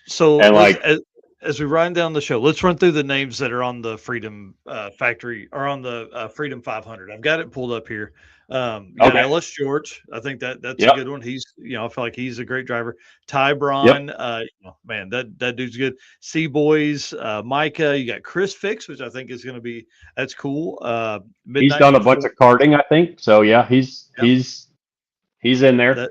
so And let's like, as we run down the show, let's run through the names that are on the Freedom Factory or on the Freedom 500. I've got it pulled up here. You got okay, Ellis George. I think that's a yep, good one. He's I feel like he's a great driver. Ty yep, Braun, man, that dude's good. C Boys, Micah. You got Chris Fix, which I think is going to be that's cool. he's Midnight done a bunch Performance. of karting, I think. So yeah, he's in there. That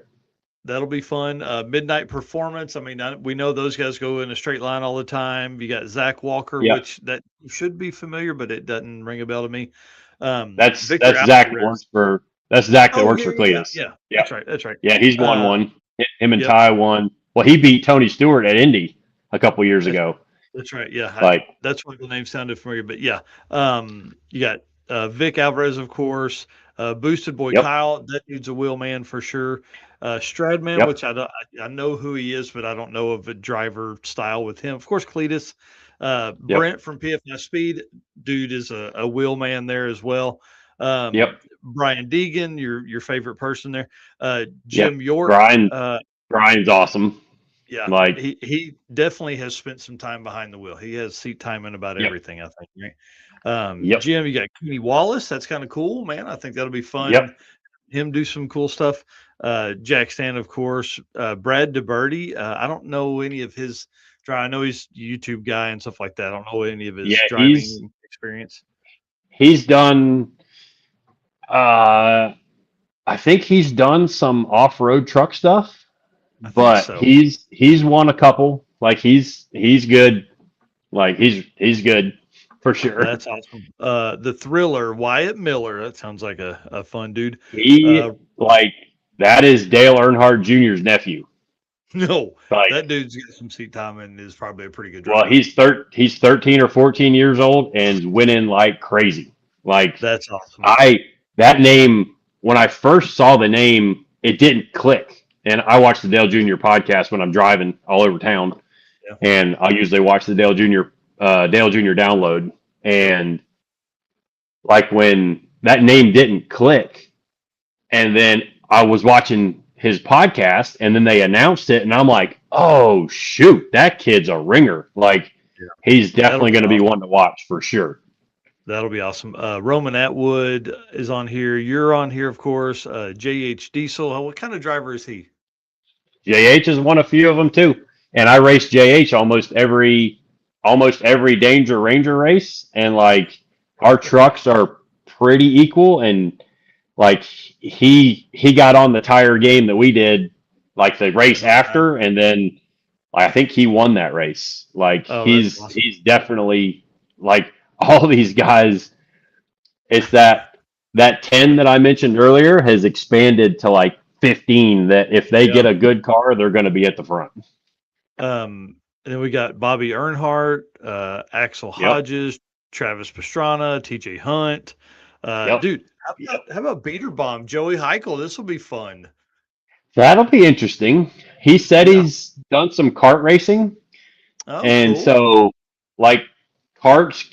that'll be fun. Midnight Performance. I mean, we know those guys go in a straight line all the time. You got Zach Walker, Yeah, which that should be familiar, but it doesn't ring a bell to me. that's Victor Zach that Alvarez. works for that's Zach that Oh works yeah, for yeah, yeah, Cletus. yeah. Yeah, That's right. yeah, he's won Uh, one. Him and yep, Ty won. Well, he beat Tony Stewart at Indy a couple years that's ago. that's right. Yeah, Like, that's why the name sounded familiar. But yeah, you got Vic Alvarez, of course. Boosted Boy yep, Kyle, that dude's a wheel man for sure. Stradman, yep, which I know who he is, but I don't know of a driver style with him. Of course, Cletus. yep, Brent from PFS Speed, dude is a wheel man there as well. yep, Brian Deegan, your favorite person there. yep. Jim York. Brian, Brian's awesome. Yeah, Like, he definitely has spent some time behind the wheel. He has seat time in about yep, everything, I think. Right? yep, Jim, you got Kenny Wallace. That's kind of cool, man. I think that'll be yep, fun. Him do some cool stuff. Jack Stan, of course. Brad DeBerti. I don't know any of his drive. I know he's a YouTube guy and stuff like that. I don't know any of his yeah. driving experience. He's done. Uh, I think he's done some off-road truck stuff, I think but so. he's won a couple. Like, he's good. Like, he's good for sure. That's awesome. The Thriller, Wyatt Miller. That sounds like a fun dude. He like that is Dale Earnhardt Jr.'s nephew. No, Like, that dude's got some seat time and is probably a pretty good well, driver. he's 13 or 14 years old and winning like crazy. Like, That's awesome. that name, when I first saw the name, it didn't click. And I watch the Dale Jr. podcast when I'm driving all over town, Yeah. and I usually watch the Dale Jr. download. And like, when that name didn't click, and then I was watching his podcast, and then they announced it, and I'm like, oh shoot, that kid's a ringer. Like, Yeah. he's definitely going to be awesome. one to watch for sure. That'll be awesome. Roman Atwood is on here. You're on here, of course. JH Diesel. What kind of driver is he? JH has won a few of them too, and I race JH almost every Danger Ranger race, and like, our trucks are pretty equal. And like, he got on the tire game that we did, like the race after, and then I think he won that race. Like, Oh, that's awesome. he's definitely, like, all these guys. It's that 10 that I mentioned earlier has expanded to like 15, that if they Yeah. get a good car, they're going to be at the front. And then we got Bobby Earnhardt, Axel Yep. Hodges, Travis Pastrana, TJ Hunt. Yep. Dude, how about Beater Bomb, Joey Heichel? This will be fun. That'll be interesting. He said Yeah. he's done some kart racing, Oh, and cool. so, like, karts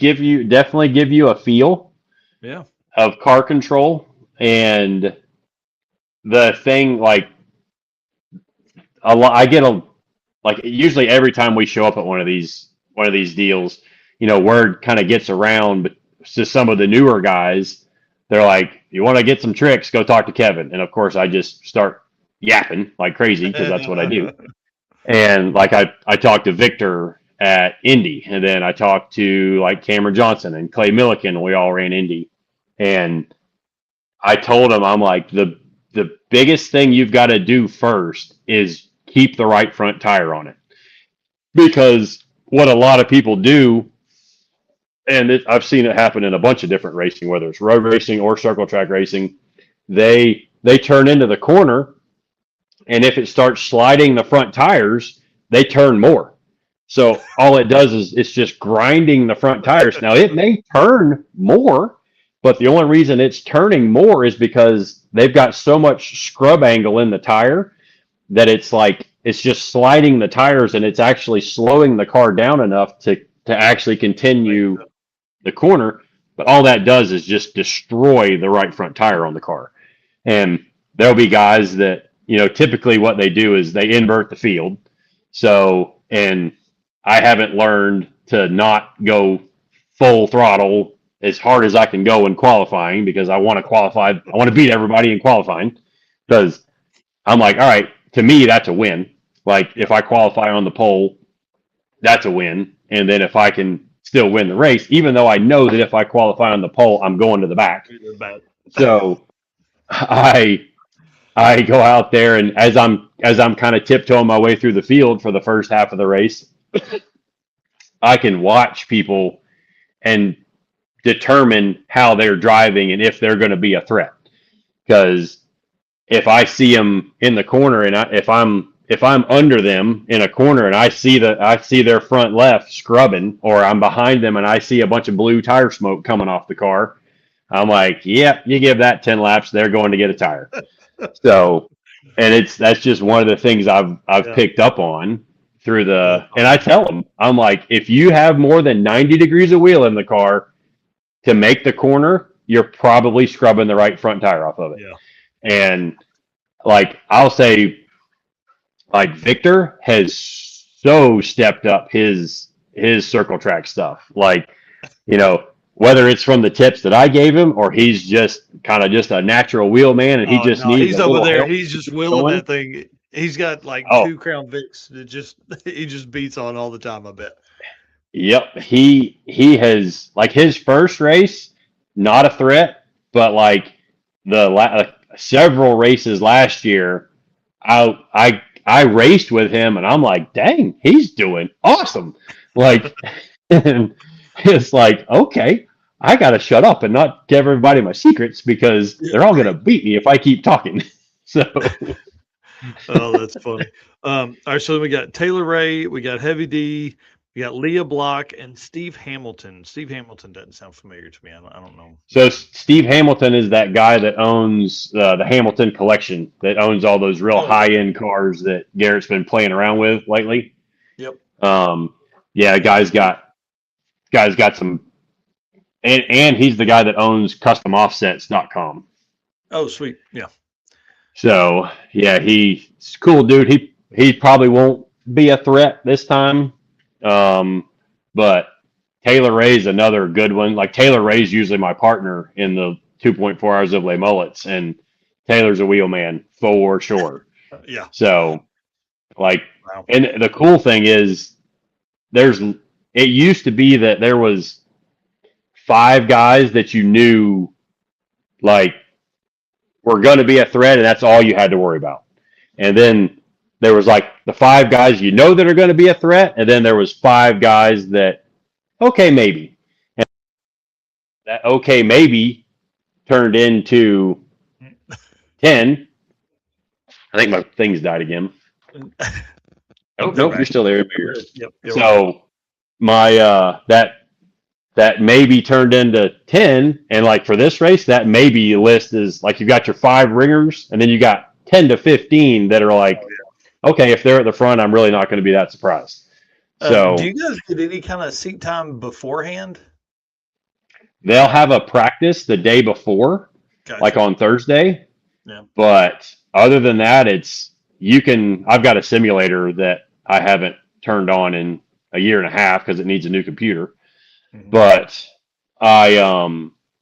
definitely give you a feel Yeah. of car control. And the thing, like, I get like usually every time we show up at one of these deals, word kind of gets around, but to some of the newer guys, they're like, "You want to get some tricks? Go talk to Kevin." And of course, I just start yapping like crazy because that's what I do. And like I talked to Victor at Indy, and then I talked to like Cameron Johnson and Clay Milliken. We all ran Indy, and I told him, I'm like, the biggest thing you've got to do first is keep the right front tire on it, because what a lot of people do, and I've seen it happen in a bunch of different racing, whether it's road racing or circle track racing, they turn into the corner, and if it starts sliding the front tires, they turn more. So all it does is it's just grinding the front tires. Now it may turn more, but the only reason it's turning more is because they've got so much scrub angle in the tire that it's just sliding the tires, and it's actually slowing the car down enough to actually continue the corner. But all that does is just destroy the right front tire on the car. And there'll be guys that, typically what they do is they invert the field. So, and I haven't learned to not go full throttle as hard as I can go in qualifying, because I want to qualify. I want to beat everybody in qualifying, because I'm like, all right, to me, that's a win. Like if I qualify on the pole, that's a win. And then if I can still win the race, even though I know that if I qualify on the pole, I'm going to the back. So I go out there, and as I'm kind of tiptoeing my way through the field for the first half of the race, I can watch people and determine how they're driving and if they're going to be a threat. Because if I see them in the corner, and if I'm under them in a corner and I see their front left scrubbing, or I'm behind them and I see a bunch of blue tire smoke coming off the car, I'm like, yep, you give that 10 laps, they're going to get a tire. So, and that's just one of the things I've picked up on through and I tell them, I'm like, if you have more than 90 degrees of wheel in the car to make the corner, you're probably scrubbing the right front tire off of it. Yeah. And like, I'll say, like, Victor has so stepped up his circle track stuff. Like, whether it's from the tips that I gave him, or he's just kind of just a natural wheel man, and he just needs. He's over there. He's just wheeling that thing. He's got like 2 Crown Vics that he just beats on all the time, I bet. Yep, he has, like, his first race, not a threat, but like several races last year, I raced with him, and I'm like, dang, he's doing awesome. Like, and it's like, okay, I got to shut up and not give everybody my secrets, because they're all going to beat me if I keep talking. So, oh, that's funny. All right, so we got Taylor Ray, we got Heavy D, we got Leah Block, and Steve Hamilton. Steve Hamilton doesn't sound familiar to me. I don't know. So Steve Hamilton is that guy that owns the Hamilton Collection, that owns all those real high-end cars that Garrett's been playing around with lately. Yep. Yeah, guy's got some, and he's the guy that owns customoffsets.com. Oh, sweet. Yeah. So yeah, he's a cool dude. He probably won't be a threat this time. But Taylor Ray's another good one. Like, Taylor Ray's usually my partner in the 2.4 hours of Les Mullets, and Taylor's a wheel man for sure. Yeah. So, like, wow. And the cool thing is, it used to be that there was 5 guys that you knew, like, were going to be a threat, and that's all you had to worry about. And then there was like the 5 guys that are going to be a threat, and then there was 5 guys that, okay, maybe. And that okay, maybe turned into 10. I think my thing's died again. Nope, you're still there. Yep. So my that maybe turned into 10, and like for this race, that maybe list is like, you've got your 5 ringers, and then you got 10 to 15 that are like, okay, if they're at the front, I'm really not going to be that surprised. So, do you guys get any kind of seat time beforehand? They'll have a practice the day before, like on Thursday. Yeah. But other than that, I've got a simulator that I haven't turned on in a year and a half because it needs a new computer. Mhm. But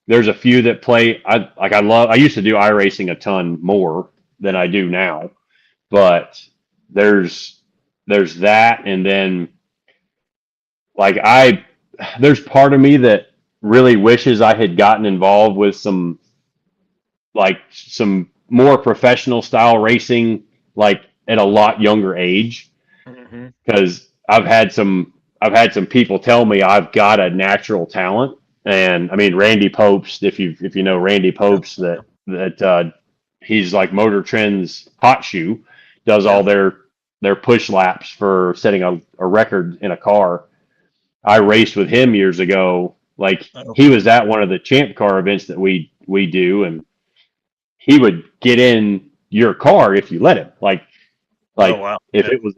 there's a few that play. I used to do iRacing a ton more than I do now, but there's that, and then like there's part of me that really wishes I had gotten involved with some more professional style racing, like at a lot younger age, Mhm. because I've had some people tell me I've got a natural talent. And I mean, Randy Popes, if you know Randy Popes, that he's like Motor Trend's hot shoe, does all their push laps for setting a record in a car. I raced with him years ago. Like Oh, he was at one of the Champ Car events that we do, and he would get in your car if you let him. Like oh wow. if it was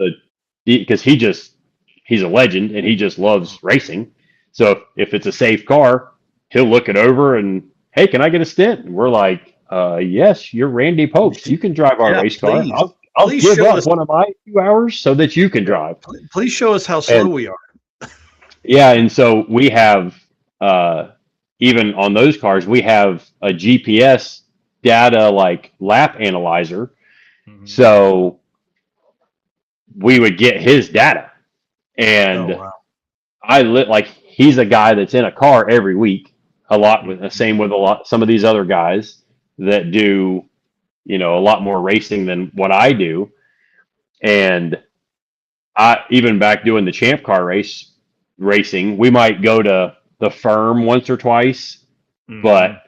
because he's a legend and he just loves racing. So if it's a safe car, he'll look it over and, hey, can I get a stint? And we're like, yes, you're Randy Popes. You can drive our Yeah, race car. please. I'll Please give show up us. one of my 2 hours so that you can drive. Please show us how slow And we are. yeah, and so we have even on those cars, we have a GPS data like lap analyzer. Mhm. So we would get his data. Oh And wow. like he's a guy that's in a car every week, a lot with the same with some of these other guys that do, a lot more racing than what I do. And I even back doing the Champ Car racing, we might go to the firm once or twice, Mhm. but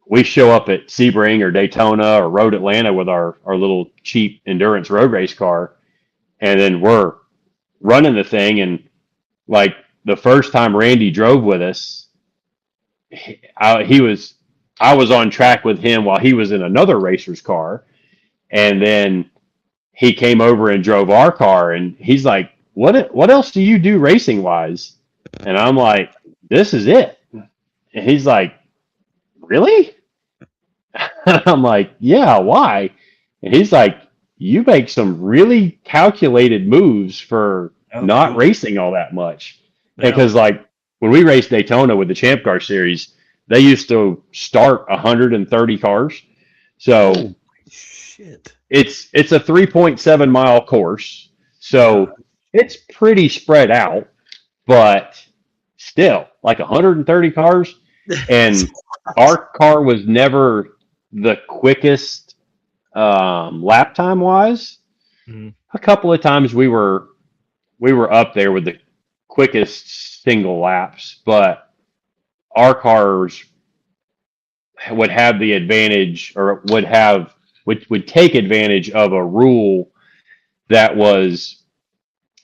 we show up at Sebring or Daytona or Road Atlanta with our little cheap endurance road race car, and then we're running the thing. And like the first time Randy drove with us, I was on track with him while he was in another racer's car, and then he came over and drove our car, and he's like, "What else do you do racing wise?" And I'm like, "This is it." And he's like, "Really?" I'm like, "Yeah, why?" And he's like, "You make some really calculated moves for Oh, not cool. racing all that much." Yeah. Because like when we raced Daytona with the Champ Car series, they used to start 130 cars. So Holy shit. it's a 3.7 mile course. So it's pretty spread out, but still like 130 cars. And our car was never the quickest lap time wise. Mhm. A couple of times we were up there with the quickest single laps, but our cars would have the advantage, or would take advantage of a rule that was,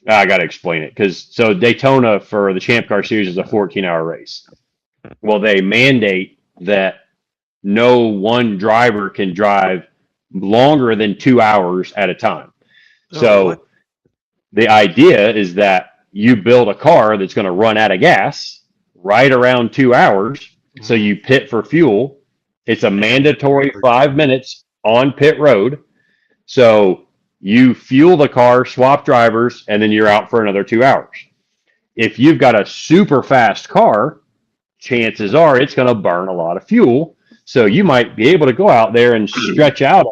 I got to explain it, because so Daytona for the Champ Car Series is a 14-hour race. Well, they mandate that no one driver can drive longer than 2 hours at a time. Oh, So what? the idea is that you build a car that's going to run out of gas right around 2 hours. So you pit for fuel. It's a mandatory 5 minutes on pit road. So you fuel the car, swap drivers, and then you're out for another 2 hours. If you've got a super fast car, chances are it's going to burn a lot of fuel. So you might be able to go out there and stretch out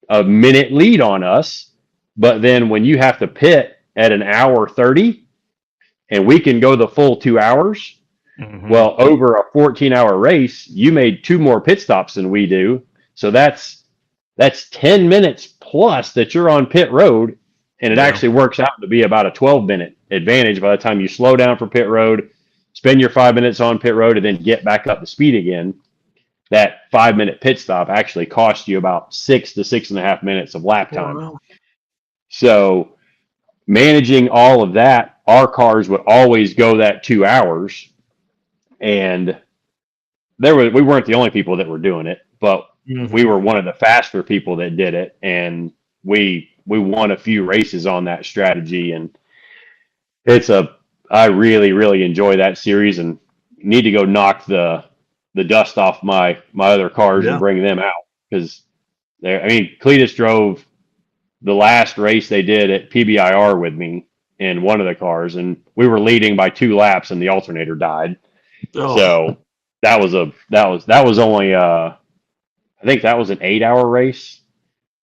a minute lead on us. But then when you have to pit at an hour 30 and we can go the full 2 hours, Mhm. well, over a 14-hour race, you made 2 more pit stops than we do. So that's 10 minutes plus that you're on pit road. And it actually works out to be about a 12-minute advantage by the time you slow down for pit road, spend your 5 minutes on pit road, and then get back up to speed again. That 5-minute pit stop actually costs you about 6 to 6.5 minutes of lap time. Wow. So managing all of that, our cars would always go that 2 hours. And we weren't the only people that were doing it, but we were one of the faster people that did it. And we won a few races on that strategy. And I really, really enjoy that series and need to go knock the dust off my other cars and bring them out, because Cletus drove the last race they did at PBIR with me in one of the cars, and we were leading by 2 laps, and the alternator died. Oh, So that was only I think that was an 8-hour race.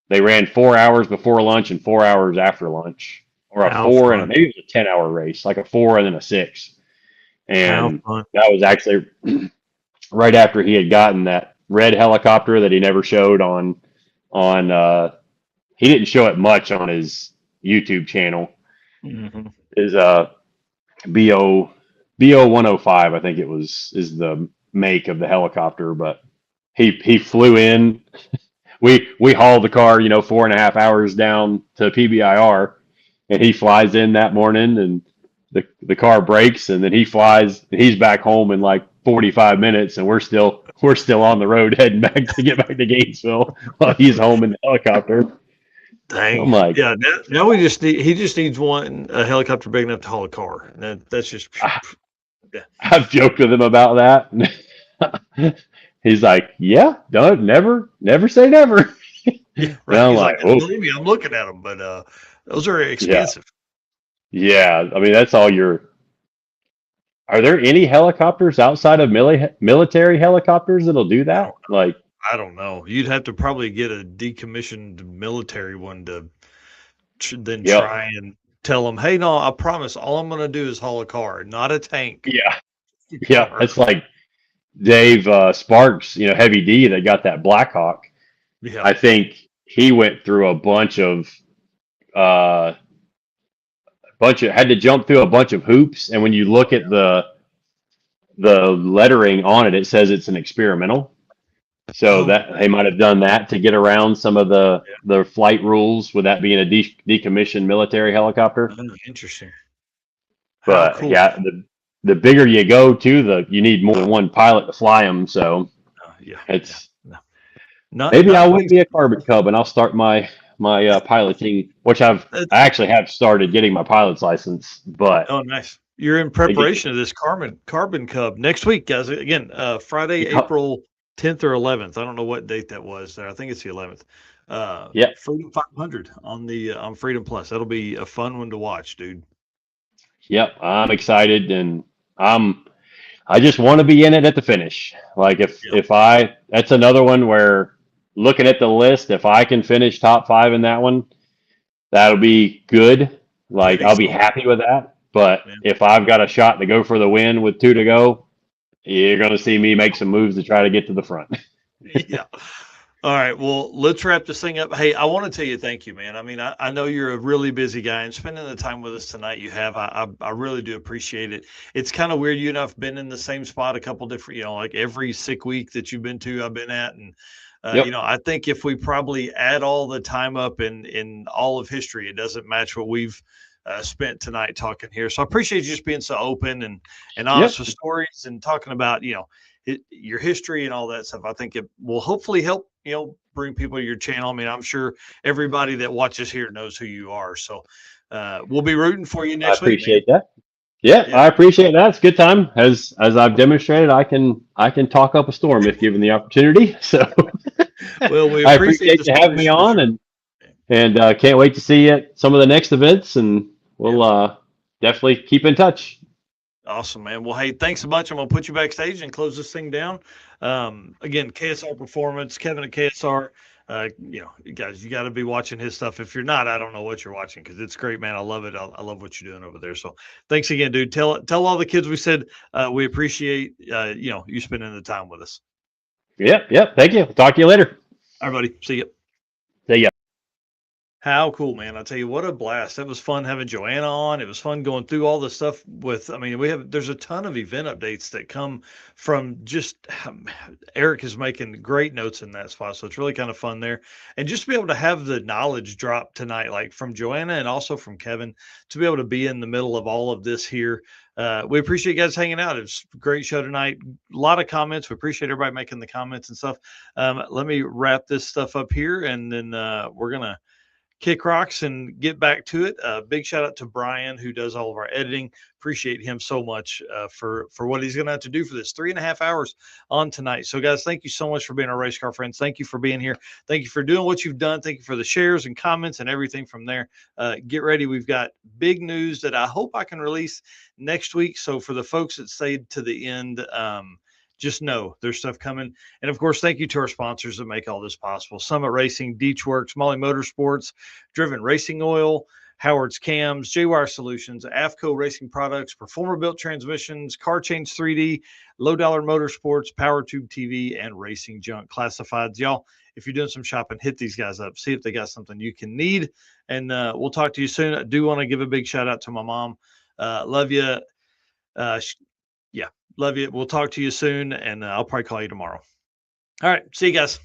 They ran 4 hours before lunch and 4 hours after lunch, or a how 4 and fun. maybe it was a 10-hour race, like a 4 and then a 6. How And fun. that was actually right after he had gotten that red helicopter that he never showed on he didn't show it much on his YouTube channel. Mhm. Is BO 105, I think it was, is the make of the helicopter, but he flew in. We hauled the car, 4.5 hours down to PBIR, and he flies in that morning, and the car breaks, and then he flies, and he's back home in like 45 minutes, and we're still on the road heading back to get back to Gainesville while he's home in the helicopter. Dang. I'm like, Yeah. Now he just needs a helicopter big enough to haul a car. That's just, yeah. I've joked with him about that. He's like, yeah, don't never say never. Yeah, And right. I'm He's like, like, oh, believe me, I'm looking at them, but those are yeah, expensive. yeah. I mean, that's all your. Are there any helicopters outside of military helicopters that'll do I don't that? Like, I don't know. You'd have to probably get a decommissioned military one to then yep, try and tell them, hey, no, I promise, all I'm going to do is haul a car, not a tank. yeah, A yeah. car. It's like Dave Sparks, Heavy D that got that Blackhawk. Yeah. I think he went through uh, had to jump through a bunch of hoops, and when you look at the lettering on it, it says it's an experimental. So Oh, that they might have done that to get around some of the flight rules with that being a decommissioned military helicopter. interesting. How But cool. yeah, the bigger you go to, you need more than one pilot to fly them. So Yeah. it's No. Not maybe I not will waste. be a carbon cub and I'll start my piloting, which I That's, actually have started getting my pilot's license, but oh, nice. You're in they get preparation of this Carbon Cub next week, guys. Again, Friday, yeah, April 10th or 11th. I don't know what date that was there. I think it's the 11th. yeah, Freedom 500 on Freedom Plus. That'll be a fun one to watch, dude. yep. I'm excited, and I just want to be in it at the finish. Like Yeah, that's another one where looking at the list, if I can finish top 5 in that one, that'll be good. I Like think I'll be so. happy with that. But Yeah. if I've got a shot to go for the win with 2 to go, you're going to see me make some moves to try to get to the front. Yeah. All right. Well, let's wrap this thing up. Hey, I want to tell you thank you, man. I mean, I know you're a really busy guy, and spending the time with us tonight you have, I really do appreciate it. It's kind of weird. You and I've been in the same spot a couple different, like every sick week that you've been to, I've been at. And, Yep. I think if we probably add all the time up in all of history, it doesn't match what we've spent tonight talking here. So I appreciate you just being so open and honest Yep. with stories and talking about, your history and all that stuff. I think it will hopefully help, bring people to your channel. I mean, I'm sure everybody that watches here knows who you are. So we'll be rooting for you I next week, man. appreciate that. Yeah, Yeah. I appreciate that. It's a good time. As I've demonstrated, I can talk up a storm if given the opportunity. So Well, we I appreciate appreciate you having me on, and can't wait to see you at some of the next events, and we'll definitely keep in touch. Awesome, man. Well, hey, thanks a bunch. I'm going to put you backstage and close this thing down. Again, KSR Performance, Kevin at KSR. Guys, you got to be watching his stuff. If you're not, I don't know what you're watching because it's great, man. I love it. I love what you're doing over there. So thanks again, dude. Tell all the kids we said we appreciate, you spending the time with us. Yep. Thank you. Talk to you later. All right, buddy. See you. See ya. How cool, man. I'll tell you, what a blast. That was fun having Joanna on. It was fun going through all the stuff there's a ton of event updates that come from just Eric is making great notes in that spot. So it's really kind of fun there. And just to be able to have the knowledge drop tonight, like from Joanna and also from Kevin, to be able to be in the middle of all of this here. We appreciate you guys hanging out. It was a great show tonight. A lot of comments. We appreciate everybody making the comments and stuff. Let me wrap this stuff up here, and then we're going to kick rocks and get back to it. Big shout out to Brian, who does all of our editing. Appreciate him so much for what he's going to have to do for this 3.5 hours on tonight. So, guys, thank you so much for being our race car friends. Thank you for being here. Thank you for doing what you've done. Thank you for the shares and comments and everything from there. Get ready. We've got big news that I hope I can release next week. So, for the folks that stayed to the end, just know there's stuff coming. And of course, thank you to our sponsors that make all this possible: Summit Racing, Deechworks, Molly Motorsports, Driven Racing Oil, Howard's Cams, J-Wire Solutions, AFCO Racing Products, Performer Built Transmissions, Car Change 3D, Low Dollar Motorsports, Power Tube TV, and Racing Junk Classifieds. Y'all, if you're doing some shopping, hit these guys up, see if they got something you can need. And we'll talk to you soon. I do want to give a big shout out to my mom. Love you. Yeah, love you. We'll talk to you soon, and I'll probably call you tomorrow. All right. See you guys.